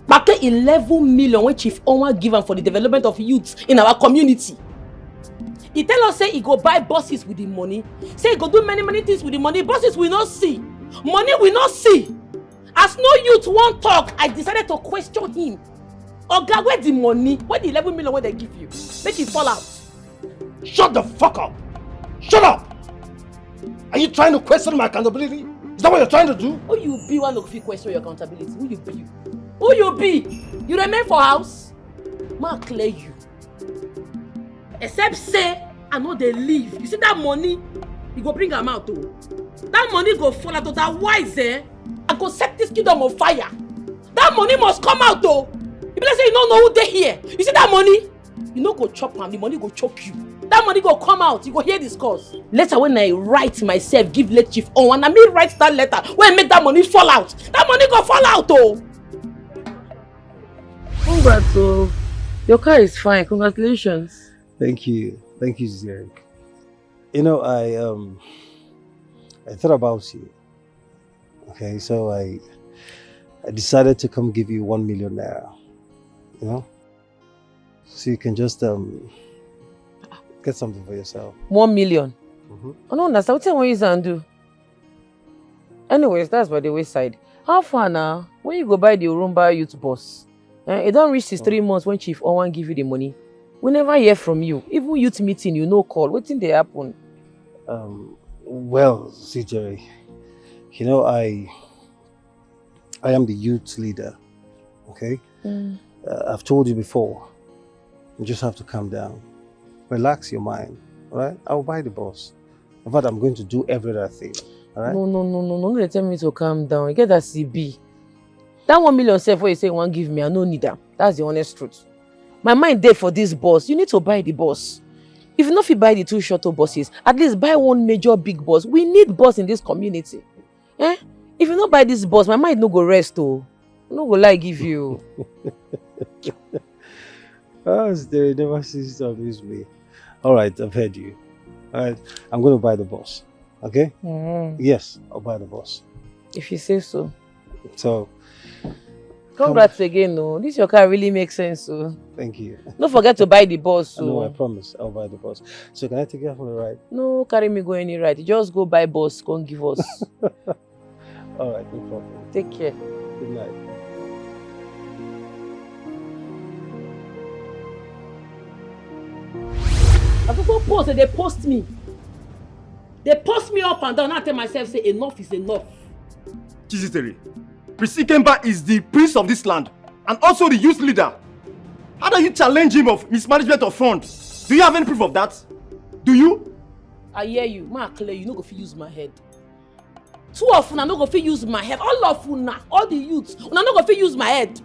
Back 11 million when Chief Onwa given for the development of youths in our community. He tell us say he go buy buses with the money. Say he go do many things with the money. Buses we not see. Money we not see. As no youth won't talk, I decided to question him. Oga, where the money? Where the 11 million where they give you? Make it fall out. Shut the fuck up! Shut up! Are you trying to question my accountability? Is that what you're trying to do? Who you be one of you question your accountability? Who you be? Who you be? You remain for house? Ma clear you. Except say I know they leave. You see that money? You go bring them out too. That money go fall out. Otherwise, I go set this kingdom on fire. That money must come out though. If you say you don't know who they here, you see that money? You no go chop am, the money go choke you. That money go come out, you go hear this cause. Later when I write myself, give late Chief on, and I may write that letter when I make that money fall out. That money go fall out oh. Congrats oh. Your car is fine, congratulations. Thank you, Zeric. You know, I thought about you. Okay, so I decided to come give you 1 million naira. You know, so you can just get something for yourself. 1 million. I don't understand. What you want to do? Anyways, that's by the wayside. How far now? When you go buy the Urumba youth bus, it don't reach 3 months when Chief Owan give you the money. We never hear from you. Even youth meeting, you no call. What thing they happen? Well, CJ, you know, I am the youth leader. Okay. I've told you before. You just have to calm down. Relax your mind. All right? I'll buy the bus. In fact, I'm going to do every other thing. All right? No. They tell me to calm down. You get that CB. That 1 million self where you say you want give me, I no need that. That's the honest truth. My mind there for this bus. You need to buy the bus. If you know if you buy the 2 shuttle buses, at least buy 1 major big bus. We need bus in this community. If you not buy this bus, my mind no go rest oh. No go lie give you. They never cease to abuse me. All right, I've heard you. All right, I'm going to buy the bus. Okay? Yes, I'll buy the bus. If you say so. So, congrats again, no. This your car really makes sense, so. Thank you. Don't forget to buy the bus, so. No, I promise I'll buy the bus. So, can I take you for a ride? No, carry me go any ride. Just go buy bus, come give us. All right, no problem. Take care. Good night. I people post and they post me. They post me up and down. I tell myself, say enough is enough. Chiziteri, Prissy Kemba is the prince of this land and also the youth leader. How do you challenge him of mismanagement of funds? Do you have any proof of that? Do you? I hear you. Ma clear, you no go fit use my head. 2 of una no go fit use my head. All of una, all the youths, una no go fit use my head.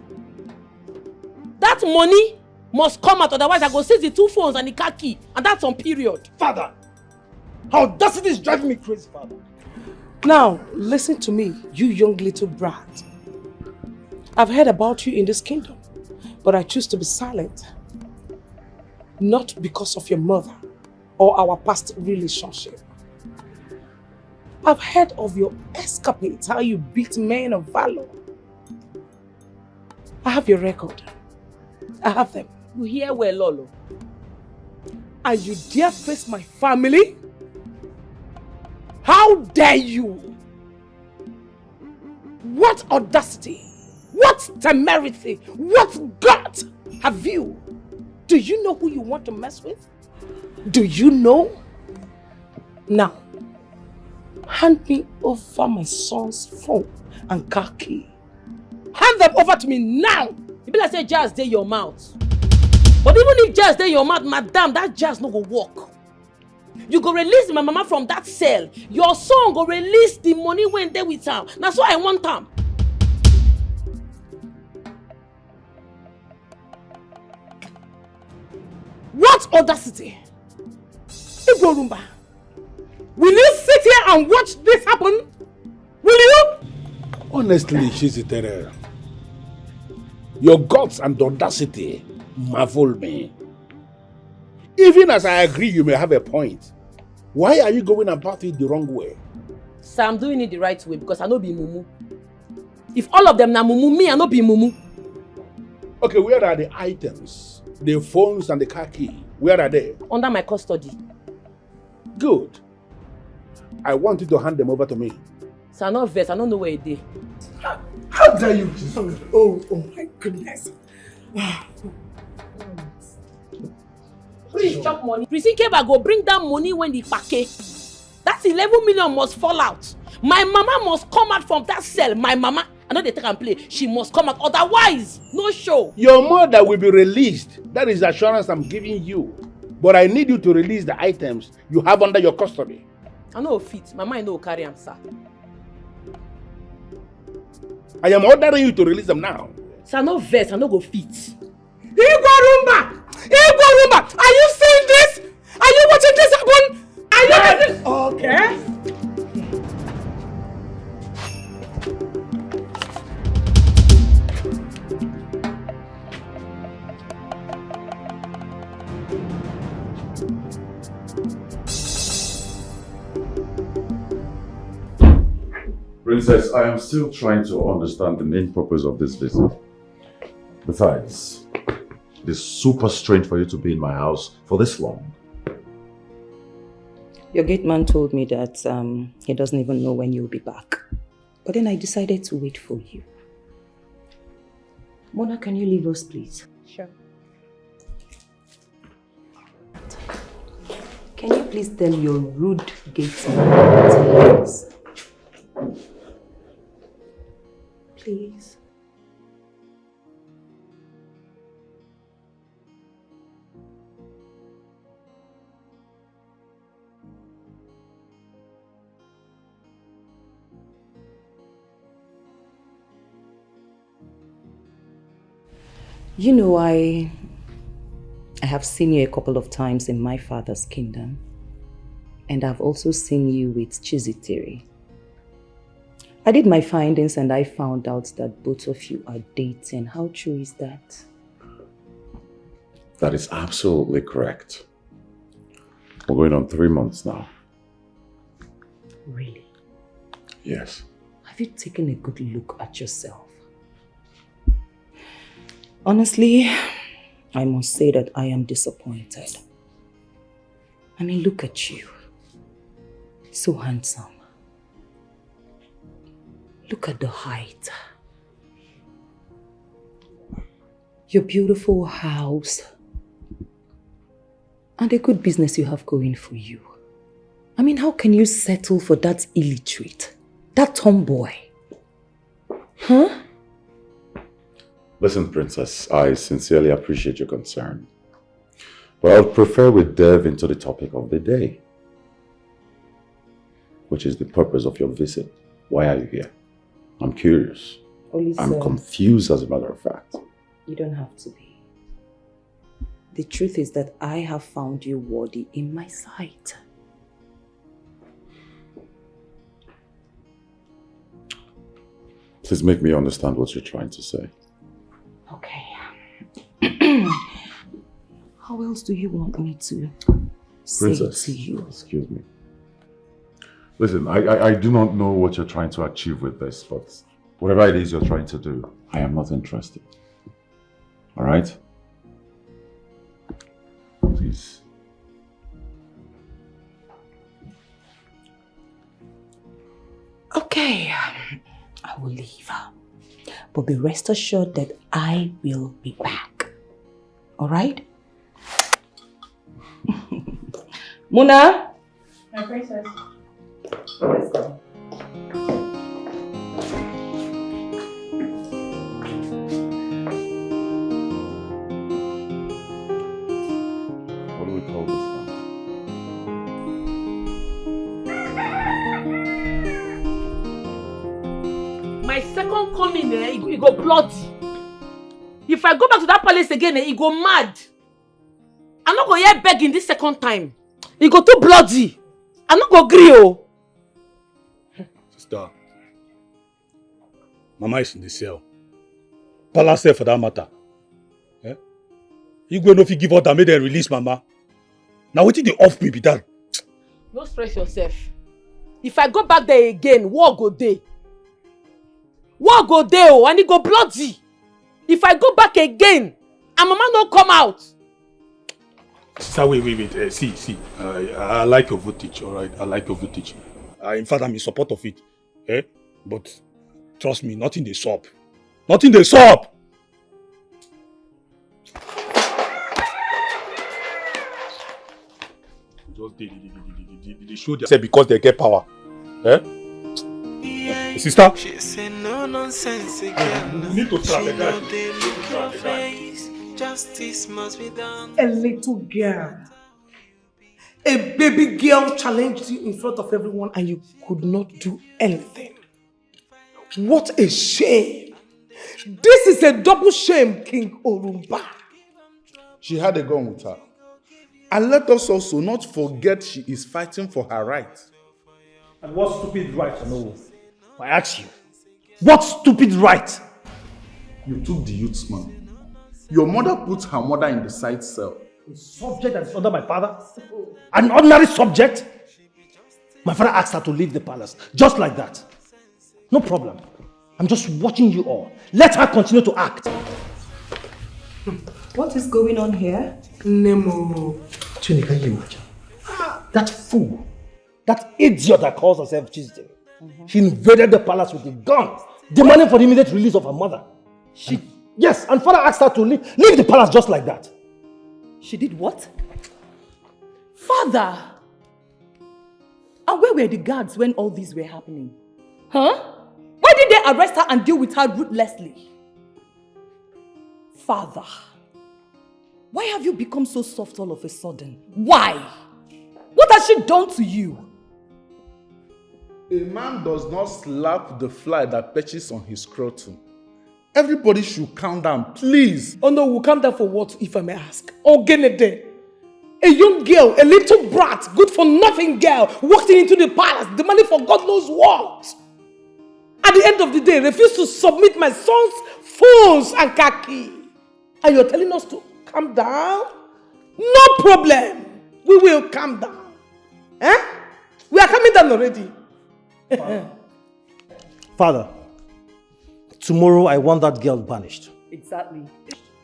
That money must come out, otherwise I go seize the 2 phones and the car key, and that's on period. Father, audacity is driving me crazy, Father. Now, listen to me, you young little brat. I've heard about you in this kingdom, but I choose to be silent. Not because of your mother or our past relationship. I've heard of your escapades, how you beat men of valor. I have your record. I have them. You hear well, Lolo. And you dare face my family? How dare you? What audacity? What temerity? What gut have you? Do you know who you want to mess with? Do you know? Now, hand me over my son's phone and car key. Hand them over to me now! You be like say jazz dey your mouth. But even if jazz dey your mouth, madam, that jazz no go work. You go release my mama from that cell. Your son go release the money when they with am. That's why I want am. What audacity? Igorumba, will you sit here and watch this happen? Will you? Honestly, Chizitere, your guts and audacity marvel me. Even as I agree you may have a point, why are you going about it the wrong way? So I'm doing it the right way because I no be mumu. If all of them na mumu, me I no be mumu. Okay, where are the items? The phones and the car key, where are they? Under my custody. Good. I want you to hand them over to me. So I'm not vex, I don't know where it is. How dare you? Oh my goodness. Please chop money. Prison Keba go bring that money when the pake. That 11 million must fall out. My mama must come out from that cell. My mama, I know they take and play. She must come out. Otherwise, no show. Your mother will be released. That is the assurance I'm giving you. But I need you to release the items you have under your custody. I know fit. My mind no carry am, sir. I am ordering you to release them now. Sir, no vex. I no go fit. Igorumba! Igorumba! Are you seeing this? Are you watching this happen? Are you listening? Okay. Princess, I am still trying to understand the main purpose of this visit. Besides, it is super strange for you to be in my house for this long. Your gate man told me that he doesn't even know when you'll be back. But then I decided to wait for you. Mona, can you leave us, please? Sure. Can you please tell your rude gate man to leave us? Please. You know, I have seen you a couple of times in my father's kingdom. And I've also seen you with Chizitere. I did my findings and I found out that both of you are dating. How true is that? That is absolutely correct. We're going on 3 months now. Really? Yes. Have you taken a good look at yourself? Honestly, I must say that I am disappointed. I mean, look at you. So handsome. Look at the height. Your beautiful house. And the good business you have going for you. I mean, how can you settle for that illiterate? That tomboy? Huh? Listen, Princess, I sincerely appreciate your concern. But I would prefer we delve into the topic of the day, which is the purpose of your visit. Why are you here? I'm curious. I'm confused, as a matter of fact. You don't have to be. The truth is that I have found you worthy in my sight. Please make me understand what you're trying to say. Okay. How else do you want me to say it Princess, to you? excuse me. Listen, I do not know what you're trying to achieve with this, but whatever it is you're trying to do, I am not interested. All right? Please. Okay, I will leave. But be rest assured that I will be back. All right? Muna? My princess. Let's go. What do we call this now? My second coming, he go bloody. If I go back to that palace again, he go mad. I'm not going to hear begging this second time. He go too bloody. I'm not going to agree, oh. Sister, Mama is in the cell. Palace cell for that matter. Eh? You go know if you give order, make them release Mama. Now what did they off me be that? Don't stress yourself. If I go back there again, war go dey. War go dey, oh, and he go bloody. If I go back again, and Mama no come out. Sister, wait. See. I like your voltage, alright? I like your voltage. In fact, I'm in support of it. Eh? But trust me, nothing they stop. Nothing they stop! Just they show themselves because they get power. Eh? Sister? She say no nonsense again. You need to trap She the know guy. they look your face. Justice must be done. A little girl. A baby girl challenged you in front of everyone and you could not do anything. What a shame. This is a double shame, King Orumba. She had a gun with her. And let us also not forget she is fighting for her right. And what stupid right, no? I ask you. What stupid right? You took the youth's money. Your mother put her mother in the side cell. A subject that is under my father? An ordinary subject? My father asked her to leave the palace, just like that. No problem. I'm just watching you all. Let her continue to act. What is going on here? Nemo. Chini, can you imagine? That fool, that idiot that calls herself Tuesday, she invaded the palace with a gun, demanding for the immediate release of her mother. Yes, and father asked her to leave the palace just like that. She did what? Father! And where were the guards when all these were happening? Huh? Why did they arrest her and deal with her ruthlessly? Father, why have you become so soft all of a sudden? Why? What has she done to you? A man does not slap the fly that perches on his scrotum. Everybody should calm down, please. Oh no, we'll calm down for what, if I may ask? Oh, Genede. A young girl, a little brat, good for nothing girl, walked into the palace, demanding for God knows what. At the end of the day, refused to submit my son's phones and khaki. And you're telling us to calm down? No problem. We will calm down. Eh? We are calming down already. Father, tomorrow I want that girl banished. Exactly.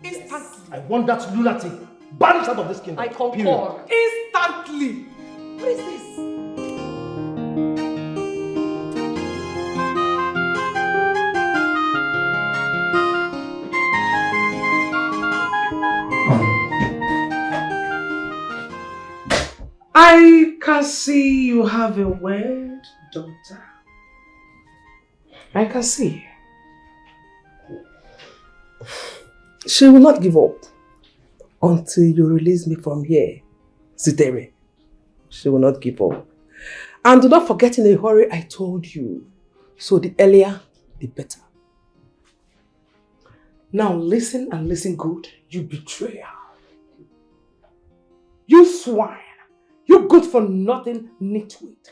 Instantly. I want that lunatic banished out of this kingdom. I concur. Period. Instantly. What is this? I can see you have a word, daughter. I can see. She will not give up until you release me from here, Zitere. She will not give up. And do not forget in a hurry I told you. So the earlier, the better. Now listen and listen good, you betrayer. You swine. You good for nothing nitwit.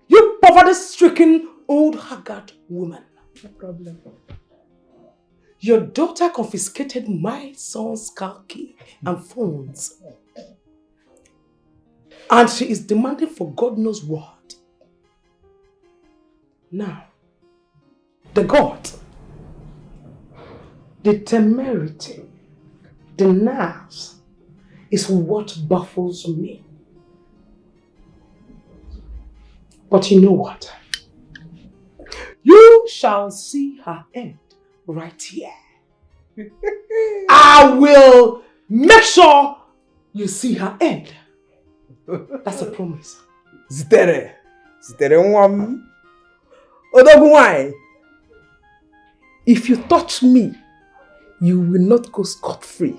You poverty-stricken old haggard woman. No problem. Your daughter confiscated my son's car key and phones. And she is demanding for God knows what. Now, the God, the temerity, the nerves is what baffles me. But you know what? You shall see her end right here. I will make sure you see her end. That's a promise. Zitere nwam. Odogu why? If you touch me, you will not go scot-free.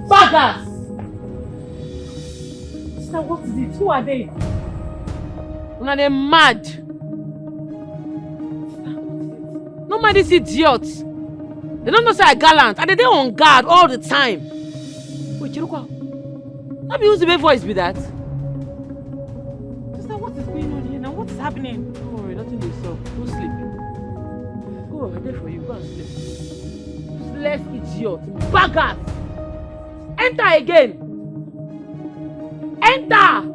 Baggers! Sister, what is it? Who are they? Una they mad. No mind these idiots. They don't know say I gallant and they dey on guard all the time. Wait, Chirukwa. Not be using my voice be that. Sister, what is going on here now? What is happening? Don't worry, nothing will solve. Go sleep. Go, I'm there for you. Go and sleep. Useless idiot. Baggers! Enter again. Enter.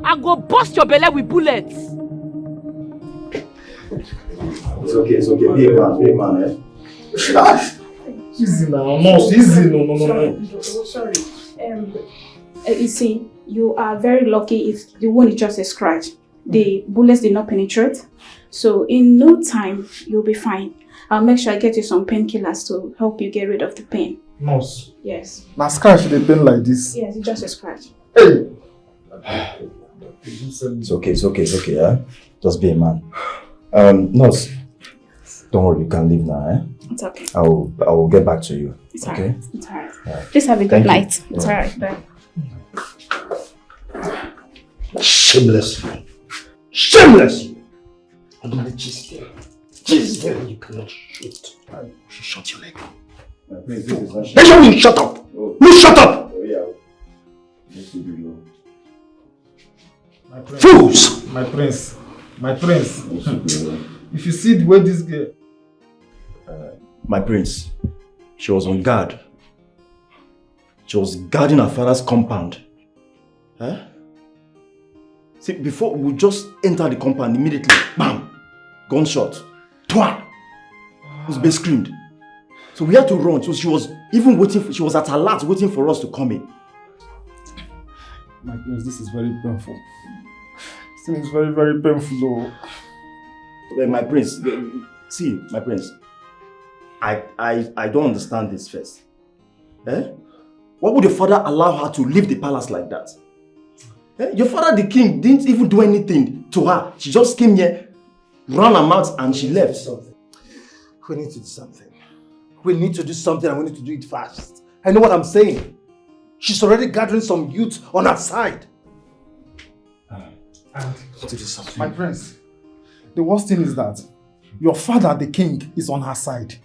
I go bust your belly with bullets. It's okay. Be a man, eh? Easy now. No, easy. No. Sorry. You see, you are very lucky if the wound is just a scratch. The bullets did not penetrate. So in no time, you'll be fine. I'll make sure I get you some painkillers to help you get rid of the pain. Nurse. Yes. My scratch dey pain like this. Yes, it's just a scratch. Hey. It's okay, eh? Just be a man. Nurse, don't worry, you can leave now, eh? It's okay. I will get back to you. It's okay? alright. It's alright. Please have a good night. It's alright. Bye. Shameless you. Shameless you. I'm gonna chase them. Chase them. You cannot shoot. You should shut your leg. Make sure you shut up. You shut up. Fools. My prince. If you see the way this girl. My prince, she was on guard. She was guarding her father's compound. Huh? See, before we just enter the compound immediately, bam, gunshot, twang. This baby screamed. So we had to run. So she was even waiting. She was at her last, waiting for us to come in. My prince, this is very painful. This thing is very, very painful, though. My prince, see, my prince. I don't understand this first. Eh? Why would your father allow her to leave the palace like that? Eh? Your father, the king, didn't even do anything to her. She just came here, ran her mouth, and she left. We need to do something. We need to do something and we need to do it fast. I know what I'm saying. She's already gathering some youth on her side. And to do something. My prince, the worst thing is that your father, the king, is on her side.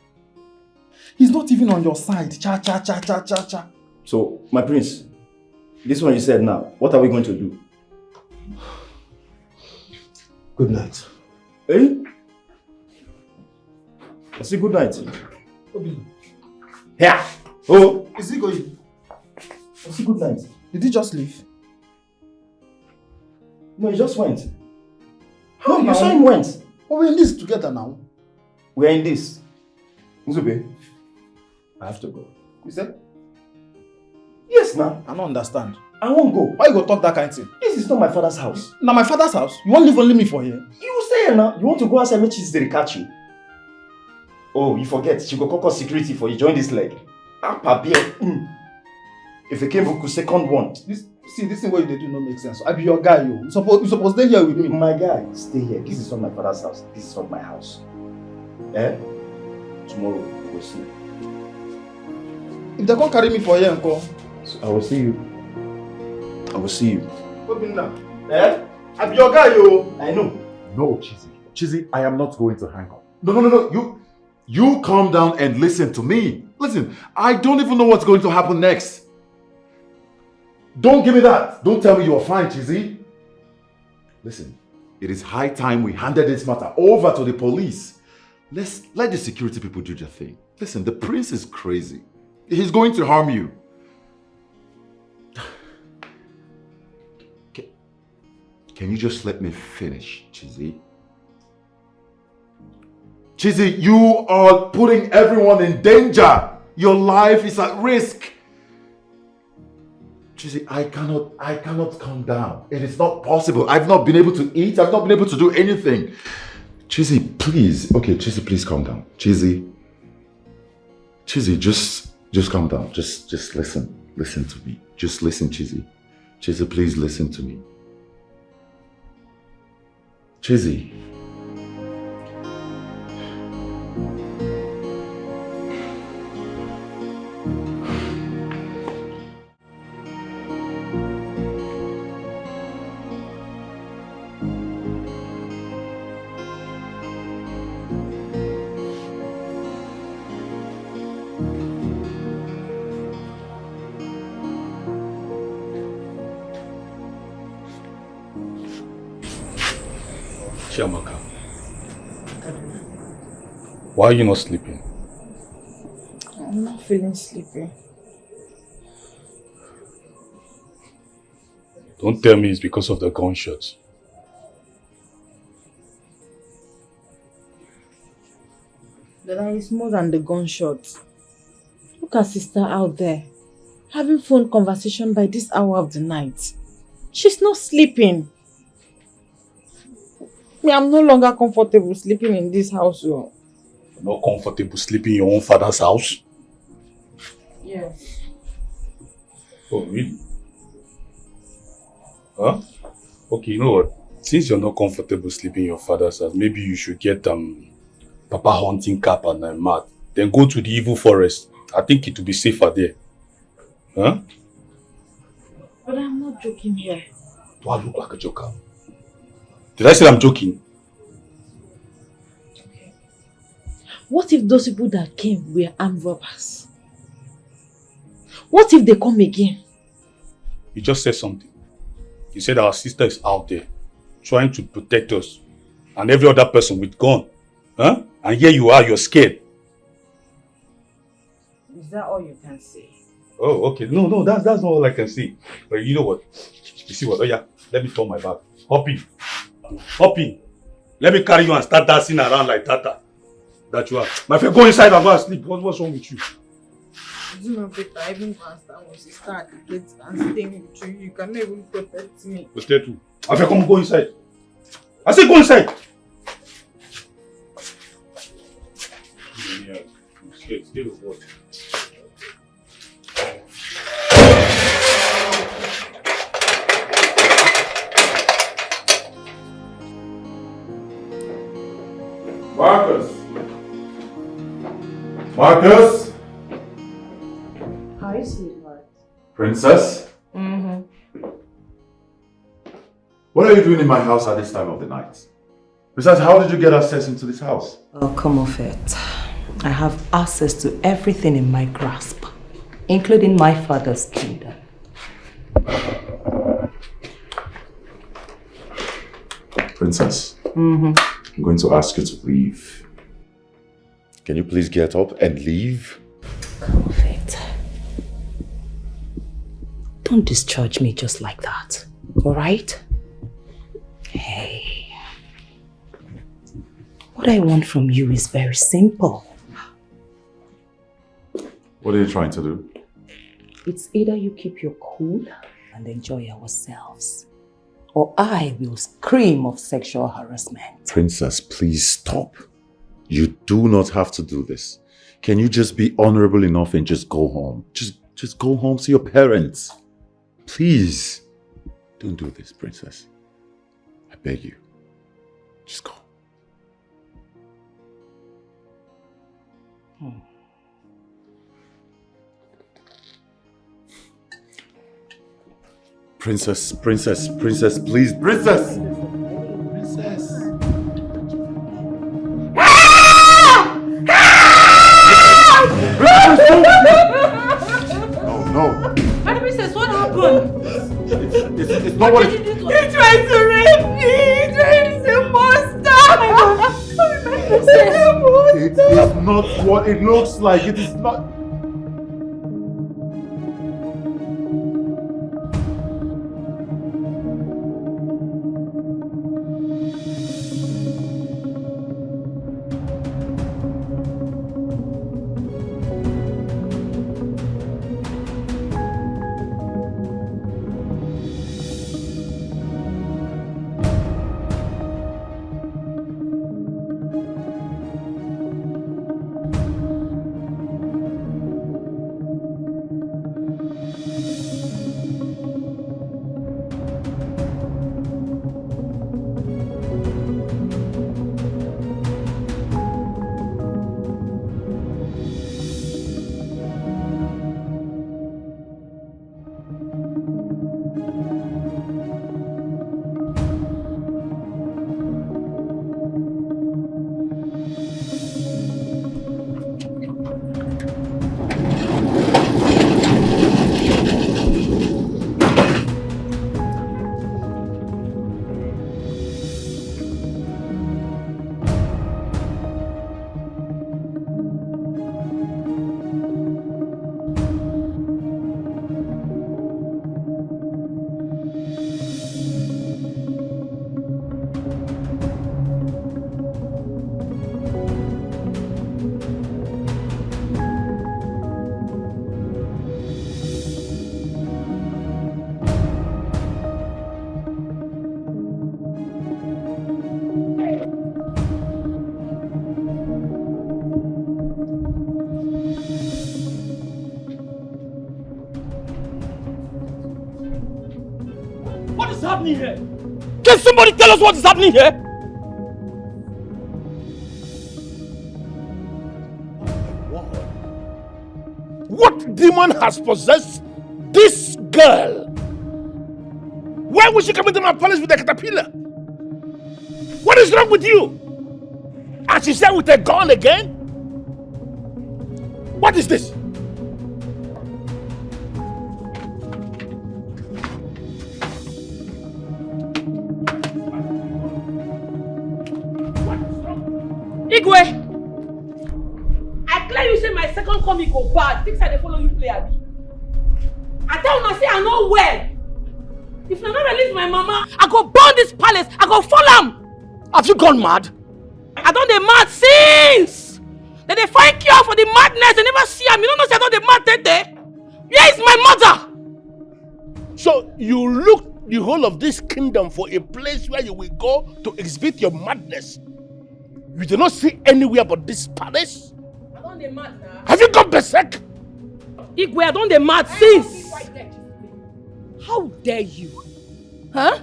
He's not even on your side. Cha. So, my prince, this one you said now, what are we going to do? Good night. Eh? I say good night. Here. Oh. Is he going? I say good night. Did he just leave? No, he just went. Oh, you saw him went. Oh, we're in this together now. We're in this. Nzube, I have to go. You said? Yes, now. I don't understand. I won't go. Why you go talk that kind of thing? This is not my father's house. Now my father's house? You won't leave only me for here? You say here now. You want to go outside, make cheese, they catch you. Oh, you forget. She go call security for you. Join this leg. If they came for second one. This thing what you do not make sense. I be your guy, yo. You supposed stay here with me. My guy, stay here. This is not my father's house. This is not my house. Eh? Tomorrow, we will see. If they can't carry me for here, uncle. So I will see you. I will see you. Eh? I be your guy, yo. I know. No, Chizzy. Chizzy, I am not going to hang up. No. You calm down and listen to me. Listen, I don't even know what's going to happen next. Don't give me that. Don't tell me you're fine, Chizzy. Listen, it is high time we handed this matter over to the police. Let the security people do their thing. Listen, the prince is crazy. He's going to harm you. Can you just let me finish, Chizzy? Chizzy, you are putting everyone in danger. Your life is at risk. Chizzy, I cannot calm down. It is not possible. I've not been able to eat. I've not been able to do anything. Chizzy, please. Okay, Chizzy, please calm down. Chizzy, just calm down. Just listen. Listen to me. Just listen, Chizzy. Chizzy, please listen to me. Chizzy. Chiamaka, why are you not sleeping? I'm not feeling sleepy. Don't tell me it's because of the gunshots. That is more than the gunshots. Look at sister out there, having phone conversation by this hour of the night. She's not sleeping. Me, I'm no longer comfortable sleeping in this house. You're not comfortable sleeping in your own father's house? Yes. Oh, really? Huh? Okay, you know what? Since you're not comfortable sleeping in your father's house, maybe you should get Papa hunting cap and a mat. Then go to the evil forest. I think it will be safer there. Huh? But I'm not joking here. Do I look like a joker? Did I say I'm joking? Okay. What if those people that came were armed robbers? What if they come again? You just said something. You said our sister is out there trying to protect us and every other person with gun. Huh? And here you are, you're scared. Is that all you can say? Oh, okay. No, that's not all I can see. But you know what? You see what? Oh yeah, let me turn my back. Hop in. Hop in. Let me carry you and start dancing around like Tata. That you are. My friend, go inside and go and sleep. What's wrong with you? It's not better. I even go and stand with sister at the gate and staying with you. You cannot even protect me. Go stay too. My friend, come go inside. I say go inside. Yeah, stay with what? Marcus! Hi, sweetheart. Princess? Mm-hmm. What are you doing in my house at this time of the night? Besides, how did you get access into this house? Oh, come off it. I have access to everything in my grasp, including my father's kingdom. Princess, Mm-hmm. I'm going to ask you to leave. Can you please get up and leave? Come off it. Don't discharge me just like that, alright? Hey. What I want from you is very simple. What are you trying to do? It's either you keep your cool and enjoy ourselves, or I will scream of sexual harassment. Princess, please stop. You do not have to do this. Can you just be honorable enough and just go home? Just go home to your parents. Please. Don't do this, Princess. I beg you. Just go. Princess, please, Princess! Princess! No. Madam Princess, what happened? It's not what it... He tried to rape me! He tried to monster! It is not what it looks like. It is not... happening here? Can somebody tell us what is happening here? What demon has possessed this girl? Why would she come into my palace with a caterpillar? What is wrong with you? And she said with a gun again? What is this? Igwe! I clear you say my second coming go bad. Things I follow you play, Abi. I tell una say I know well. If I not release my mama, I go burn this palace. I go fall am. Have you gone mad? I don dey mad since. They find cure for the madness. They never see am. You don't know say I don dey mad today. Where is my mother? So you look the whole of this kingdom for a place where you will go to exhibit your madness. You do not see anywhere but this palace? I don dey mad now. Have you gone berserk? Igwe, I don dey mad since. How dare you? Huh?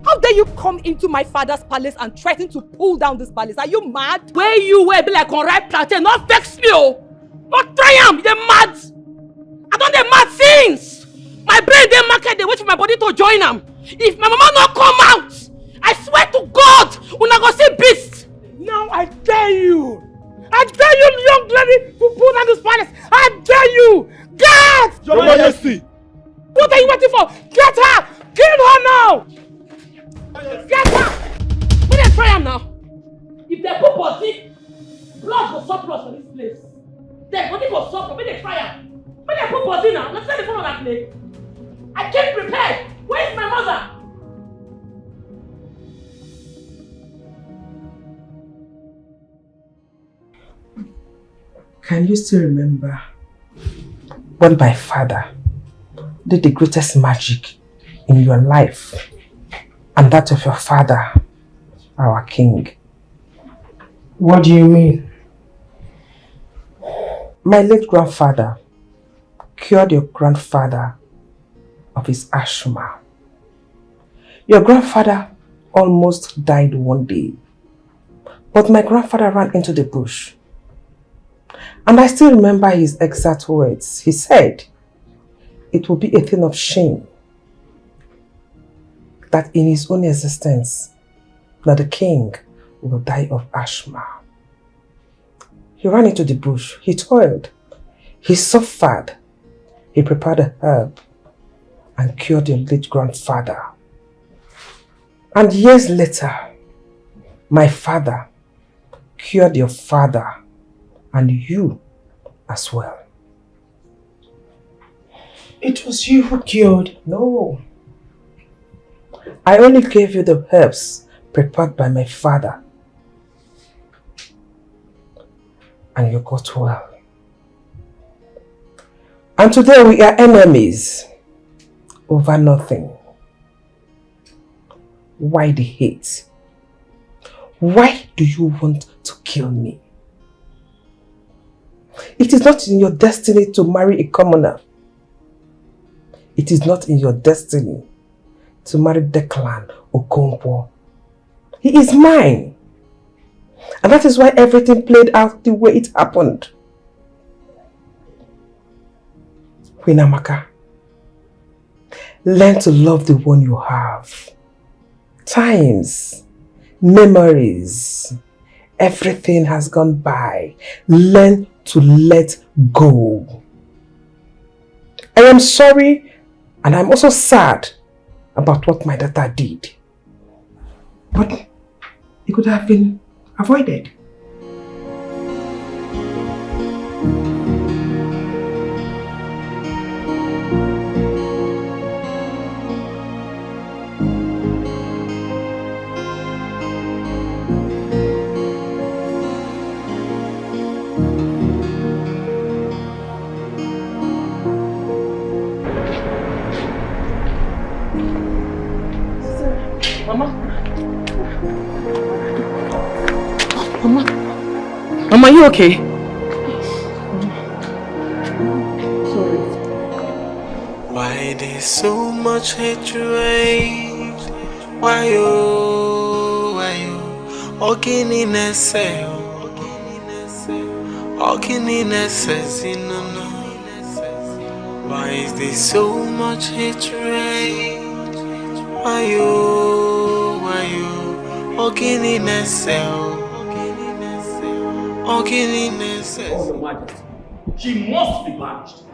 How dare you come into my father's palace and threaten to pull down this palace? Are you mad? Where you were be like unripe plantain, not vex me oh! Not try am, you dey mad! I don dey mad since! My brain dey market, dey wait for my body to join am. If my mama no come out, I swear to God, una go see beast! Now I dare you! I dare you, young lady, to pull down this palace! I dare you! Get! Your Majesty! What are you waiting for? Get her! Kill her now! Get her! When they try am now, if they put body, blood go surplus for this place. Their body go surplus, when they try am. When they put body now, let's say the phone on that place. I came prepared. Where is my mother? I Can you still remember when my father did the greatest magic in your life and that of your father, our king? What do you mean? My late grandfather cured your grandfather of his asthma. Your grandfather almost died one day, but my grandfather ran into the bush. And I still remember his exact words. He said, it will be a thing of shame that in his own existence, that the king will die of asthma. He ran into the bush, he toiled, he suffered, he prepared a herb and cured your late grandfather. And years later, my father cured your father and you as well. It was you who cured? No. I only gave you the herbs prepared by my father. And you got well. And today we are enemies over nothing. Why the hate? Why do you want to kill me? It is not in your destiny to marry a commoner. It is not in your destiny to marry Declan Okonkwo. He is mine. And that is why everything played out the way it happened. Queen Amaka, learn to love the one you have. Times, memories, everything has gone by. Learn to let go. I am sorry and I'm also sad about what my daughter did. But it could have been avoided. Mama, are you okay? Sorry. Why there's so much hatred? Why oh? Okininese, no. Why is there so much hatred? Why oh? Okininese. Oh, Your Majesty, she must be banished.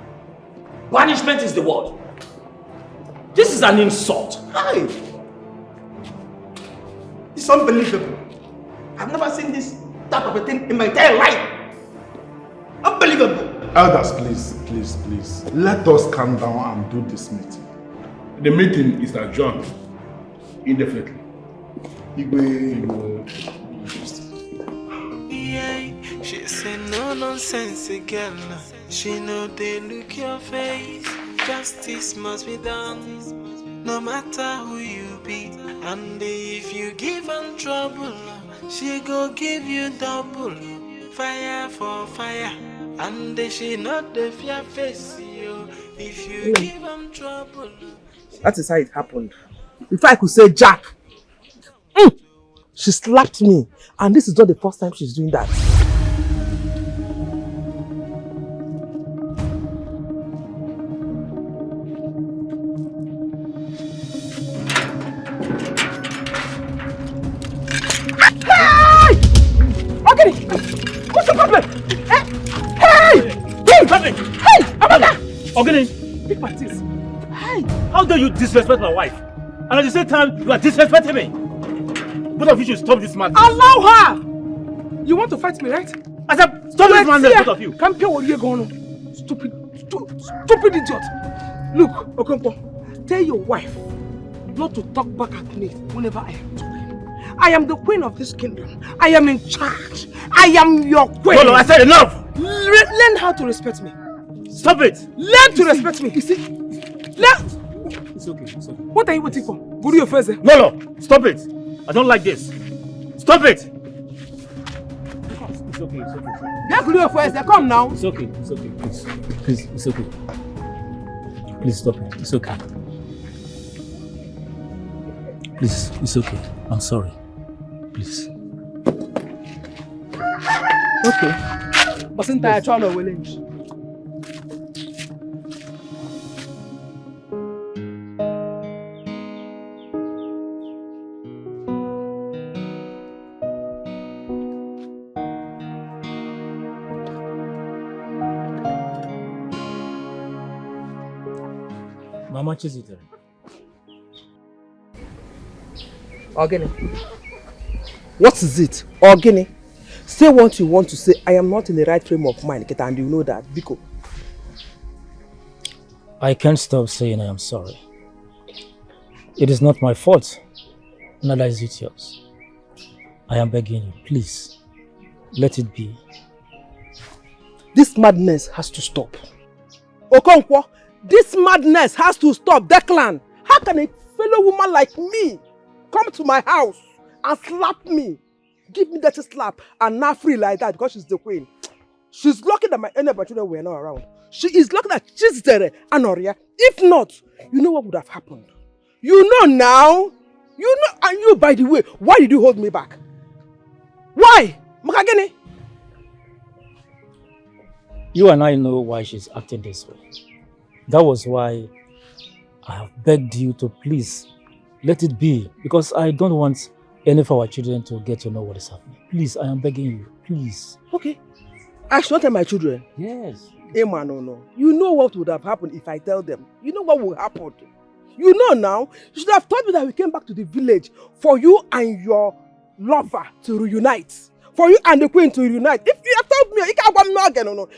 Banishment is the word. This is an insult. Hi! It's unbelievable. I've never seen this type of a thing in my entire life. Unbelievable. Elders, please. Let us calm down and do this meeting. The meeting is adjourned indefinitely. She say no nonsense girl. She know they look your face. Justice must be done, no matter who you be. And if you give her trouble, she go give you double. Fire for fire, and she not the fear face you. If you give her trouble. That is how it happened. If I could say Jack, she slapped me, and this is not the first time she's doing that. Okay, what's the problem? Hey! Amanda! Ogini! Pick my teeth. Hey! How dare you disrespect my wife? And at the same time, you are disrespecting me. Both of you should stop this madness. Allow her! You want to fight me, right? I said, stop this madness, both of you. Come here, what are you going on? Stupid idiot. Look, Okonkwo, tell your wife not to talk back at me whenever I am talking. I am the queen of this kingdom. I am in charge. I am your queen. No, I said enough. Really? Learn how to respect me. Stop it! Learn to respect me. You see? Learn. It's okay, it's okay. What are you waiting for? Go to your face. No, stop it! I don't like this. Stop it! It's okay, it's okay. Get to your face. Come now. It's okay, please. Please, it's okay. Please stop it. It's okay. Please, it's okay. I'm sorry. Please. Okay. Wasn't I trying to challenge? Mama Chizite. Ogini. What is it? Ogini. Say what you want to say. I am not in the right frame of mind, and you know that. Biko. I can't stop saying I am sorry. It is not my fault, neither is it yours. I am begging you, please, let it be. This madness has to stop. Okonkwo, this madness has to stop. Declan, how can a fellow woman like me come to my house and slap me? Give me that slap and not free like that because she's the queen. She's lucky that my any children were not around. She is lucky that she's there and Oria. If not, you know what would have happened? You know now. You know, and you, by the way, why did you hold me back? Why? Makagene? You and I know why she's acting this way. That was why I have begged you to please let it be, because I don't want any of our children to get to know what is happening. Please, I am begging you, please. Okay. I should not tell my children. Yes. Emma, no. You know what would have happened if I tell them. You know what will happen. You know now. You should have told me that we came back to the village for you and your lover to reunite. For you and the queen to reunite. If you have told me,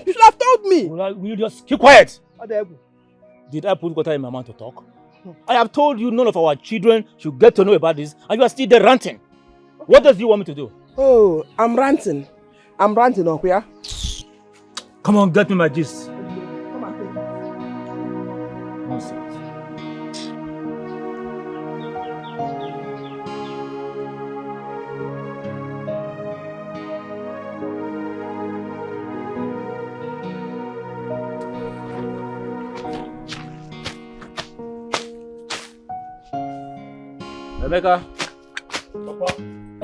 you should have told me. Will you just keep quiet? Did I put water in my mouth to talk? I have told you none of our children should get to know about this, and you are still there ranting. What does you want me to do? Oh, I'm ranting. I'm ranting, Okuya. Come on, get me my gist. Come on, take it. Nonsense. Rebecca, Papa.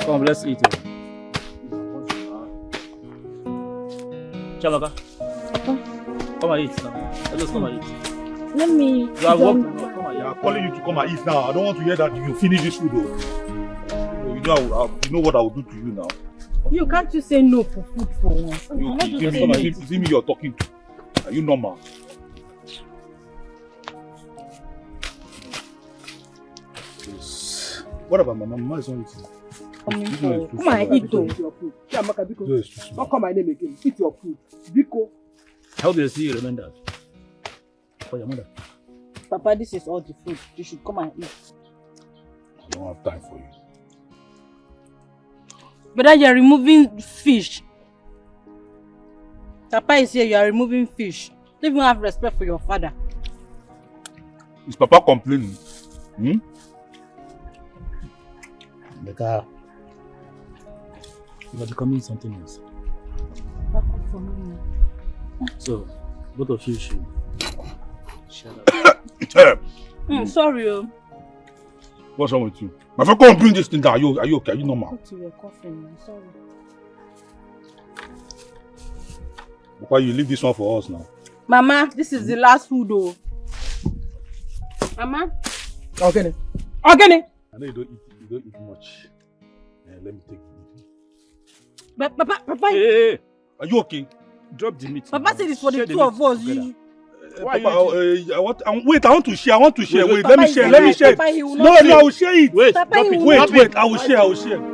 Come, let's eat it. Chabaka, Papa. Come and eat now. Let us come and eat. Let me. You are calling you to come and eat now. I don't want to hear that you finish this food though. You know what I will do to you now. You can't just say no for food for once. You see me you're talking to. Are you normal? What about Mama? Mama is not eating. Come on, eat though. Don't call my name again. Eat your food. Biko. How do you see you remember that? For your mother. Papa, this is all the food. You should come and eat. I don't have time for you. But you are removing fish. Papa is here, you are removing fish. Don't even have respect for your father. Is Papa complaining? Becca, you are becoming something else. So, both of you should shut up. Sorry. What's wrong with you? My friend, come and bring this thing down. Are you okay? Are you normal? You were coughing. I'm sorry. Why you leave this one for us now? Mama, this is the last food though. Mama? Organic. I know you don't eat much. Let me take it. Papa. Hey, are you okay? Drop the meat. Papa said it's for the two of us. Why Papa, wait, I want to share. Wait, Papa, let me share. Papa, he will No, not I will share it. Wait, Papa, drop it. Wait, I will share.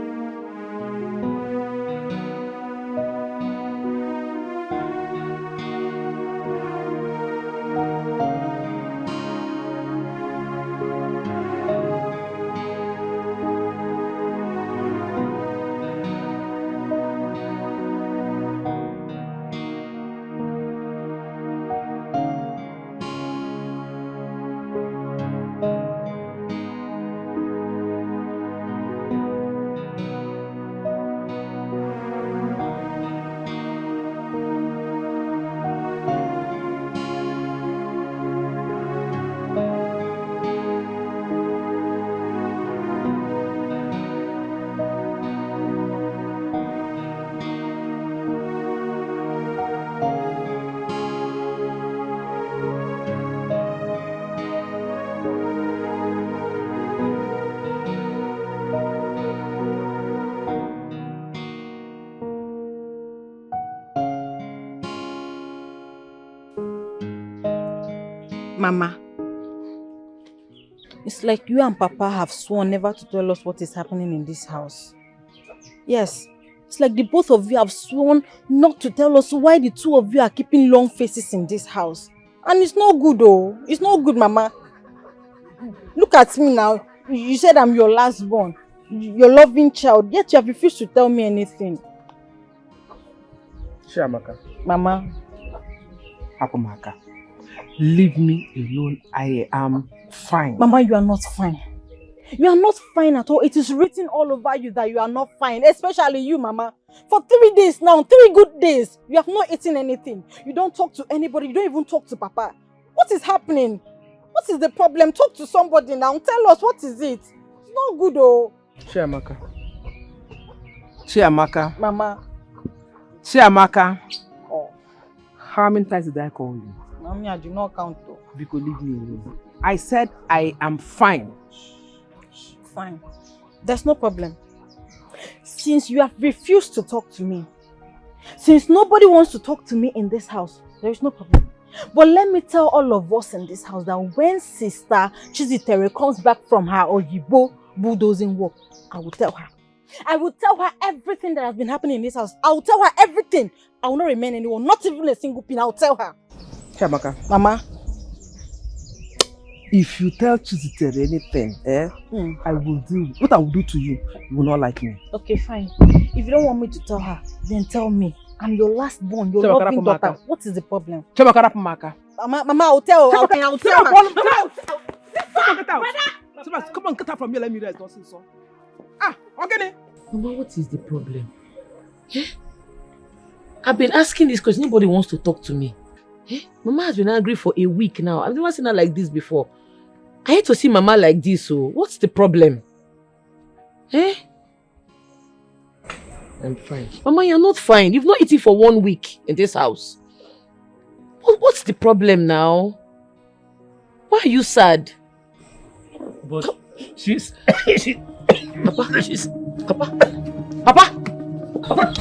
Mama, it's like you and Papa have sworn never to tell us what is happening in this house. Yes, it's like the both of you have sworn not to tell us why the two of you are keeping long faces in this house. And it's not good, oh. It's not good, Mama. Look at me now. You said I'm your last born, your loving child, yet you have refused to tell me anything. Chiamaka. Mama. Apamaka. Leave me alone. I am fine. Mama, you are not fine. You are not fine at all. It is written all over you that you are not fine. Especially you, Mama. For 3 days now, 3 good days, you have not eaten anything. You don't talk to anybody. You don't even talk to Papa. What is happening? What is the problem? Talk to somebody now. Tell us, what is it? It's not good, oh. Chiamaka. Chiamaka. Mama. Chiamaka. Oh. How many times did I call you? Mommy, I do not count though. Because leave me alone. I said I am fine. Fine. There's no problem. Since you have refused to talk to me, since nobody wants to talk to me in this house, there is no problem. But let me tell all of us in this house that when Sister Chizitere comes back from her Oyibo bulldozing work, I will tell her. I will tell her everything that has been happening in this house. I will tell her everything. I will not remain anyone, not even a single pin. I will tell her. Chiamaka. Mama. If you tell Chizitere anything, I will do. What I will do to you, you will not like me. Okay, fine. If you don't want me to tell her, then tell me. I'm your last born, your loving daughter. What is the problem? Mama, Mama, I'll tell her. I'll tell her. Come on, get out from here. Let me rest. Okay. Mama, what is the problem? Eh? I've been asking this because nobody wants to talk to me. Eh? Mama has been angry for a week now. I've never seen her like this before. I hate to see Mama like this, so what's the problem? Eh? I'm fine. Mama, you're not fine. You've not eaten for 1 week in this house. What's the problem now? Why are you sad? But she's... Papa, she's... Papa? Papa? Papa!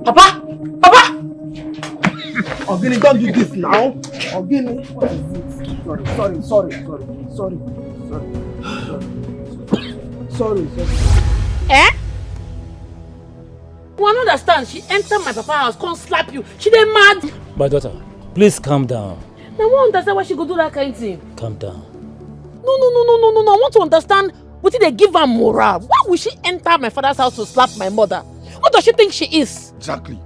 Papa! Papa! Ogini, don't do this now. Ogini, what is it? Sorry. Eh? You don't understand. She entered my papa's house, come slap you. She dey mad. My daughter, please calm down. I won't understand why she go do that kind of thing. Calm down. No. I want to understand what did they give her morale. Why would she enter my father's house to slap my mother? What does she think she is? Exactly.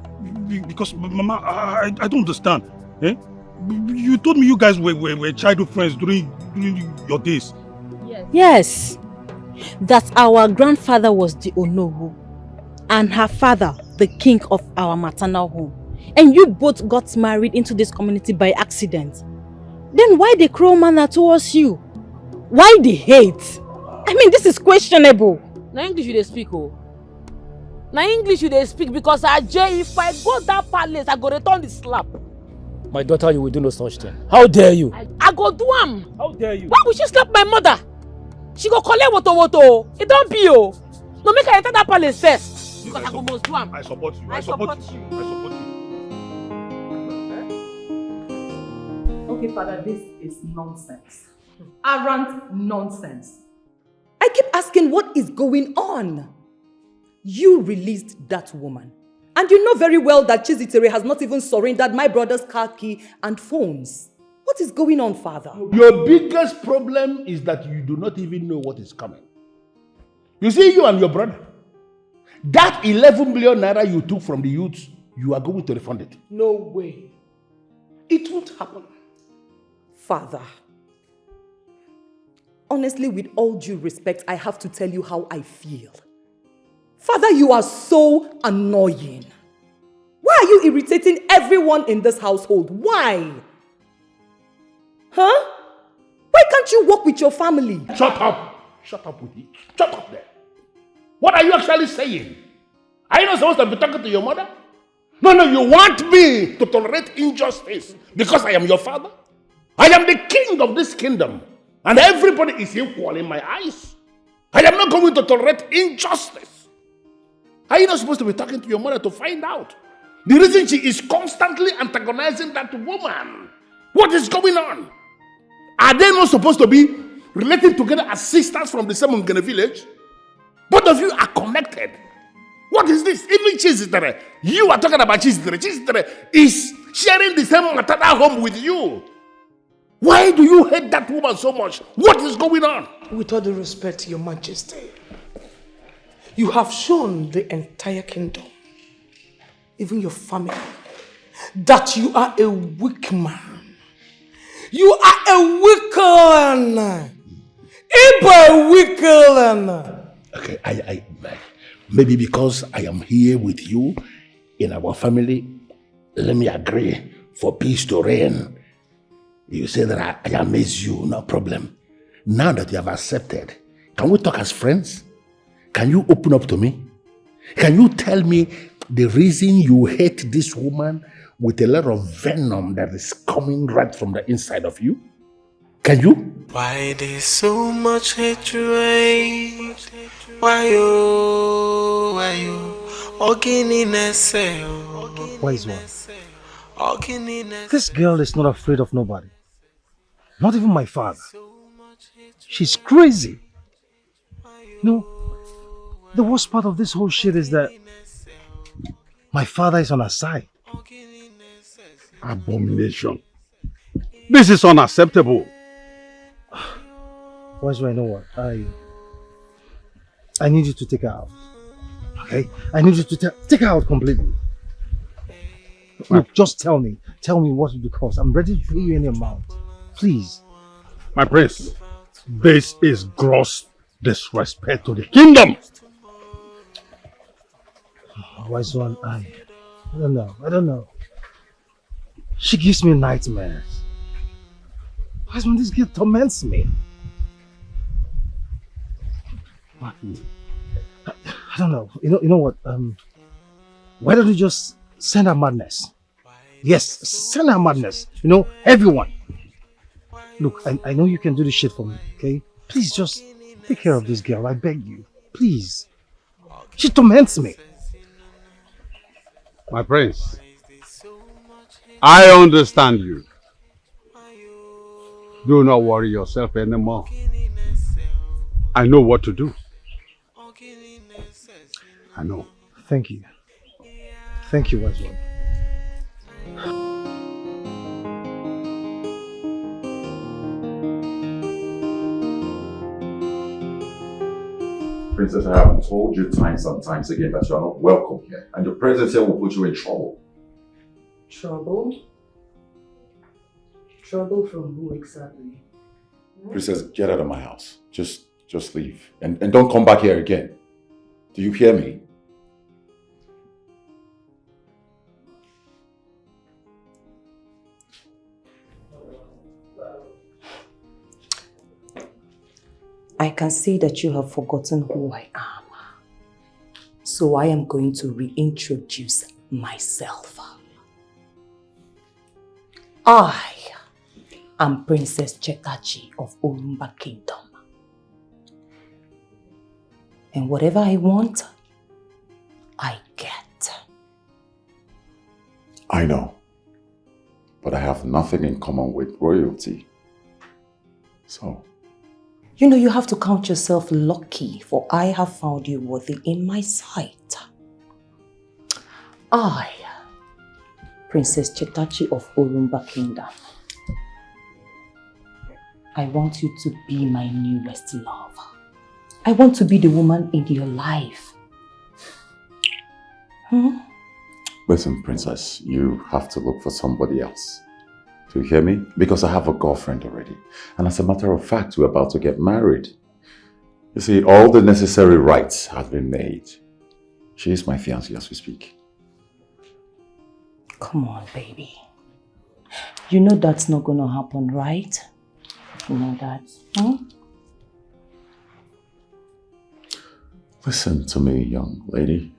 Because, Mama, I don't understand. Eh? You told me you guys were childhood friends during your days. Yes. That our grandfather was the Onowu and her father the king of our maternal home. And you both got married into this community by accident. Then why the cruel manner towards you? Why the hate? I mean, this is questionable. Now English you dey speak, oh. Now English you dey speak because if I go that palace, I go return the slap. My daughter, you will do no such thing. How dare you? I go do am. How dare you? Why would she slap my mother? She go collect woto. It don't be, oh. No, make her enter that palace first. Because I go must do am. I support you. I support you. Okay, Father, this is nonsense. Arrant nonsense. I keep asking what is going on. You released that woman. And you know very well that Chizitere has not even surrendered my brother's car key and phones. What is going on, Father? Your biggest problem is that you do not even know what is coming. You see, you and your brother, that 11 million naira you took from the youths, you are going to refund it. No way. It won't happen. Father, honestly, with all due respect, I have to tell you how I feel. Father, you are so annoying. Why are you irritating everyone in this household? Why? Huh? Why can't you work with your family? Shut up. Shut up with it. Shut up there. What are you actually saying? Are you not supposed to be talking to your mother? No, you want me to tolerate injustice because I am your father? I am the king of this kingdom and everybody is equal in my eyes. I am not going to tolerate injustice. Are you not supposed to be talking to your mother to find out the reason she is constantly antagonizing that woman? What is going on? Are they not supposed to be related together as sisters from the same Ngene village? Both of you are connected. What is this? Even Chizitere, you are talking about Chizitere. Chizitere is sharing the same maternal home with you. Why do you hate that woman so much? What is going on? With all due respect, Your Majesty, you have shown the entire kingdom, even your family, that you are a weak man. You are a weak man. A weak man. Okay, I maybe because I am here with you in our family, let me agree for peace to reign. You say that I amaze you, no problem. Now that you have accepted, can we talk as friends? Can you open up to me? Can you tell me the reason you hate this woman with a lot of venom that is coming right from the inside of you? Can you? Why there's so much hatred? Why you? Wise one. This girl is not afraid of nobody. Not even my father. She's crazy. No, the worst part of this whole shit is that my father is on her side. Abomination. This is unacceptable. Wise one, you know what? I need you to take her out. Okay? I need you to take her out completely. Look, just tell me what it will cost. I'm ready to pay you any amount. Please. My prince, this is gross disrespect to the kingdom. Wise one, I don't know. She gives me nightmares. Wise one, this girl torments me. I don't know. You know what? Why don't you just send her madness? Yes, send her madness. You know, everyone. Look, I know you can do this shit for me, okay? Please just take care of this girl. I beg you. Please. She torments me. My prince, I understand you. Do not worry yourself anymore. I know what to do. I know. Thank you. Thank you, wise one. Princess, I have told you times and times again that you are not welcome here, and your presence here will put you in trouble. Trouble? Trouble from who exactly? Princess, get out of my house. Just leave. And don't come back here again. Do you hear me? I can see that you have forgotten who I am. So I am going to reintroduce myself. I am Princess Chetachi of Orumba Kingdom. And whatever I want, I get. I know. But I have nothing in common with royalty. So... You know, you have to count yourself lucky, for I have found you worthy in my sight. I, Princess Chetachi of Orumba Kingdom, I want you to be my newest love. I want to be the woman in your life. Listen, Princess, you have to look for somebody else. Do you hear me? Because I have a girlfriend already. And as a matter of fact, we're about to get married. You see, all the necessary rites have been made. She is my fiancée as we speak. Come on, baby. You know that's not gonna happen, right? You know that, Listen to me, young lady.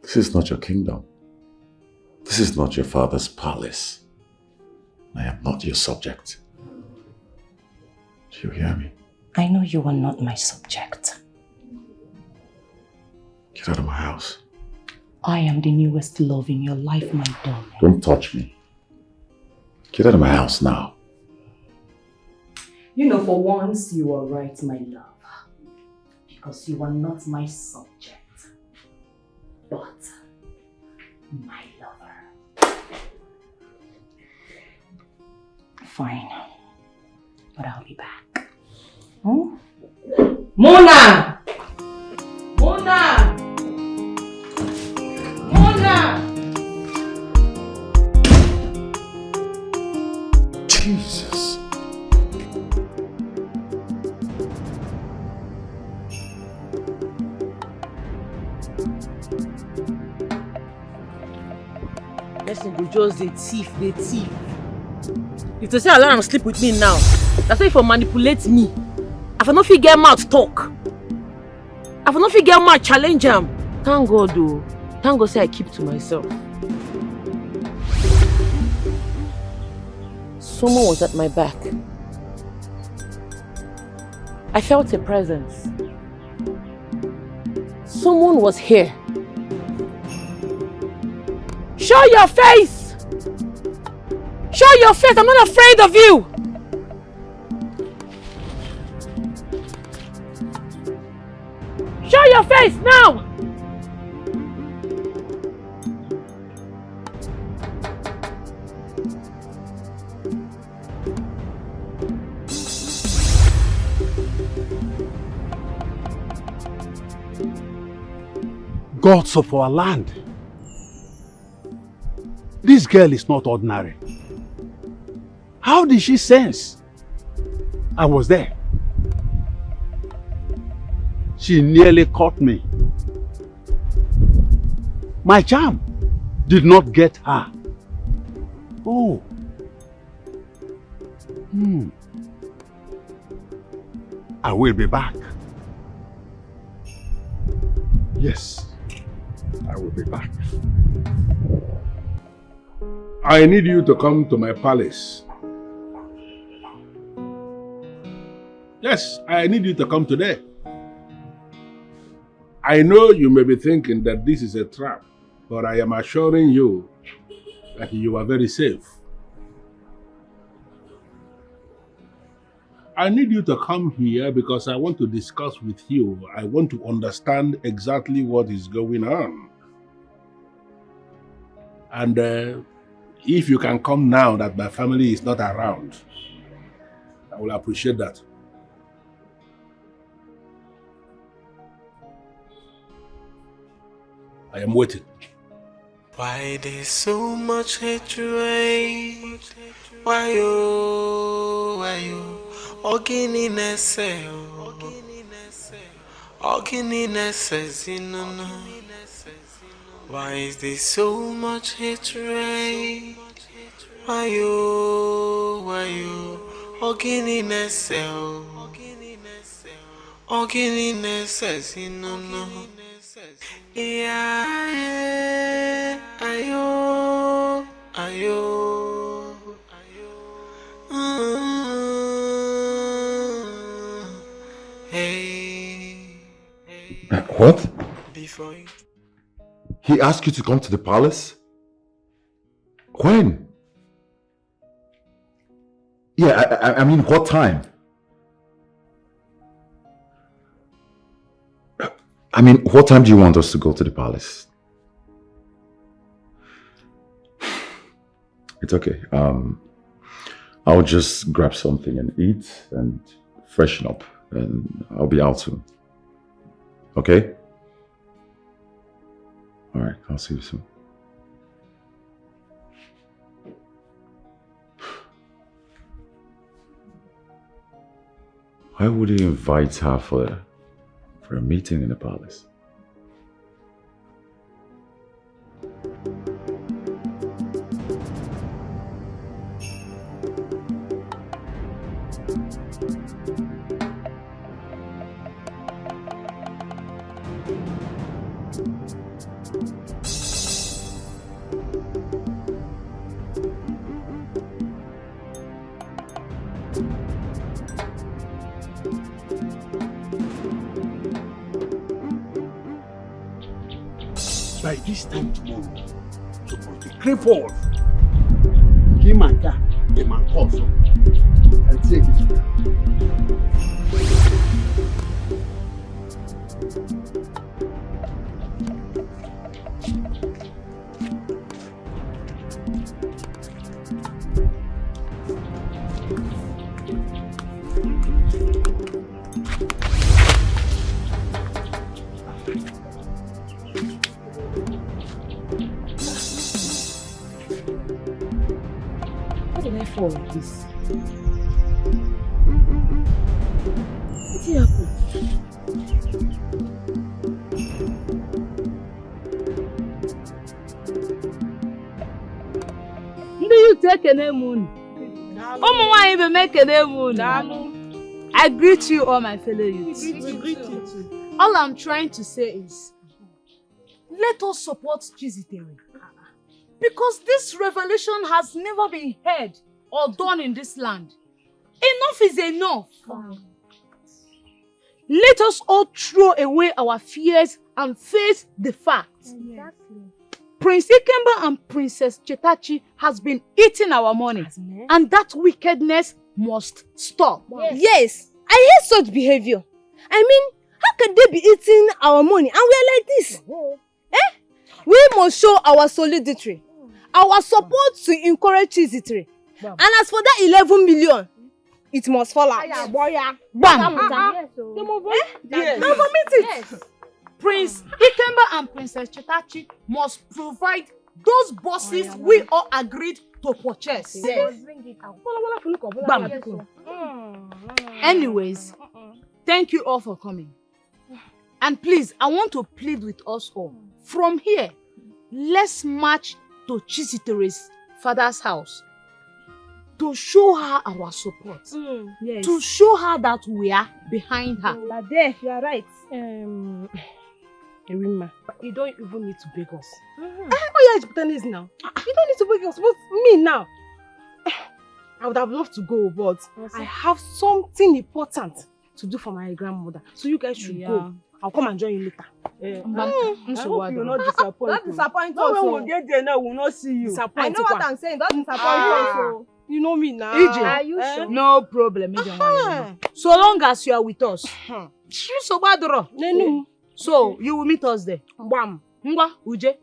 This is not your kingdom. This is not your father's palace. I am not your subject. Do you hear me? I know you are not my subject. Get out of my house. I am the newest love in your life, my darling. Don't touch me. Get out of my house now. You know, for once, you are right, my love. Because you are not my subject, but my lover. Fine. But I'll be back. Hmm? Mona! Mona! Mona! Jesus. Person go just the thief. If to say allow am sleep with me now, that's why if you manipulate me. If I no fit get mouth talk. If I no fit get mouth challenge am. Thank God though. Thank God say I keep to myself. Someone was at my back. I felt a presence. Someone was here. Show your face! Show your face! I'm not afraid of you! Show your face now! Gods of our land. This girl is not ordinary. How did she sense I was there? She nearly caught me. My charm did not get her. Oh. I will be back. Yes, I will be back. I need you to come to my palace. Yes, I need you to come today. I know you may be thinking that this is a trap, but I am assuring you that you are very safe. I need you to come here because I want to discuss with you. I want to understand exactly what is going on. And if you can come now that my family is not around, I will appreciate that. I am waiting. Why there's so much hatred? Why you? Ogininess, why is there so much hatred? Why you? Ogininess, yeah, ayo. What? He asked you to come to the palace? When? Yeah, I mean, what time? I mean, what time do you want us to go to the palace? It's okay. I'll just grab something and eat and freshen up, and I'll be out soon. Okay? All right, I'll see you soon. Why would he invite her for a meeting in the palace? By this time tomorrow, you must be crippled. Kimanda, The man calls up and take it. How did I fall like this? What did happen? Ndị youth ekene m unu. Ụmụ nwaanyị be m ekene m unu. I greet you all my fellow youths. We greet you too. All I'm trying to say is, let us support Chizitere. Because this revelation has never been heard or done in this land. Enough is enough. Let us all throw away our fears and face the facts. Exactly. Prince Ikemba and Princess Chetachi has been eating our money, and that wickedness must stop. Yes, I hate such behavior. I mean, how can they be eating our money and we are like this? We must show our solidarity, our support to encourage Chizitere. And as for that 11 million, it must fall out. Bam! Yes. Now vomit it. Prince Ikemba and Princess Chetachi must provide those buses we all agreed to purchase. Yes. Bring it out. Bam. Anyways, thank you all for coming. And please, I want to plead with us all. From here, let's march to Chizitere's father's house to show her our support. Yes. To show her that we are behind her. There, you are right. Erima, you don't even need to beg us. Oh yeah, it's now. You don't need to beg us. But me now, I would have loved to go, but I have something important to do for my grandmother. So you guys should go. I'll come and join you later. I hope you will not disappoint. Don't disappoint us. When we will get there now, we will not see you. I know what I'm saying. Don't disappoint us. You know me now. EJ, Are you sure? no problem. So long as you are with us. So you will meet us there. Bam. Ngwa, Uje.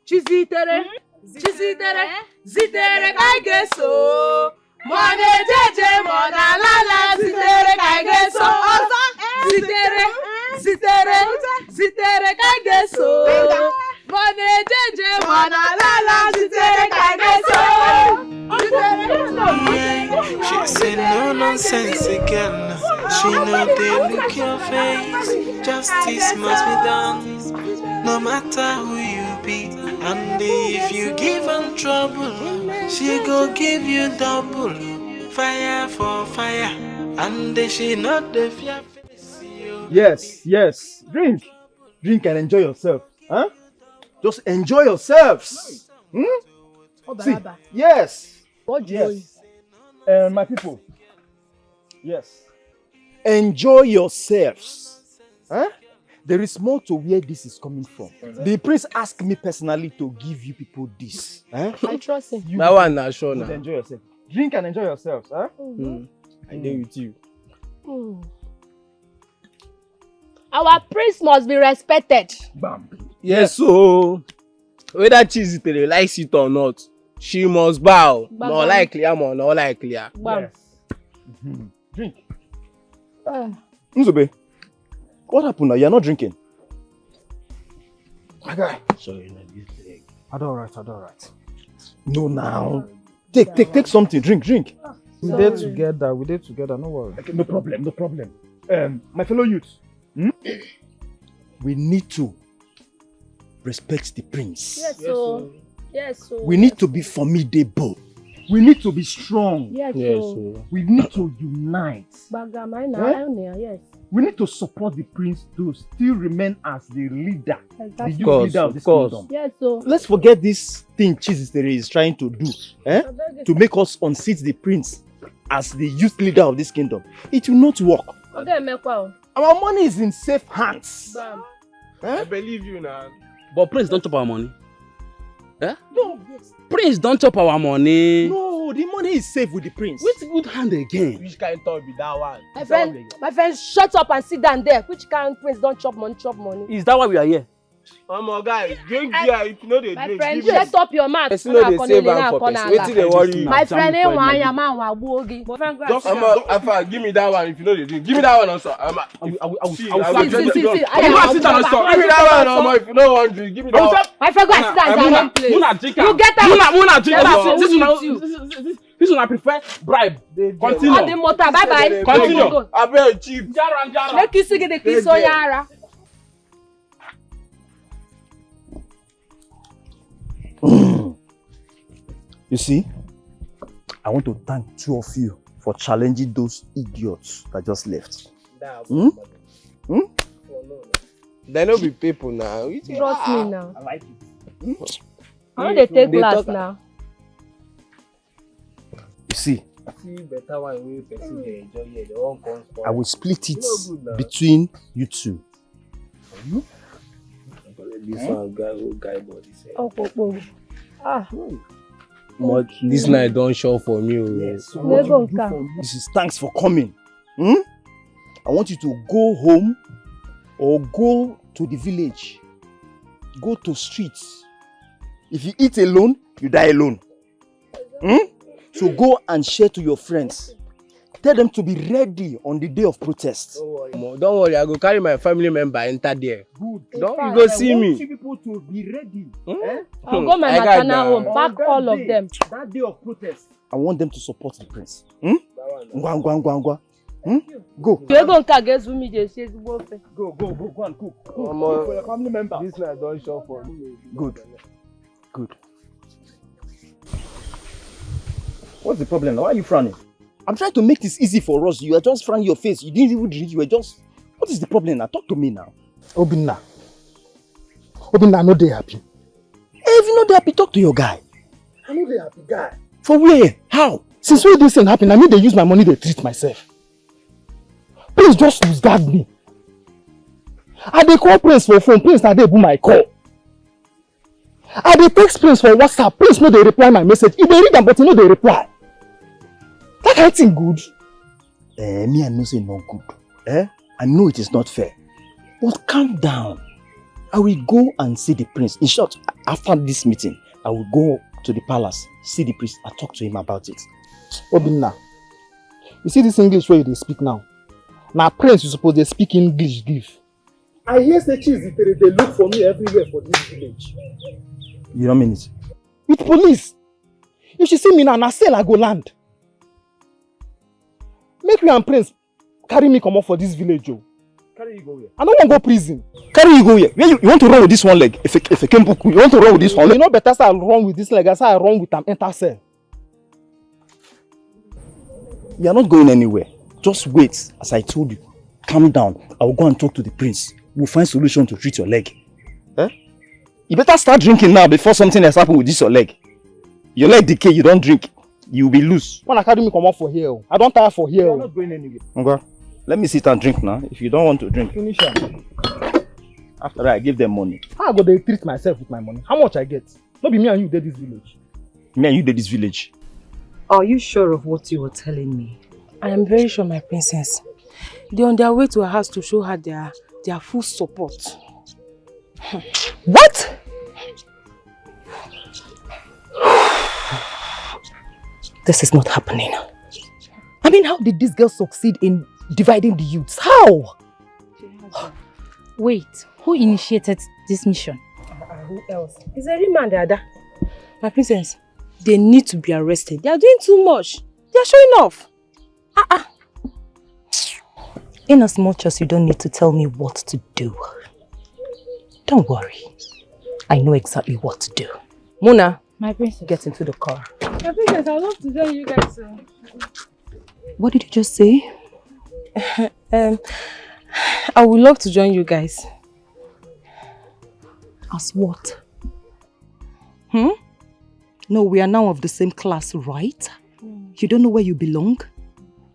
Chizitere. Chizitere. Zitere kaigeso. Mone jeje mona lala. Zitere kaigeso. Zitere. Zitere. Zitere kaigeso. Mone jeje mona lala. Zitere kaigeso. She's a no nonsense girl. She know they look your face. Justice must be done, no matter who you be. And if you give her trouble, she go give you double. Fire for fire, and she not the fear. Yes, yes. Drink. Drink and enjoy yourself. Huh? Just enjoy yourselves. See, yes. Yes. My people. Yes. Enjoy yourselves. Huh? There is more to where this is coming from. The prince asked me personally to give you people this. Huh? I trust him. That one now, sure now. Enjoy yourself. Drink and enjoy yourselves. Huh? I deal with you. Our prince must be respected. Bam. Yes, so whether Chizitere likes it or not, she must bow. More likely, or not likely. Yes. Drink. Nzube, what happened now? You're not drinking. My guy. Sorry, not this leg. I don't right. No, now. Take something. Drink. We did together, no worry. Okay, no problem. My fellow youths, we need to respect the prince. Yes, so. We need to be formidable. We need to be strong. Yes, we need to unite. Yes. We need to support the prince to still remain as the leader, the youth course, leader of this kingdom. Yes, so. Let's forget this thing Chizitere is trying to do, to make us unseat the prince as the youth leader of this kingdom. It will not work. Our money is in safe hands. I believe you now. But prince don't chop our money. Eh? No. Prince don't chop our money. No, the money is safe with the prince. Which good hand again? Which kind of talk be that one? My friend, shut up and sit down there. Which kind of prince don't chop money, chop money? Is that why we are here? My guy, drink beer if you know they my drink. My friend, shut up your mouth. Person know they save am for person. Wetin dey worry you? My friend, ain't one ya man wa gbogi. Just Afa, give me that one if you know they drink. Give me that one also. I will sit down and stop. Give me that one also if you know want drink. Give me that one. My friend, go and sit down and play. You get up. This one I prefer bribe. Continue. On the motor, bye bye. Continue. I very cheap. Make you sing the kiss on yara. You see, I want to thank two of you for challenging those idiots that just left. They no be people now. Trust me now. I like it. How do they take class now? You see, better one wey person dey enjoy here. They won't come for. I will split it between you two. This one guy body say. Oh. Ah. But this night don't show for me. Yes. So what you do for me? This is thanks for coming. I want you to go home or go to the village. Go to streets. If you eat alone, you die alone. So go and share to your friends. Tell them to be ready on the day of protest. Don't worry, I go carry my family member enter there. Good. You go see me. I want you people to be ready. I'll go my maternal home, pack all of them. That day of protest. I want them to support the prince. Go. You go and get me dey say go and cook. For your family member. This night don't show for me. Good. What's the problem now? Why are you frowning? I'm trying to make this easy for us. You are just frowning your face. You didn't even drink. You were just... What is the problem now? Talk to me now. Obinna, I know they happy. If you know they happy, talk to your guy. I know they happy, guy. For where? How? Since when this thing happen, I mean they use my money to treat myself. Please just discard me. I dey call Prince for phone. Prince na dey boom my call. I dey text Prince for WhatsApp. Prince no dey reply my message. He dey read am but he no dey reply. That kind of thing good? Me I know say not good. I know it is not fair. But calm down. I will go and see the prince. In short, after this meeting, I will go to the palace, see the priest, and talk to him about it. Obinna, you see this English where they speak now? Now prince, you suppose they speak English give. I hear say they look for me everywhere for this village. You don't mean it? With police. If she see me now, sell I go land. Make me and Prince carry me come up for this village, Joe. Carry you go where? I don't want to go prison. Carry you go where? You want to run with this one leg? If I came book, you want to run with this one leg? You know better say I run with this leg, as I run with them enter cell. You are not going anywhere. Just wait, as I told you. Calm down. I will go and talk to the prince. We'll find solution to treat your leg. You better start drinking now before something else happens with this your leg. Your leg decay, you don't drink. You will be loose. When I carry me come up for here, I don't tire for here. You are not going anywhere. Okay. Let me sit and drink now. If you don't want to drink. Finish it. After that, I give them money. How I go dey treat myself with my money? How much I get? Not be me and you did this village. Me and you did this village. Are you sure of what you were telling me? I am very sure, my princess. They're on their way to her house to show her their full support. What? This is not happening. I mean, how did this girl succeed in dividing the youths? How? Wait, who initiated this mission? Who else? It's a real man, Dada. My princess, they need to be arrested. They are doing too much. They are showing off. In as much as you don't need to tell me what to do. Don't worry. I know exactly what to do. Mona, my princess, get into the car. My princess, I would love to join you guys. What did you just say? I would love to join you guys. As what? No, we are now of the same class, right? You don't know where you belong?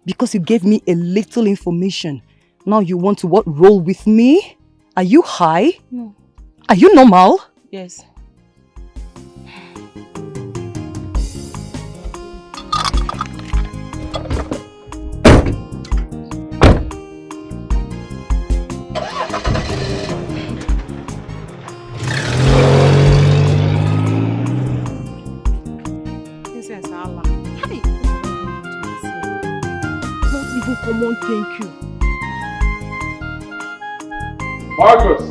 Because you gave me a little information. Now you want to roll with me? Are you high? No. Are you normal? Yes. common thank you. Marcus!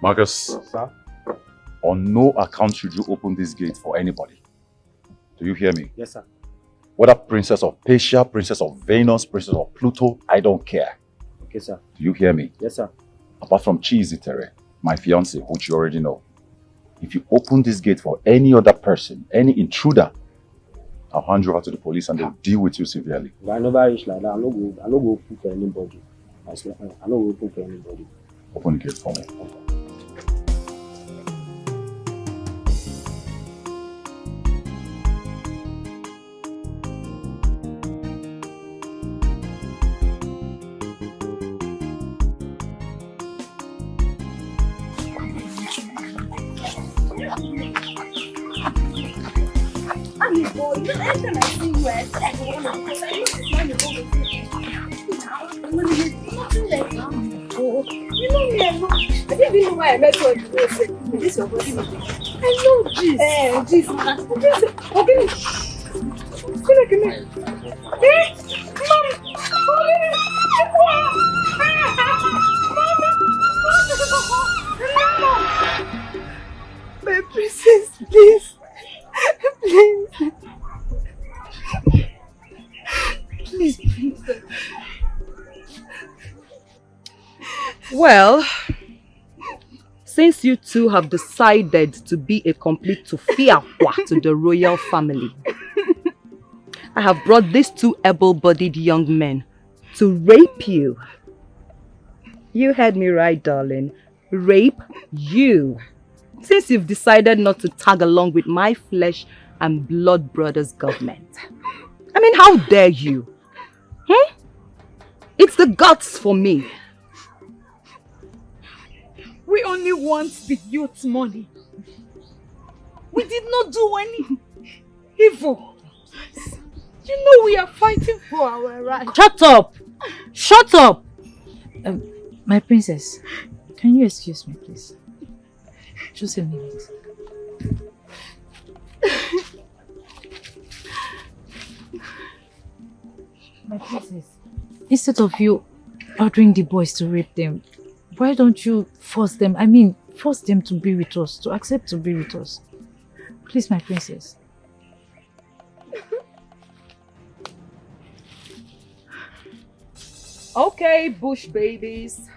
Marcus, sir? On no account should you open this gate for anybody. Do you hear me? Yes, sir. Whether Princess of Persia, Princess of Venus, Princess of Pluto, I don't care. Okay, sir. Do you hear me? Yes, sir. Apart from Chizitere, my fiance, which you already know. If you open this gate for any other person, any intruder, I'll hand you over to the police and they'll deal with you severely. If I never reach like that, I no go open for anybody. I swear, I no go open for anybody. Open the gate for me. I met you on the road. This your body. I know this. This. Okay. Come here. My princess, please. Please. Please, princess. Well, since you two have decided to be a complete tufiakwa to the royal family, I have brought these two able-bodied young men to rape you. You heard me right, darling. Rape you. Since you've decided not to tag along with my flesh and blood brothers' government. I mean, how dare you? It's the guts for me. We only want the youth's money. We did not do any evil. You know we are fighting for our rights. Shut up! Shut up! My princess, can you excuse me, please? Just a minute. My princess, instead of you ordering the boys to rape them, why don't you force them? I mean, force them to be with us, to accept to be with us. Please, my princess. Okay, bush babies.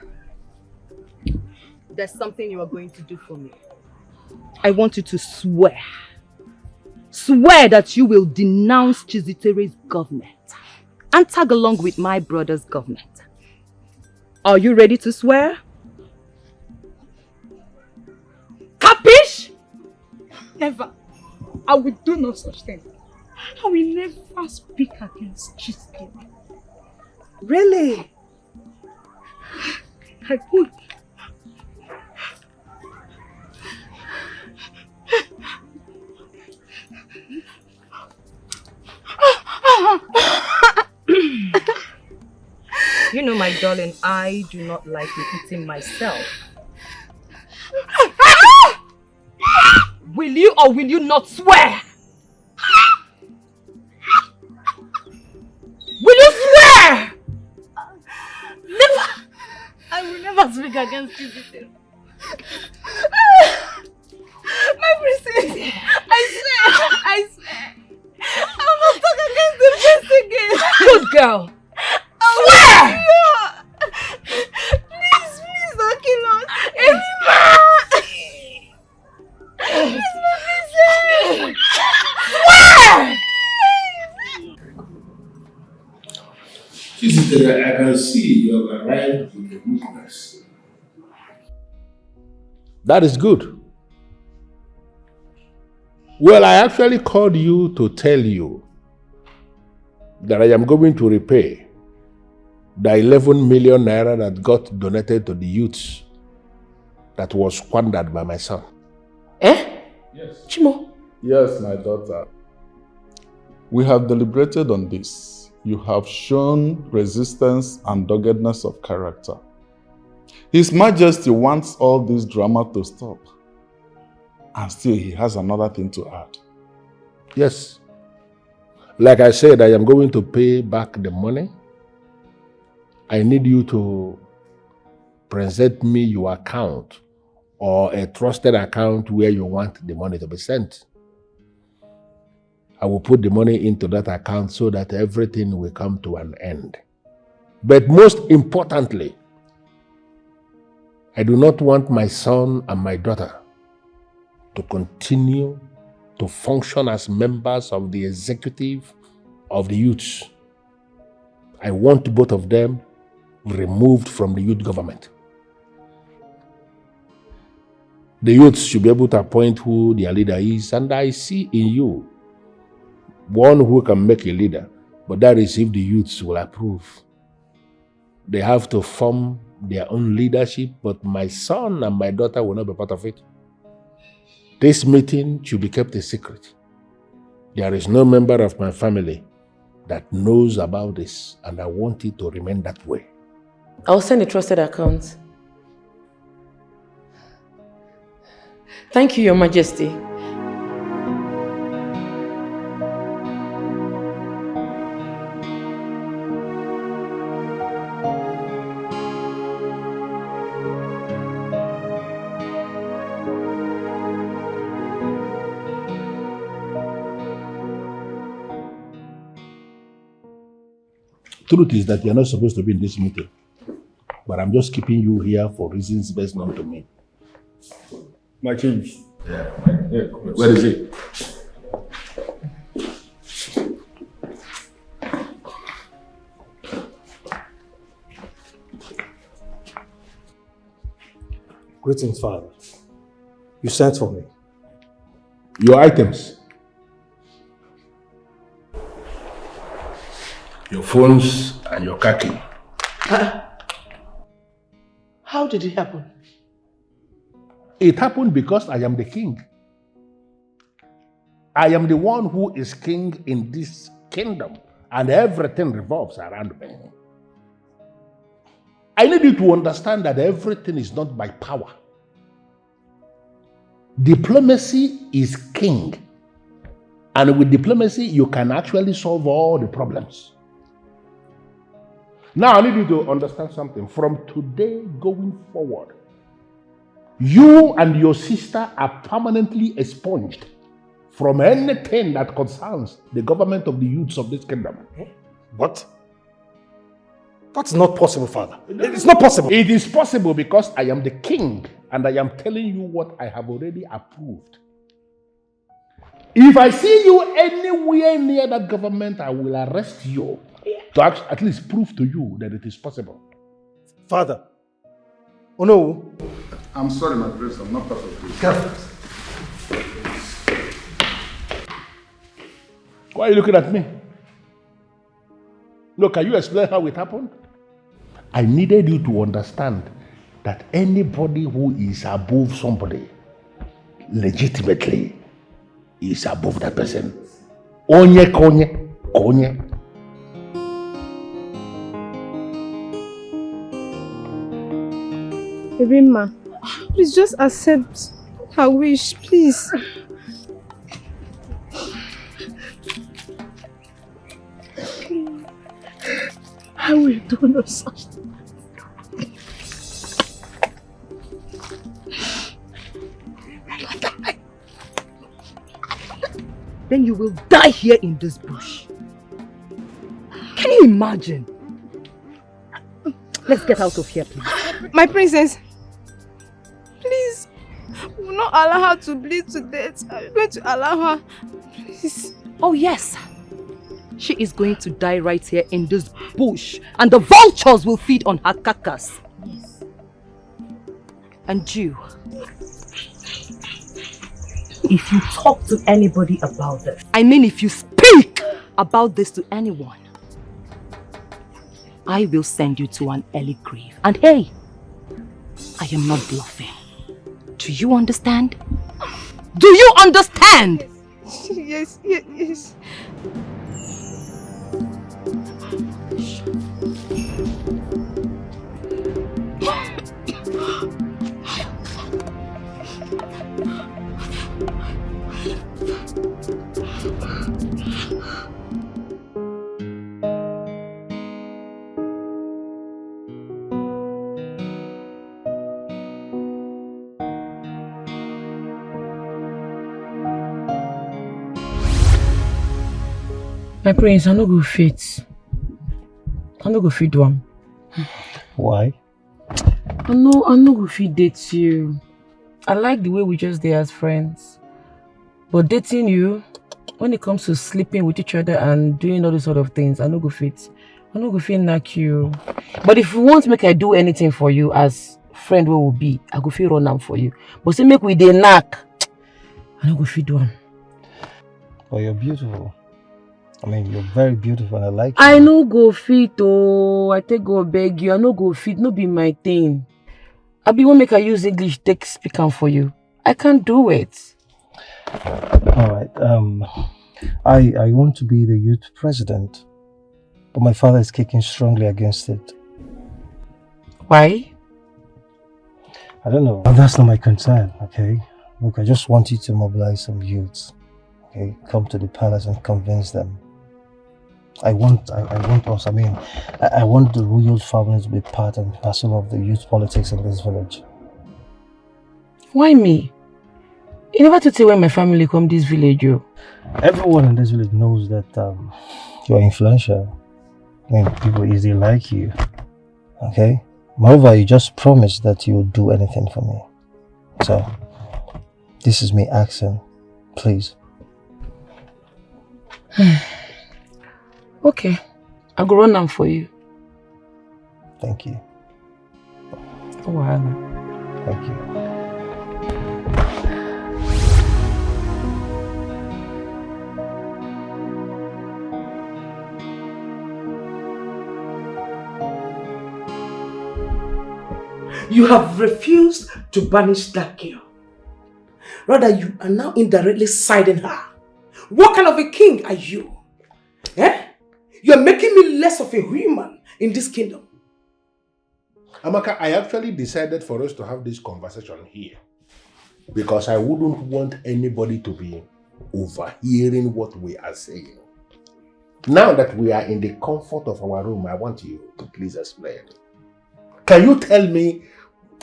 There's something you are going to do for me. I want you to swear. Swear that you will denounce Chizitere's government and tag along with my brother's government. Are you ready to swear? Capish? Never. I will do no such thing. I will never speak against Chizitere. Really? I won't. You know, my darling, I do not like repeating myself. Will you or will you not swear? Will you swear? Never! I will never speak against Chizitere. My princess, I swear. I will not talk against the prince again. Good girl. Swear! Please don't kill us. Please, my princess. Swear! Chizitere, I can see you have arrived with a weakness. That is good. Well, I actually called you to tell you that I am going to repay the 11 million naira that got donated to the youths that was squandered by my son. Eh? Yes. Chimo? Yes, my daughter. We have deliberated on this. You have shown resistance and doggedness of character. His Majesty wants all this drama to stop. And still he has another thing to add. Yes. Like I said, I am going to pay back the money. I need you to present me your account or a trusted account where you want the money to be sent. I will put the money into that account so that everything will come to an end. But most importantly, I do not want my son and my daughter to continue to function as members of the executive of the youths. I want both of them removed from the youth government. The youths should be able to appoint who their leader is, and I see in you one who can make a leader, but that is if the youths will approve. They have to form their own leadership, but my son and my daughter will not be part of it. This meeting should be kept a secret. There is no member of my family that knows about this, and I want it to remain that way. I'll send a trusted account. Thank you, Your Majesty. Truth is that you're not supposed to be in this meeting, but I'm just keeping you here for reasons best known to me. My king. Yeah, where is he? Greetings, Father. You sent for me. Your items. Your phones and your car key. How did it happen? It happened because I am the king. I am the one who is king in this kingdom, and everything revolves around me. I need you to understand that everything is not by power. Diplomacy is king. And with diplomacy, you can actually solve all the problems. Now, I need you to understand something. From today going forward, you and your sister are permanently expunged from anything that concerns the government of the youths of this kingdom. What? That's not possible, Father. It's not possible. It is possible because I am the king and I am telling you what I have already approved. If I see you anywhere near that government, I will arrest you to at least prove to you that it is possible. Father. Oh no. I'm sorry, my prince. I'm not part of this. Why are you looking at me? No, can you explain how it happened? I needed you to understand that anybody who is above somebody legitimately is above that person. Onye konye, konye. Rima, please just accept her wish, please. I will do no such thing. Then you will die here in this bush. Can you imagine? Let's get out of here, please. My princess, please, we will not allow her to bleed to death. I'm going to allow her. Please. Oh yes. She is going to die right here in this bush, and the vultures will feed on her carcass. Yes. And you, if you talk to anybody about this, I mean if you speak about this to anyone, I will send you to an early grave. And hey, I am not bluffing. Do you understand? Do you understand? Yes, yes, yes. My prince, I no go fit. I no go fit do am. Why? I no go fit date you. I like the way we just dey as friends. But dating you, when it comes to sleeping with each other and doing all these sort of things, I no go fit. I no go fit knack you. But if you want make I do anything for you as friend we will be, I go fit run am for you. But say make we dey knack, I no go fit do am. But you're beautiful. I mean, you're very beautiful and I like you. I no go fit oh. I take go beg you. I no go fit. No be my thing. I be want make I use English take speak am for you. I can't do it. Alright. I want to be the youth president. But my father is kicking strongly against it. Why? I don't know. But that's not my concern, okay? Look, I just want you to mobilize some youths. Okay? Come to the palace and convince them. I want us, I want the royal family to be part and parcel of the youth politics in this village. Why me? You never to tell when my family come this village, you. Everyone in this village knows that you're influential. I mean, people easily like you. Okay? Moreover, you just promised that you would do anything for me. So, this is me asking. Please. Okay. I'll go run them for you. Thank you. Oh, wow. Thank you. You have refused to banish that girl. Rather, you are now indirectly siding her. What kind of a king are you? Eh? You are making me less of a human in this kingdom. Amaka, I actually decided for us to have this conversation here because I wouldn't want anybody to be overhearing what we are saying. Now that we are in the comfort of our room, I want you to please explain. Can you tell me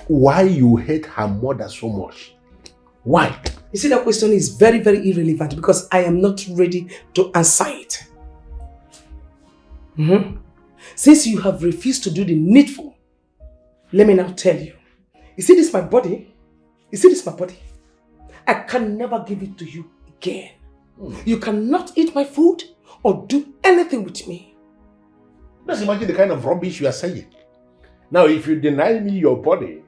why you hate her mother so much? Why? You see, that question is very, very irrelevant because I am not ready to answer it. Since you have refused to do the needful, let me now tell you. You see this my body? You see this my body? I can never give it to you again. You cannot eat my food or do anything with me. Just imagine the kind of rubbish you are saying. Now, if you deny me your body,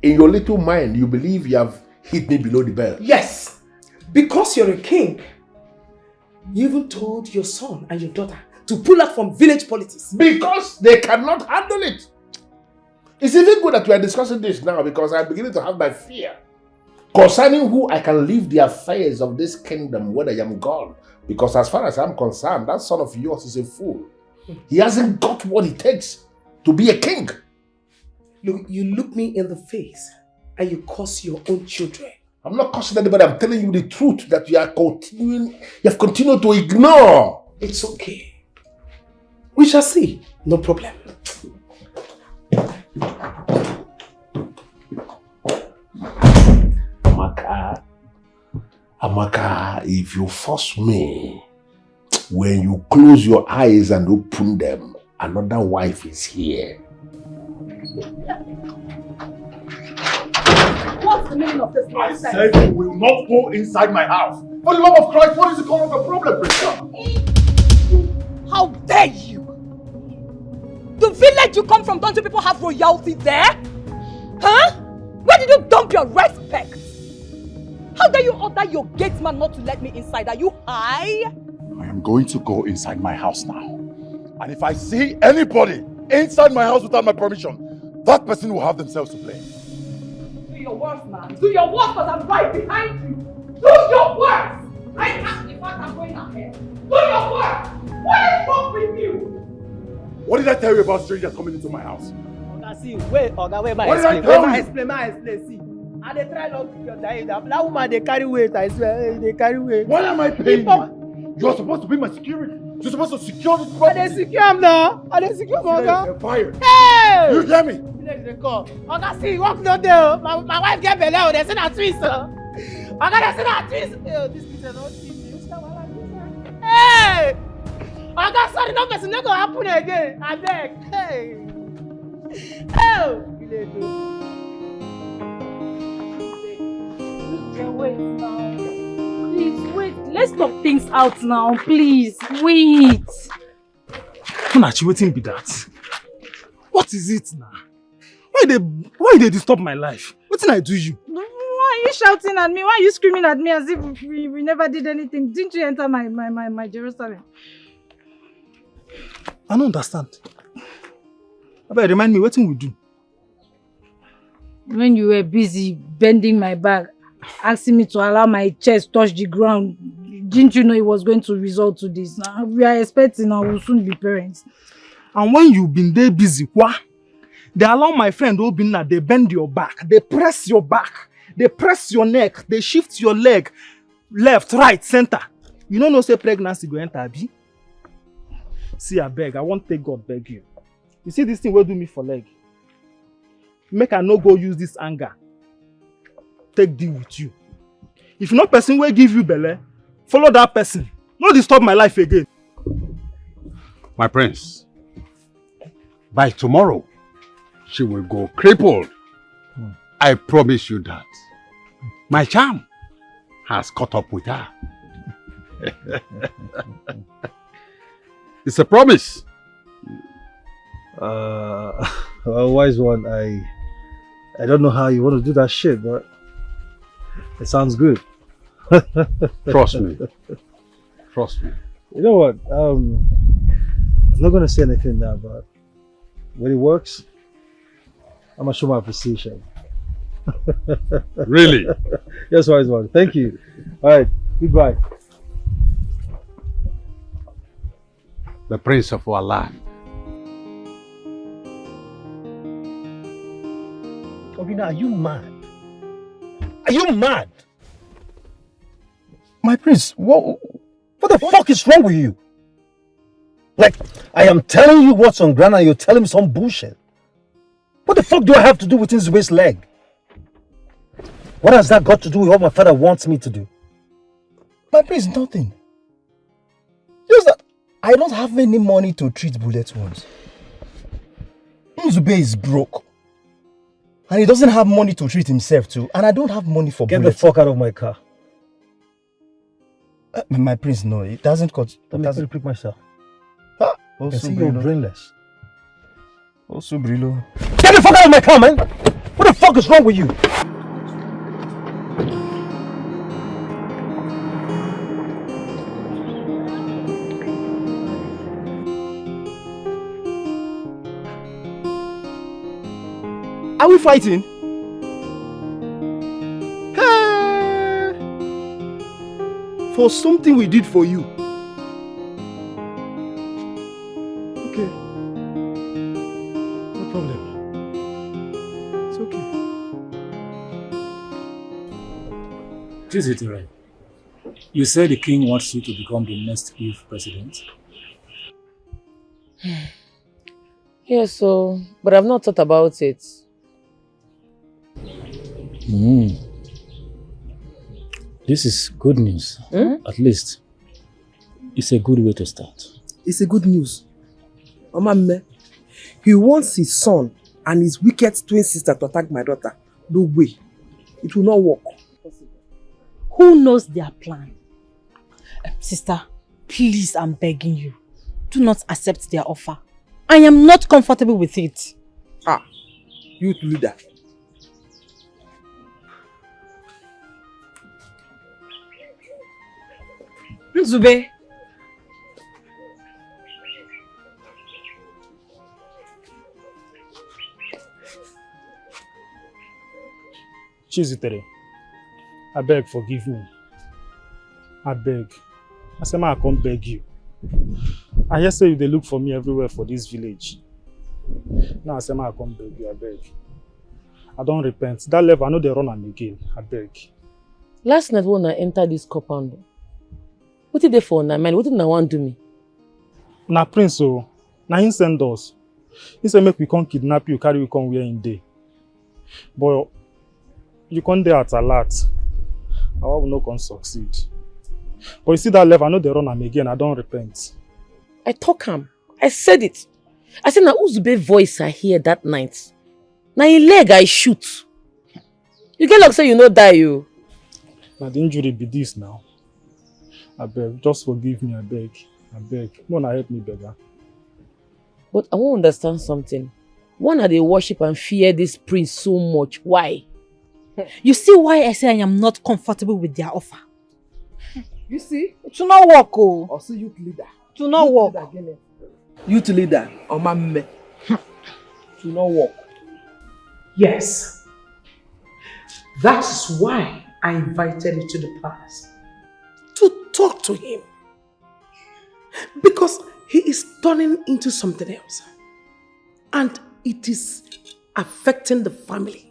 in your little mind, you believe you have hit me below the belt. Yes, because you're a king. You even told your son and your daughter to pull out from village politics. Because they cannot handle it. It's even good that we are discussing this now because I'm beginning to have my fear concerning who I can leave the affairs of this kingdom when I am gone. Because as far as I'm concerned, that son of yours is a fool. He hasn't got what it takes to be a king. Look, you look me in the face and you curse your own children. I'm not cursing anybody. I'm telling you the truth that you have continued to ignore. It's okay. We shall see. No problem. Amaka, if you force me, when you close your eyes and open them, another wife is here. What's the meaning of this nonsense? I said you will not go inside my house. For the love of Christ, what is the cause of the problem, How dare you? The village you come from, don't you people have royalty there? Huh? Where did you dump your respect? How dare you order your gateman not to let me inside? Are you high? I am going to go inside my house now. And if I see anybody inside my house without my permission, that person will have themselves to blame. Do your worst, man. Do your worst, because I'm right behind you. Do your worst. I asked if I'm going ahead. Do your worst. What is wrong with you? What did I tell you about strangers coming into my house? Oga, see, wait, Oga, wait, what did I tell you? Explain, see. And they try not to get that woman, they carry weight, I swear, they carry weight. Why am I paying you? You're supposed to be my security. You're supposed to secure this property. I didn't secure him now. I didn't secure him, Oga. You're fired. Hey! You hear me? They call. Oga, see, walk not there. My wife get belly, they send her twist. Oga, they send her twist. Hey, this is not cheap. Hey! Oga, sorry, no person, no go happen again. I beg. Hey. Oh. Wait now. Please, wait. Let's talk things out now, please. Wait. Munachi, wetin be that? What is it now? Why they disturb my life? Wetin I do you? Why are you shouting at me? Why are you screaming at me as if we never did anything? Didn't you enter my Jerusalem? I don't understand. Abeg, remind me, wetin we do? When you were busy bending my back, asking me to allow my chest touch the ground, didn't you know it was going to result to this? Now, we are expecting and we'll soon be parents. And when you been there busy, what? They allow my friend Obinna, they bend your back, they press your back, they press your neck, they shift your leg, left, right, center. You don't know say pregnancy go enter, abi? See, I beg, I won't take God beg you. You see this thing will do me for leg. Make I no go use this anger. Take deal with you. If no person will give you belle, follow that person. No disturb my life again. My prince, by tomorrow, she will go crippled. I promise you that. My charm has caught up with her. It's a promise. Well, wise one, I don't know how you want to do that shit, but it sounds good. Trust me. Trust me. You know what? I'm not gonna say anything now, but when it works, I'm gonna show my appreciation. Really? Yes, wise one. Thank you. All right. Goodbye. The prince of our land. Obinna, are you mad? Are you mad? My prince, what the fuck is wrong with you? Like, I am telling you what's on ground and you're telling me some bullshit. What the fuck do I have to do with his waist leg? What has that got to do with what my father wants me to do? My prince, nothing. Just that I don't have any money to treat bullet wounds. Nzube is broke. And he doesn't have money to treat himself too. And I don't have money for Get bullets. the fuck out of my car. My prince, no, it doesn't cut. Let me repeat myself. Ah, I see you're brainless. Also, Brillo. Get the fuck out of my car, man! What the fuck is wrong with you? Are we fighting? For something we did for you. Okay. No problem. It's okay. Chisitire, you said the king wants you to become the next youth president. Yes, so, but I've not thought about it. This is good news. At least, it's a good way to start. It's a good news. Mama, he wants his son and his wicked twin sister to attack my daughter. No way. It will not work. Who knows their plan? Sister, please, I'm begging you. Do not accept their offer. I am not comfortable with it. Ah, youth leader. Nzube. Chizitere, I beg, forgive me. I beg. I say, I can't beg you. I hear say they look for me everywhere for this village. Now I say, I can't beg you, I beg. I don't repent. That level, I know they run am again. I beg. Last night when I entered this compound, what did they for na man? What did I want to do me? Na prince, so na him send us. He said make we come kidnap you, carry you come where in day. But you come there at alert. Our will not come succeed. But you see that level, I know they run am again. I don't repent. I talk him. I said it. I said, now Uzube voice I hear that night. Now in leg I shoot. You get like say you no die you. Now the injury be this now. I beg, just forgive me, I beg. I beg. Mona help me beggar. But I won't understand something. Why are they worship and fear this prince so much? Why? You see why I say I am not comfortable with their offer? You see? It will not work, oh. Also youth leader. It will not work. Youth leader, Omamme. It will not work. Yes. That's why I invited you to the palace. To talk to him. Because he is turning into something else. And it is affecting the family.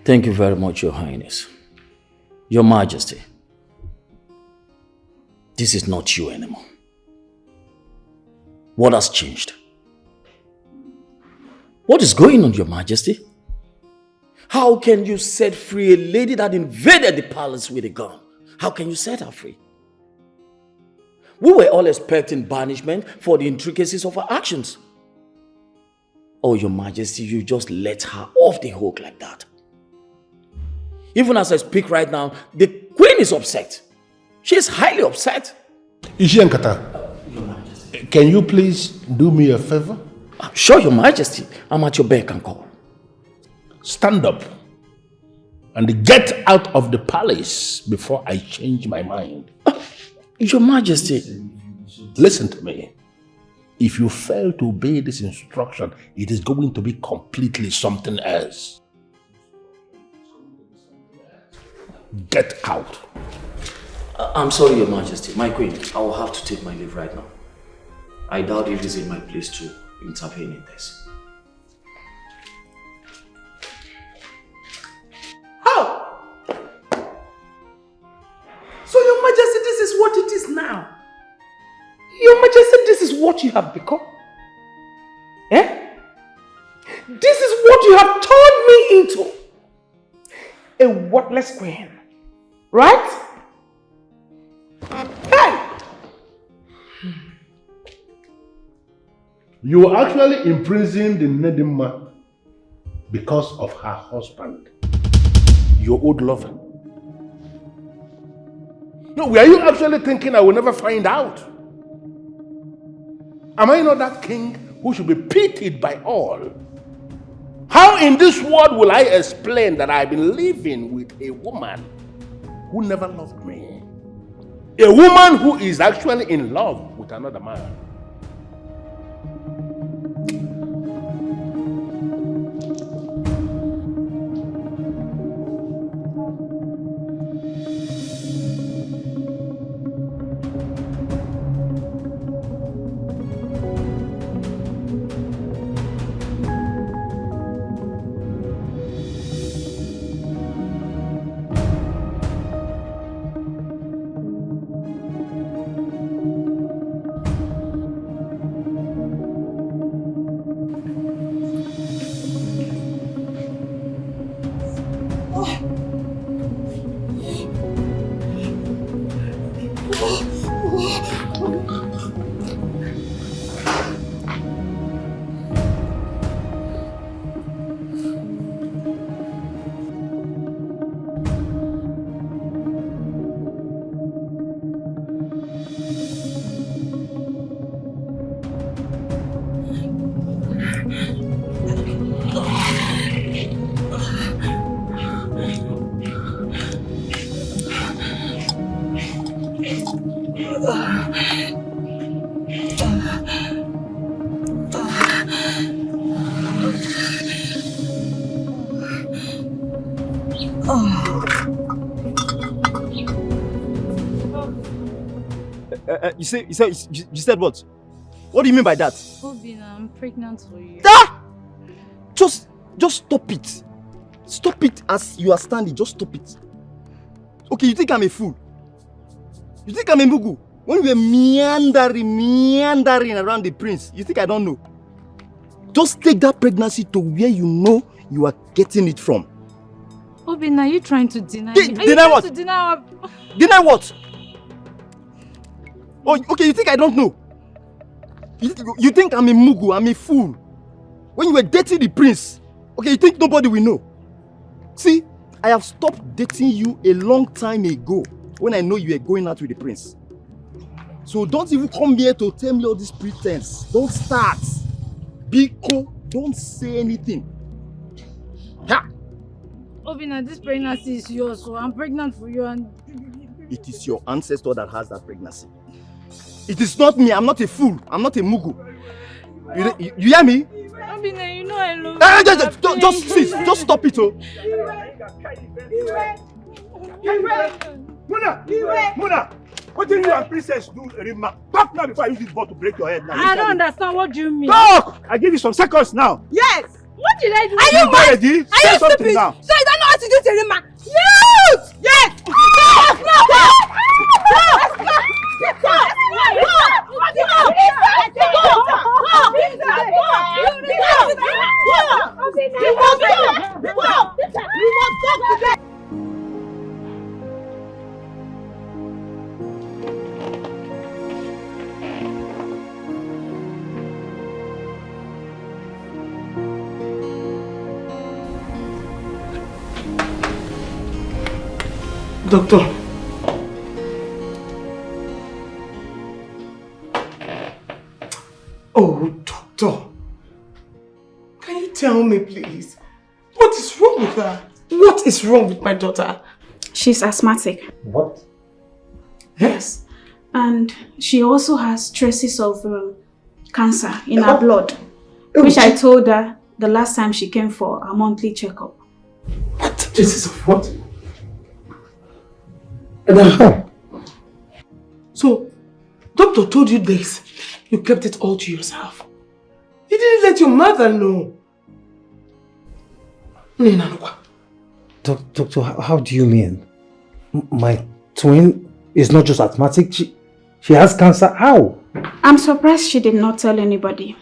Thank you very much, Your Highness. Your Majesty. This is not you anymore. What has changed? What is going on, Your Majesty? How can you set free a lady that invaded the palace with a gun? How can you set her free? We were all expecting banishment for the intricacies of her actions. Oh, Your Majesty, you just let her off the hook like that. Even as I speak right now, the Queen is upset. She is highly upset. Ishiankata, can you please do me a favor? Sure, Your Majesty. I'm at your beck and call. Stand up and get out of the palace before I change my mind. Your Majesty. Listen to me. If you fail to obey this instruction, it is going to be completely something else. Get out. I'm sorry, Your Majesty. My Queen, I will have to take my leave right now. I doubt it is in my place to intervene in this. How? So Your Majesty, this is what it is now. Your Majesty, this is what you have become. Eh? This is what you have turned me into. A worthless queen. Right? Hey! You actually imprisoned the Nedima because of her husband, your old lover. No, were you actually thinking I will never find out? Am I not that king who should be pitied by all? How in this world will I explain that I've been living with a woman who never loved me? A woman who is actually in love with another man. You said what? What do you mean by that? Obina, I'm pregnant for you. Ah! Just stop it. Stop it as you are standing. Just stop it. Okay, you think I'm a fool? You think I'm a mugu? When we were meandering around the prince, you think I don't know? Just take that pregnancy to where you know you are getting it from. Obina, are you trying to deny me? Deny what? To deny Deny what? Oh, okay, you think I don't know? You think I'm a mugu, I'm a fool. When you were dating the prince, okay, you think nobody will know. See, I have stopped dating you a long time ago when I know you were going out with the prince. So don't even come here to tell me all this pretense. Don't start. Biko, don't say anything. Ha! Obina, this pregnancy is yours, so I'm pregnant for you and... It is your ancestor that has that pregnancy. It is not me. I'm not a fool. I'm not a mugu. You hear me? Obina, you know I love you. Just stop it, oh. Muna! What did you and princess do, Rima? Talk now before I use this ball to break your head now. I don't understand. What do you mean? Talk! I give you some seconds now. Yes! What did I do? Are you mad? Are you stupid? Now. So you don't know how to do Terima? Yes! Yes! Doctor. Oh, doctor. Can you tell me, please? What is wrong with her? What is wrong with my daughter? She's asthmatic. What? Yes. And she also has traces of cancer in her blood, which I told her the last time she came for a monthly checkup. What? Traces of what? How? So, doctor told you this. You kept it all to yourself. You didn't let your mother know. Doctor, how do you mean? My twin is not just asthmatic, she has cancer. How? I'm surprised she did not tell anybody.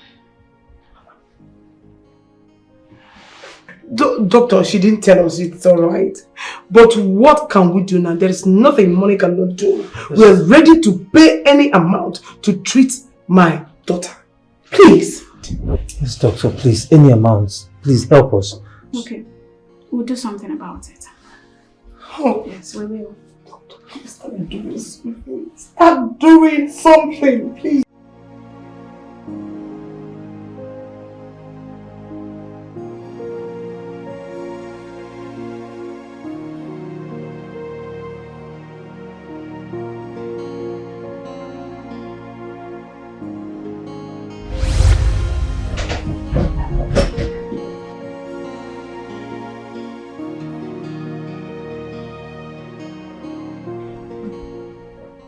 Doctor, she didn't tell us, it's alright. But what can we do now? There is nothing money cannot do. We are ready to pay any amount to treat my daughter. Please. Yes, doctor, please, any amounts. Please help us. Okay, we'll do something about it. Oh, yes, we will. Start doing something. Start doing something, please.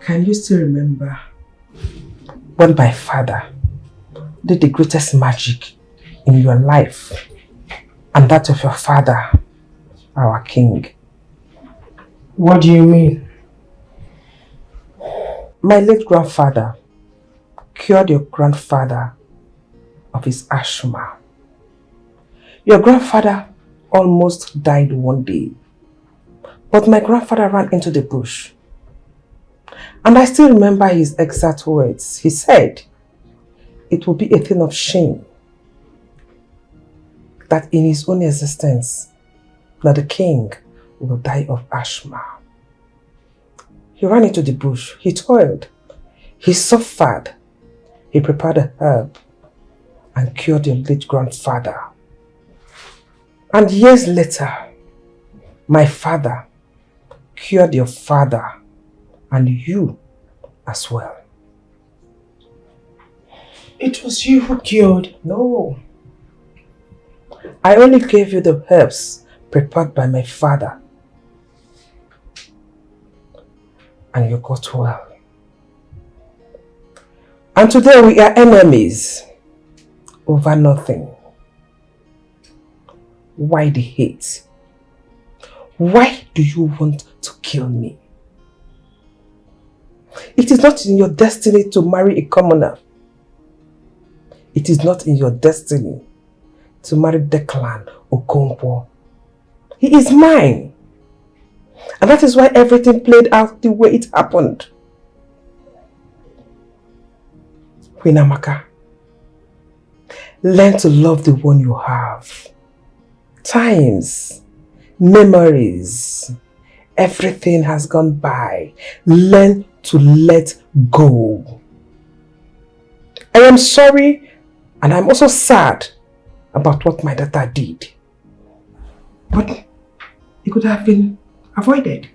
Can you still remember when my father did the greatest magic in your life and that of your father, our king? What do you mean? My late grandfather cured your grandfather of his asthma. Your grandfather almost died one day, but my grandfather ran into the bush. And I still remember his exact words. He said, it will be a thing of shame that in his own existence, that the king will die of asthma. He ran into the bush. He toiled. He suffered. He prepared a herb and cured your late grandfather. And years later, my father cured your father and you as well. It was you who cured? No. I only gave you the herbs prepared by my father. And you got well. And today we are enemies over nothing. Why the hate? Why do you want to kill me? It is not in your destiny to marry a commoner. It is not in your destiny to marry Declan or Okonkwo. He is mine. And that is why everything played out the way it happened. Queen Amaka, Learn to love the one you have. Times, memories, everything has gone by. Learn to let go. I am sorry and I'm also sad about what my daughter did. But it could have been avoided.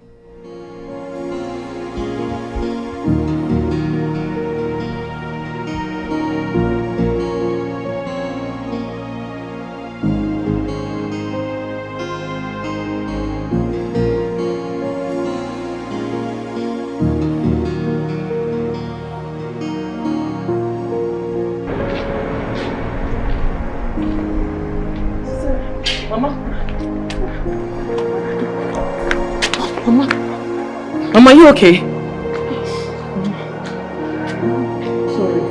Mama, are you okay? Sorry.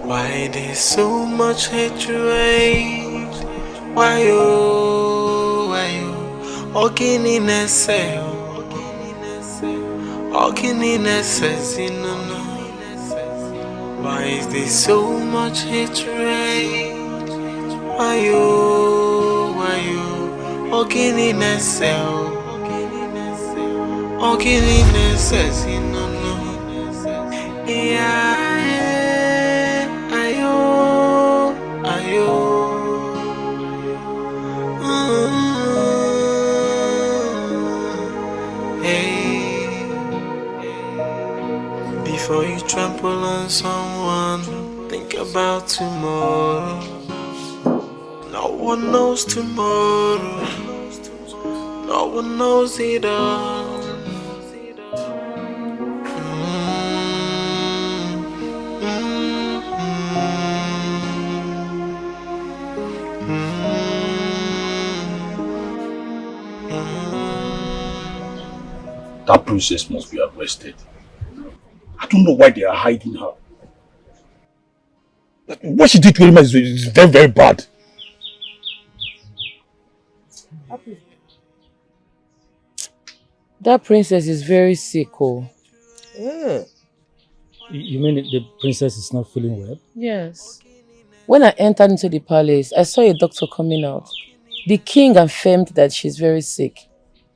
Why there's so much hatred? Why you? Okininese, no. Why is there so much hatred? Why you? Okininese, no. Yeah, ayo. Hey. Before you trample on someone, think about tomorrow. No one knows tomorrow. No one knows it all. That princess must be arrested. I don't know why they are hiding her. What she did to him is very, very bad. That princess is very sick, oh. Yeah. You mean the princess is not feeling well? Yes. When I entered into the palace, I saw a doctor coming out. The king affirmed that she's very sick.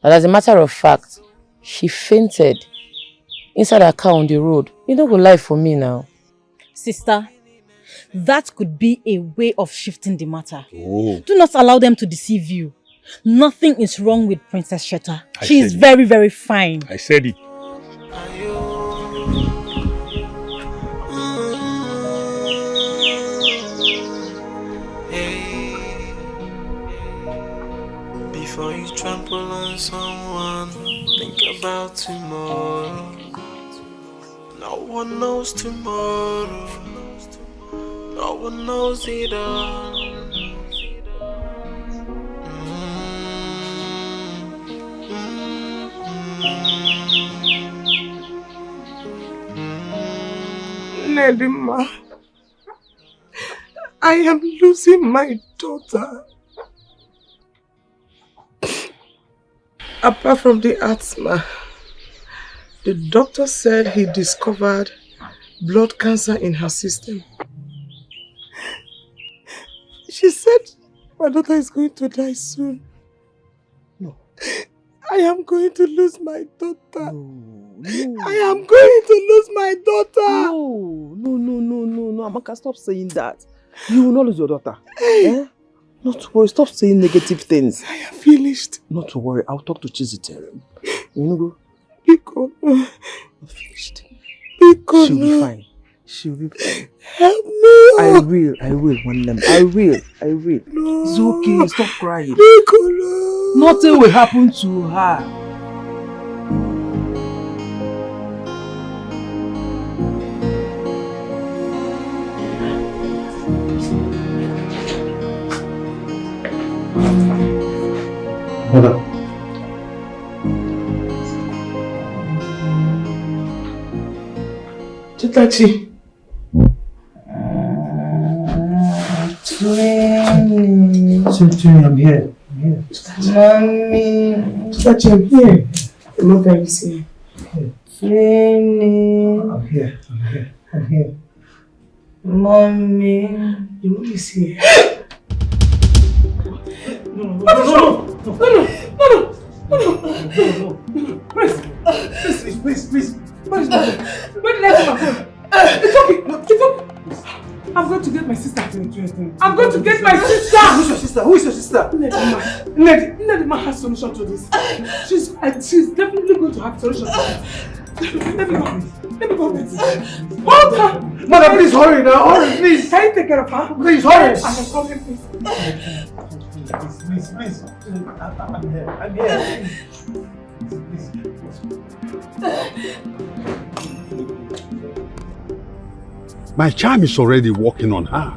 And as a matter of fact, she fainted inside her car on the road. You don't go lie for me now. Sister, that could be a way of shifting the matter. Oh. Do not allow them to deceive you. Nothing is wrong with Princess Sheta. I She is said it. very, very fine. I said it. Before you trample on someone, think about tomorrow. No one knows tomorrow. No one knows it all. Nedima, I am losing my daughter. Apart from the asthma, the doctor said he discovered blood cancer in her system. She said my daughter is going to die soon. No. I am going to lose my daughter. No. I am going to lose my daughter. No, Amaka, stop saying that. You will not lose your daughter. Eh? Not to worry, stop saying negative things. I am finished. Not to worry, I'll talk to Chizitere. You know, go. Because I'm finished. Because she'll be fine. She'll be fine. Help me. I will, one name. I will. No. It's okay, stop crying. Because nothing will happen to her. Mother. Chitachi. Chitachi, I'm here. Mommy. Chitachi, I'm here. I'm not very sick. I'm here. Mommy. Your mommy is here. No. Please. Where did I put my phone? It's okay. I'm going to get my sister. I'm going to get my sister. Who's your sister? Who is your sister? Nedima has solution to this. She's definitely going to have solution to this. Let me go. Hold her. Mother, please hurry now. Hurry, please. Can you take care of her? Please hurry. I can come in, please. Please. I'm here. Please. My charm is already working on her.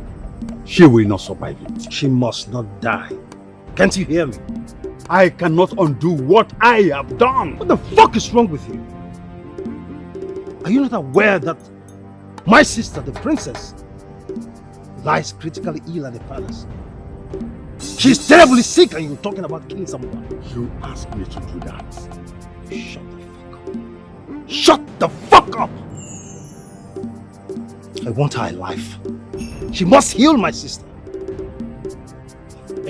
She will not survive it. She must not die. Can't you hear me? I cannot undo what I have done. What the fuck is wrong with you? Are you not aware that my sister, the princess, lies critically ill at the palace? She's terribly sick and you're talking about killing someone. You asked me to do that. Shut the fuck up! I want her alive. She must heal my sister. If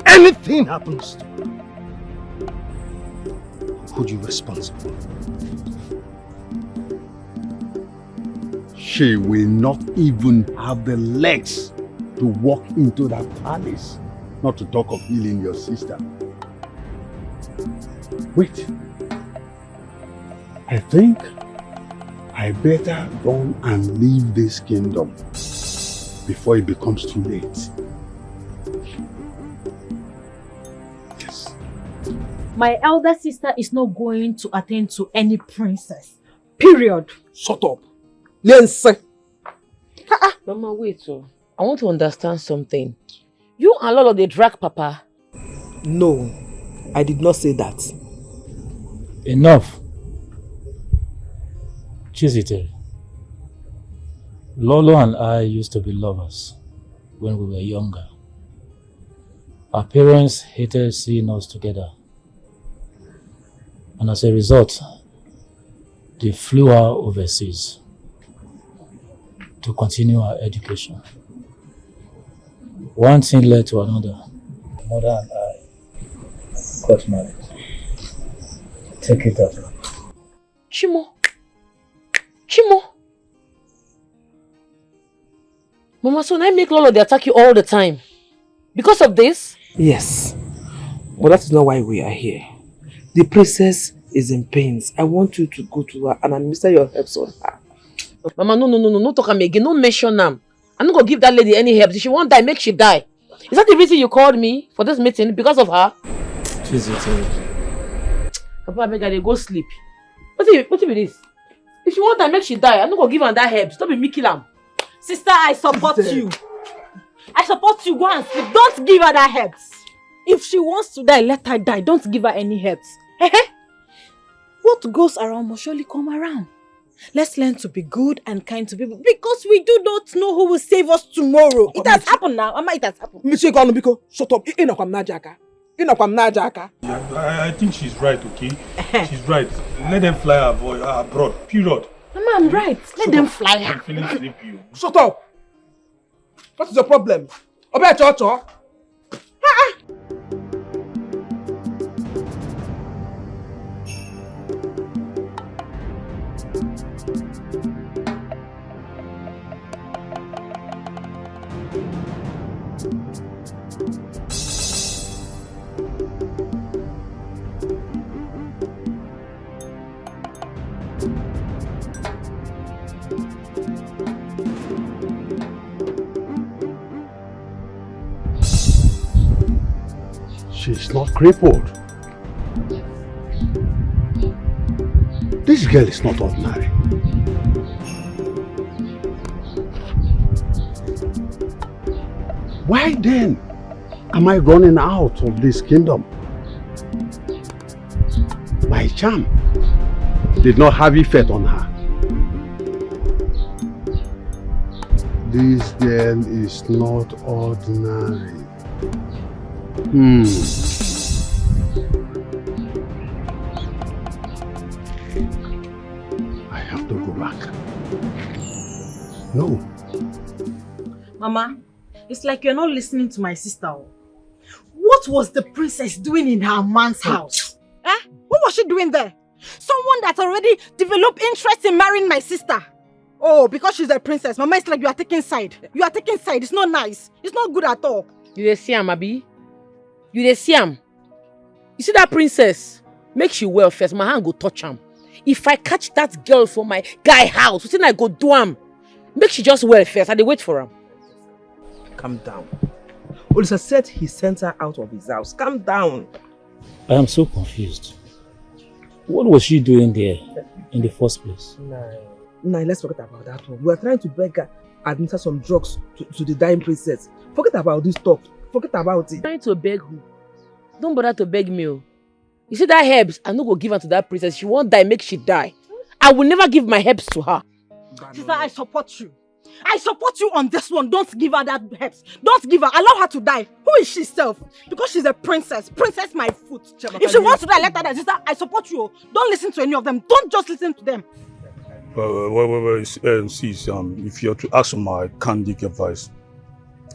anything happens to her, I'll hold you responsible. She will not even have the legs to walk into that palace. Not to talk of healing your sister. Wait. I think I better run and leave this kingdom before it becomes too late. Yes. My elder sister is not going to attend to any princess. Period. Shut up. Listen. Mama, wait. I want to understand something. You and Lolo, they drag Papa. No, I did not say that. Enough. Chisiter. Lolo and I used to be lovers when we were younger. Our parents hated seeing us together. And as a result, they flew her overseas to continue our education. One thing led to another. Mother and I got married. Take it up. Chimo. Mama, so I make Lolo they attack you all the time. Because of this? Yes. But that is not why we are here. The princess is in pains. I want you to go to her and administer your herbs on her. Mama, no talk am again. No mention them. I'm not going to give that lady any help. If she won't die, make she die. Is that the reason you called me for this meeting? Because of her? Papa, I beg her, go sleep. What if it is? If she won't die, make she die. I'm not going to give her that help. Stop being Mickey Lam. Sister, I support you. I support you. Go and sleep. Don't give her that herbs. If she wants to die, let her die. Don't give her any herbs. What goes around must surely come around. Let's learn to be good and kind to people because we do not know who will save us tomorrow. It has happened now. Mama, it has happened. Monsieur Gwanubiko, shut up. I think she's right, okay? She's right. Let them fly her boy abroad. Period. Mama, I'm right. Let them fly her. I'm feeling sleepy. Shut up. What is your problem? Obe. She's not crippled. This girl is not ordinary. Why then am I running out of this kingdom? My charm did not have effect on her. This girl is not ordinary. I have to go back. No. Mama, it's like you're not listening to my sister. What was the princess doing in her man's house? Eh? What was she doing there? Someone that's already developed interest in marrying my sister. Oh, because she's a princess. Mama, it's like you are taking side. You are taking side. It's not nice. It's not good at all. You dey see am, Abi? You dey see am? You see that princess? Make she well first. My hand go touch am. If I catch that girl for my guy house, wetin I go do am? Make she just well first. I dey wait for am. Calm down. Olisa said he sent her out of his house. Calm down. I am so confused. What was she doing there in the first place? Nah, let's forget about that one. We are trying to beg her administer some drugs to the dying princess. Forget about this talk. Forget about it. Trying to beg who? Don't bother to beg me. Oh. You see that herbs? I no go give her to that princess. She won't die, make she die. I will never give my herbs to her. Sister, I support you. I support you on this one. Don't give her that herbs. Don't give her. Allow her to die. Who is she self? Because she's a princess. Princess my foot. If she wants to die, let her die. Sister, I support you. Don't listen to any of them. Don't just listen to them. See, if you're to ask for my candid advice,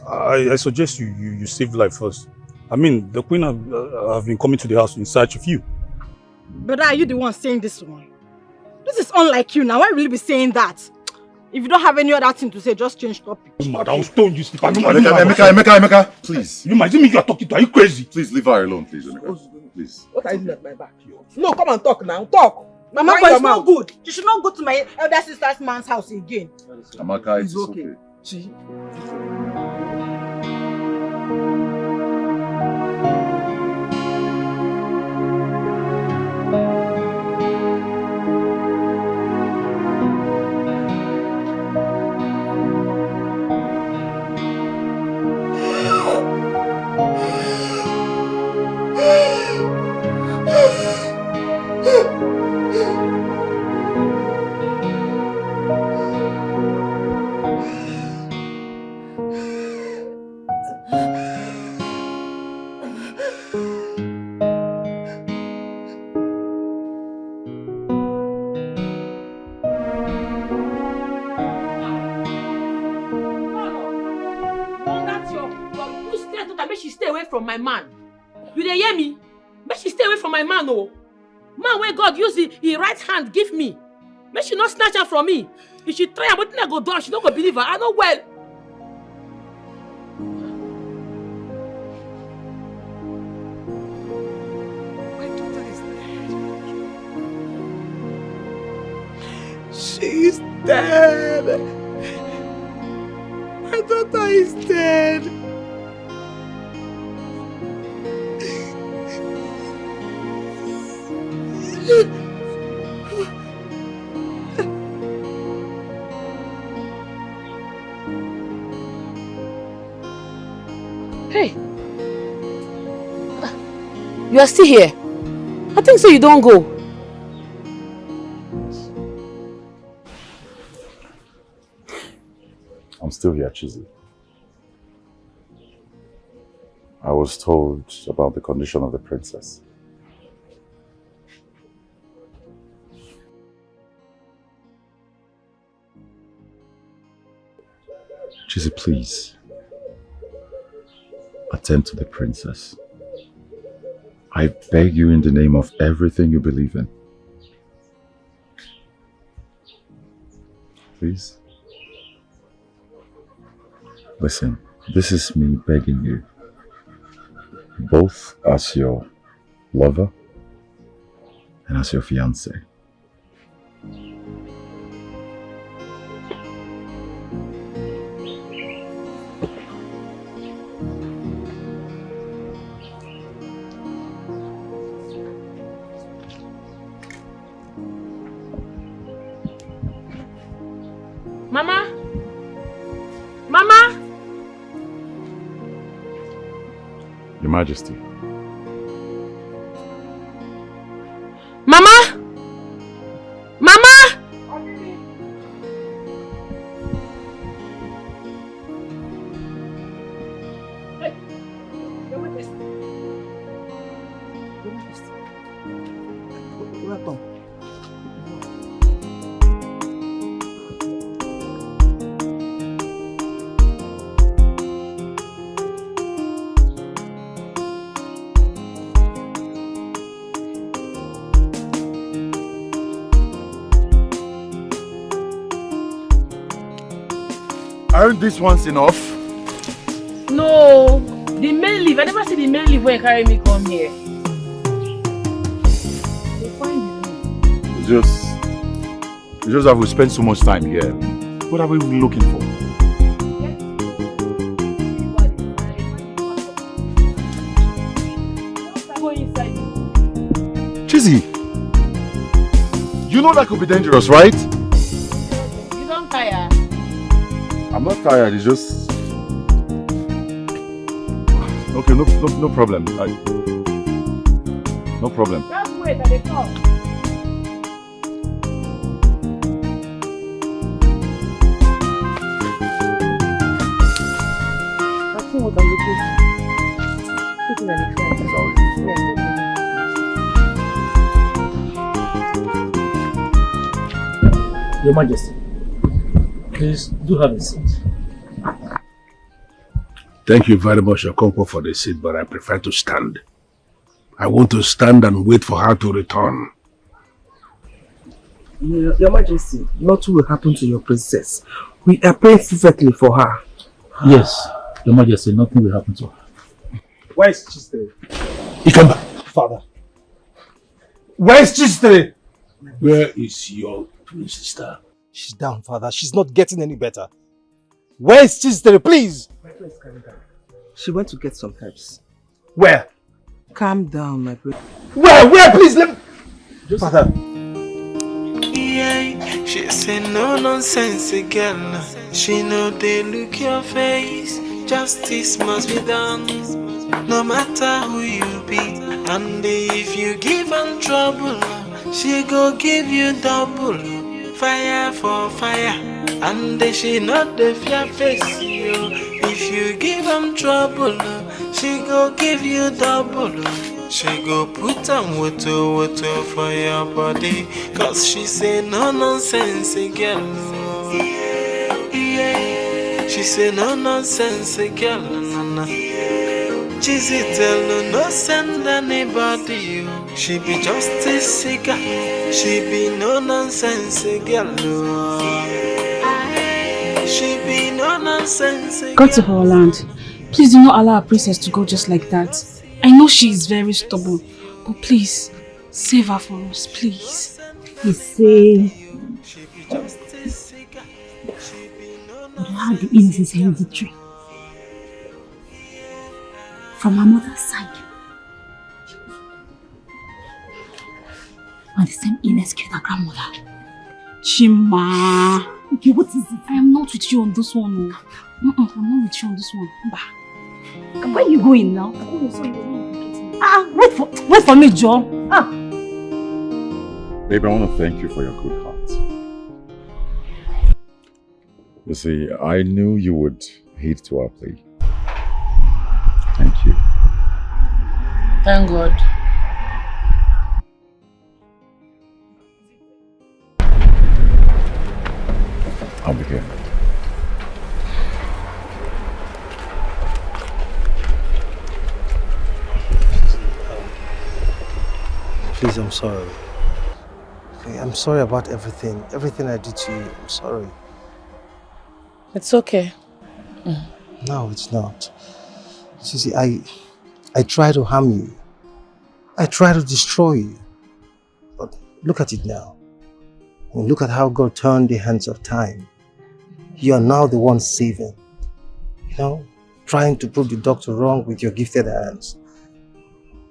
I suggest you save life first. I mean, the queen have been coming to the house in search of you. Brother, are you the one saying this one? This is unlike you now. Why will you be saying that? If you don't have any other thing to say, just change topic. Mad, I'll stone you, Steve. Emeka, please. You might me you are talking to her. Are you crazy? Please leave her alone, please, Emeka. Please. What are you doing at my back? No, come and talk now. Talk. Mama, but it's not good. You should not go to my elder sister's man's house again. Amaka, it's okay. See? From my man. You dey hear me? Make she stay away from my man, oh. Man where God use his right hand give me. Make she not snatch her from me. If she try, but I go do, she don't go believe her. I know well. My daughter is dead. She's dead. My daughter is dead. Hey, you are still here. I think so. You don't go. I'm still here, Chizzy. I was told about the condition of the princess. Chizzy, please. Attend to the princess. I beg you in the name of everything you believe in. Please. Listen, this is me begging you. Both as your lover and as your fiancé. Mama? Mama? Your Majesty. Mama? Mama? Welcome. Aren't these ones enough? No, the main leave. I never see the main leave when you carry me come here. It's just that we spend so much time here. What are we looking for? Chizzy, you know that could be dangerous, right? You don't tire. I'm not tired, it's just... Okay, no problem. No problem. Just wait, I come. That's what I'm looking for. Looking at the front. Your Majesty, please do have a seat. Thank you very much, Okonkwo, for the seat, but I prefer to stand. I want to stand and wait for her to return. Your Majesty, nothing will happen to your princess. We are praying fervently for her. Yes, Your Majesty, nothing will happen to her. Where is Chistere? He come back. Father. Where is Chistere? Where is your twin sister? She's down, Father. She's not getting any better. Where is Chistere, please? She went to get some herbs. Where? Calm down, my brother. Where? Please, let me... Father. Yeah, she say no nonsense girl. She know they look your face. Justice must be done, no matter who you be. And if you give her trouble, she go give you double. Fire for fire, and she not the fear face you. If you give her trouble, she go give you double. She go put on water for your body, cause she say no nonsense girl. Yeah. She say no nonsense girl. Chizzy tell her no send anybody. She be justice seeker. She be no nonsense girl. She be no nonsense girl. Go to her land. Please do not allow our princess to go just like that. I know she is very stubborn, but please, save her for us, please. You say... You have the innocence hereditary. From her mother's side. And the same inexcused her grandmother. Chima. Okay, what is it? I am not with you on this one. I'm not with you on this one. Bah. Where are you going now? Wait for me, Joe. Babe, I want to thank you for your good heart. You see, I knew you would heed to our plea. Thank you. Thank God. I'll be here. Please, I'm sorry. Okay, I'm sorry about everything. Everything I did to you, I'm sorry. It's okay. No, it's not. See, I try to harm you. I try to destroy you. But look at it now. I mean, look at how God turned the hands of time. You are now the one saving. You know, trying to prove the doctor wrong with your gifted hands.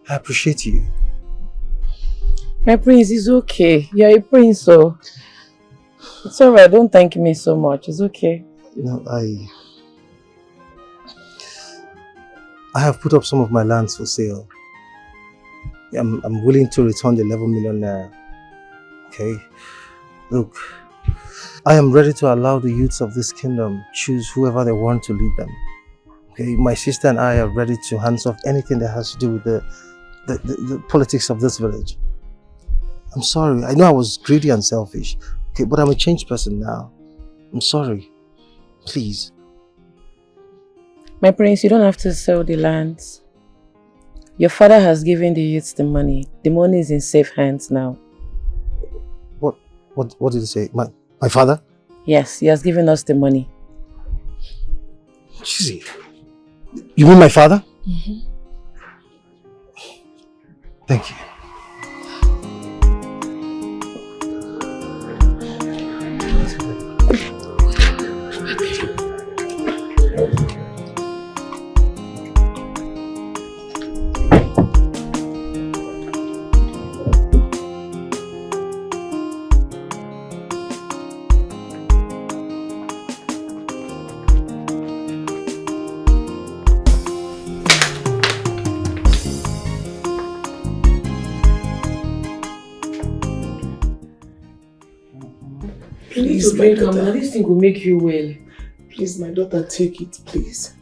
I appreciate you. My prince, it's okay. You're a prince, so it's alright. Don't thank me so much. It's okay. You know, I have put up some of my lands for sale. I'm willing to return the 11 million naira. Okay? Look, I am ready to allow the youths of this kingdom choose whoever they want to lead them. Okay? My sister and I are ready to hands off anything that has to do with the politics of this village. I'm sorry. I know I was greedy and selfish. Okay, but I'm a changed person now. I'm sorry. Please. My prince, you don't have to sell the lands. Your father has given the youths the money. The money is in safe hands now. What did he say? My father? Yes, he has given us the money. Lizzy, you mean my father? Mm-hmm. Thank you. Please, drink am. This thing will make you well. Please, my daughter, take it, please.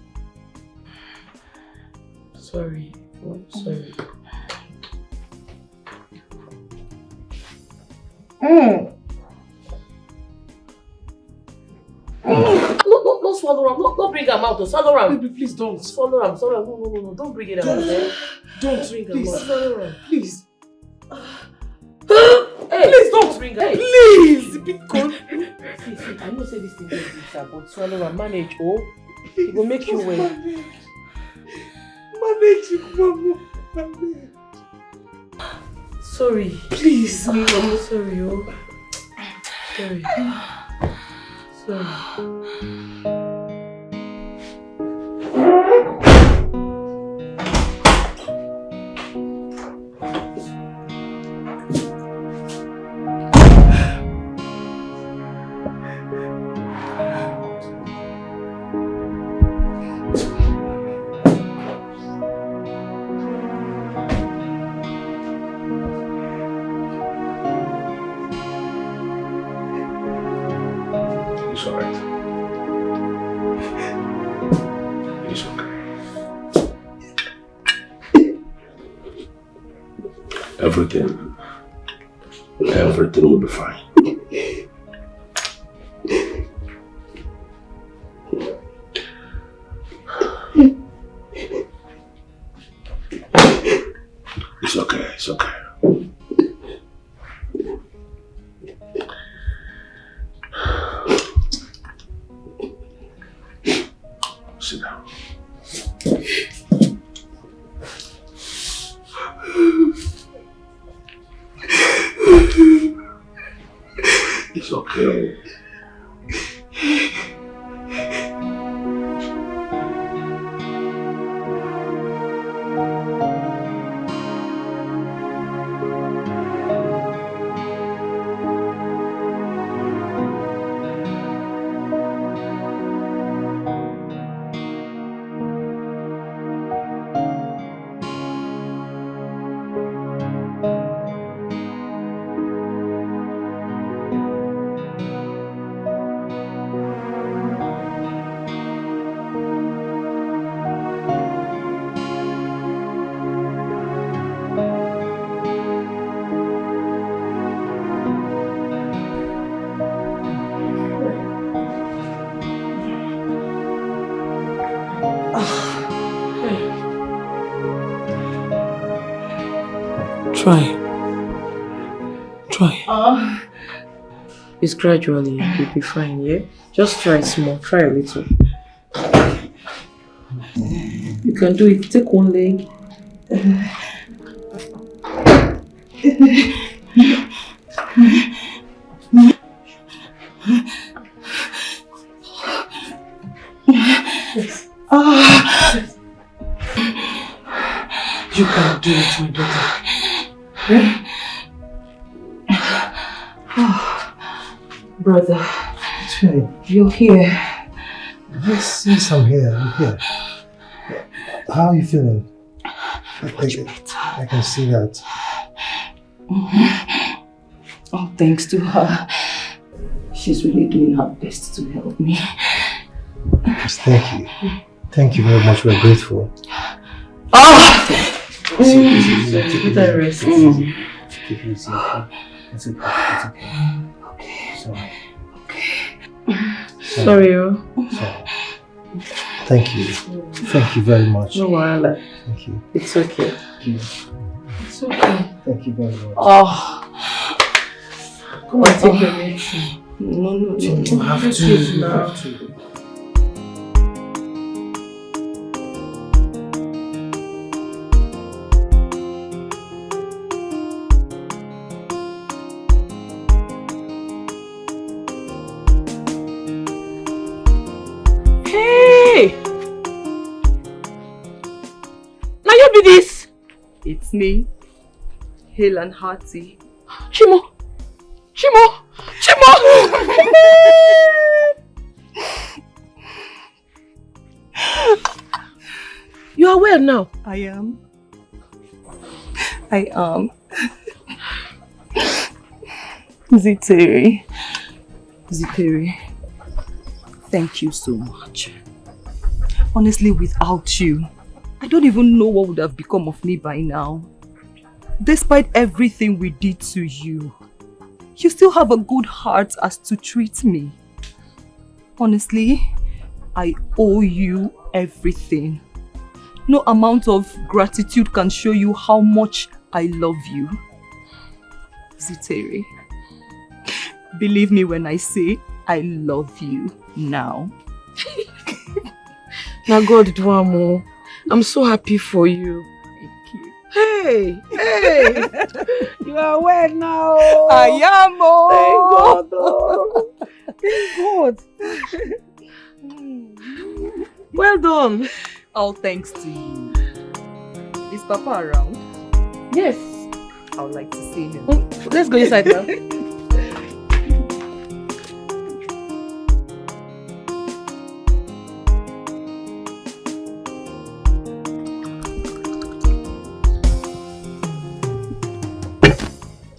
Sorry. Oh, sorry. No, swallow am. No, bring am out. Swallow am. Baby, please don't. Swallow am. No. Don't bring it out. Don't drink am. Swallow am. Please. Hey, Please don't bring am. am. Please, because See, I know say this thing is bitter, but swallow am. Manage, oh. It will make you well. Manage it, Mama. Manage. Sorry. Please. I'm sorry, oh. Sorry. It's alright. It's okay. Everything will be fine. It's okay, it's okay. Sit down. It's okay. Try. It's gradually. You'll be fine, yeah? Just try small. Try a little. You can do it. Take one leg. You can do it, my daughter. Eh? Brother, you're here. Yes, I'm here. How are you feeling? I can see that. Oh, thanks to her. She's really doing her best to help me. Yes, thank you. Thank you very much. We're grateful. Take that rest. Take it easy, okay? It's okay. Okay. Sorry, oh. Sorry. Thank you. Thank you very much. No worry. Thank you. It's okay. It's okay. Thank you very much. Come on, take your medicine. No. You have Take to. it now. Hey! Now you be this? It's me, hale and hearty. Chimo! You are well now? I am. Ziteri, thank you so much. Honestly, without you, I don't even know what would have become of me by now. Despite everything we did to you, you still have a good heart as to treat me. Honestly, I owe you everything. No amount of gratitude can show you how much I love you. Ziteri, believe me when I say I love you now. Now God do amo. I'm so happy for you. Thank you. Hey! You are well now. I am. Thank God. Oh. Thank God. Well done. All thanks to you. Is Papa around? Yes. I would like to see him. Let's go inside now.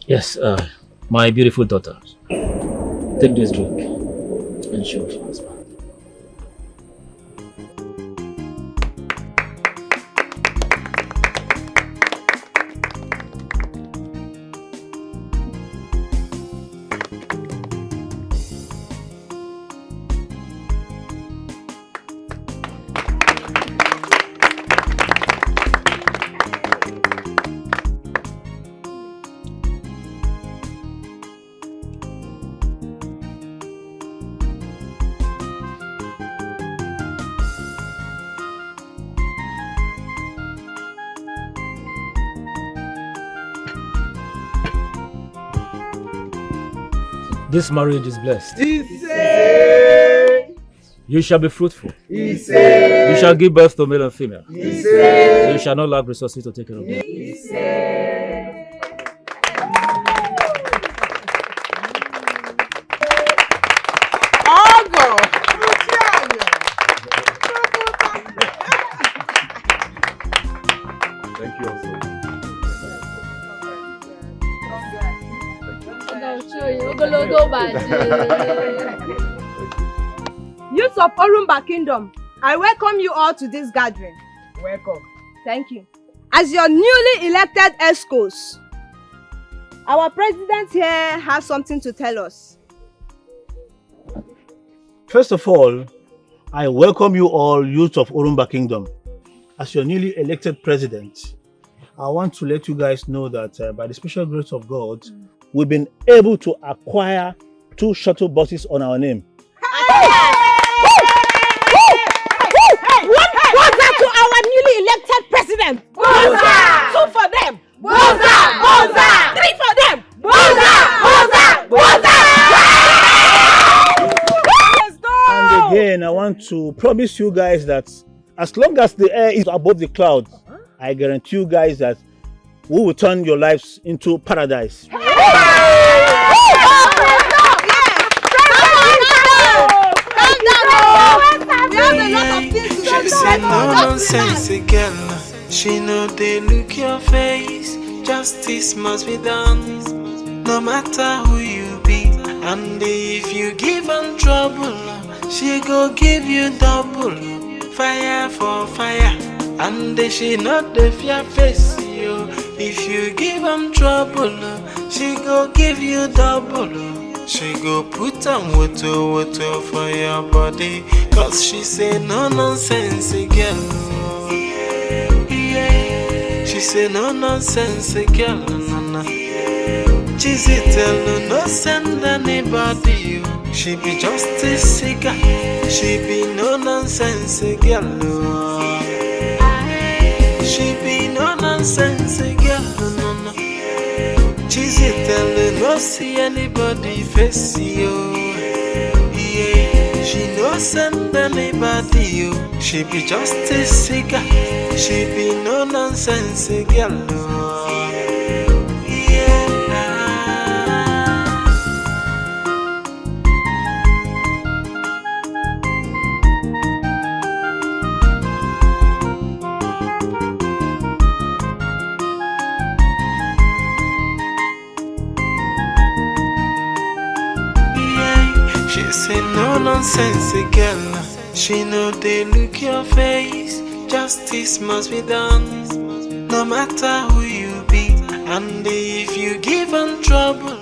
Yes, my beautiful daughter. Take this drink and show your husband. This marriage is blessed. You shall be fruitful. You shall give birth to male and female. You shall not lack resources to take care of them. Thank you also. Youths of Orumba Kingdom, I welcome you all to this gathering. Welcome. Thank you. As your newly elected escorts, our president here has something to tell us. First of all, I welcome you all, youths of Orumba Kingdom. As your newly elected president, I want to let you guys know that by the special grace of God, we've been able to acquire 2 shuttle buses on our name. What that to our newly elected president? Boza! 2 for them. Boza! 3 for them. Boza! And again, I want to promise you guys that as long as the air is above the clouds, I guarantee you guys that we will turn your lives into paradise. She say no nonsense girl. She know they look your face. Justice must be done, no matter who you be. And if you give them trouble, she go give you double. Fire for fire, and she not the fear face you. If you give them trouble, she go give you double. She go put on water for your body, cause she say no nonsense girl. She say no nonsense girl, no. Cheesy tell no send anybody. She be justice seeker. She be no nonsense girl. She be no nonsense girl, no. Cheesy tell no see anybody face you. Yeah, she no go send anybody you. She be just a cigar. She be no nonsense girl. She say no nonsense girl. She know they look your face. Justice must be done, no matter who you be. And if you give them trouble,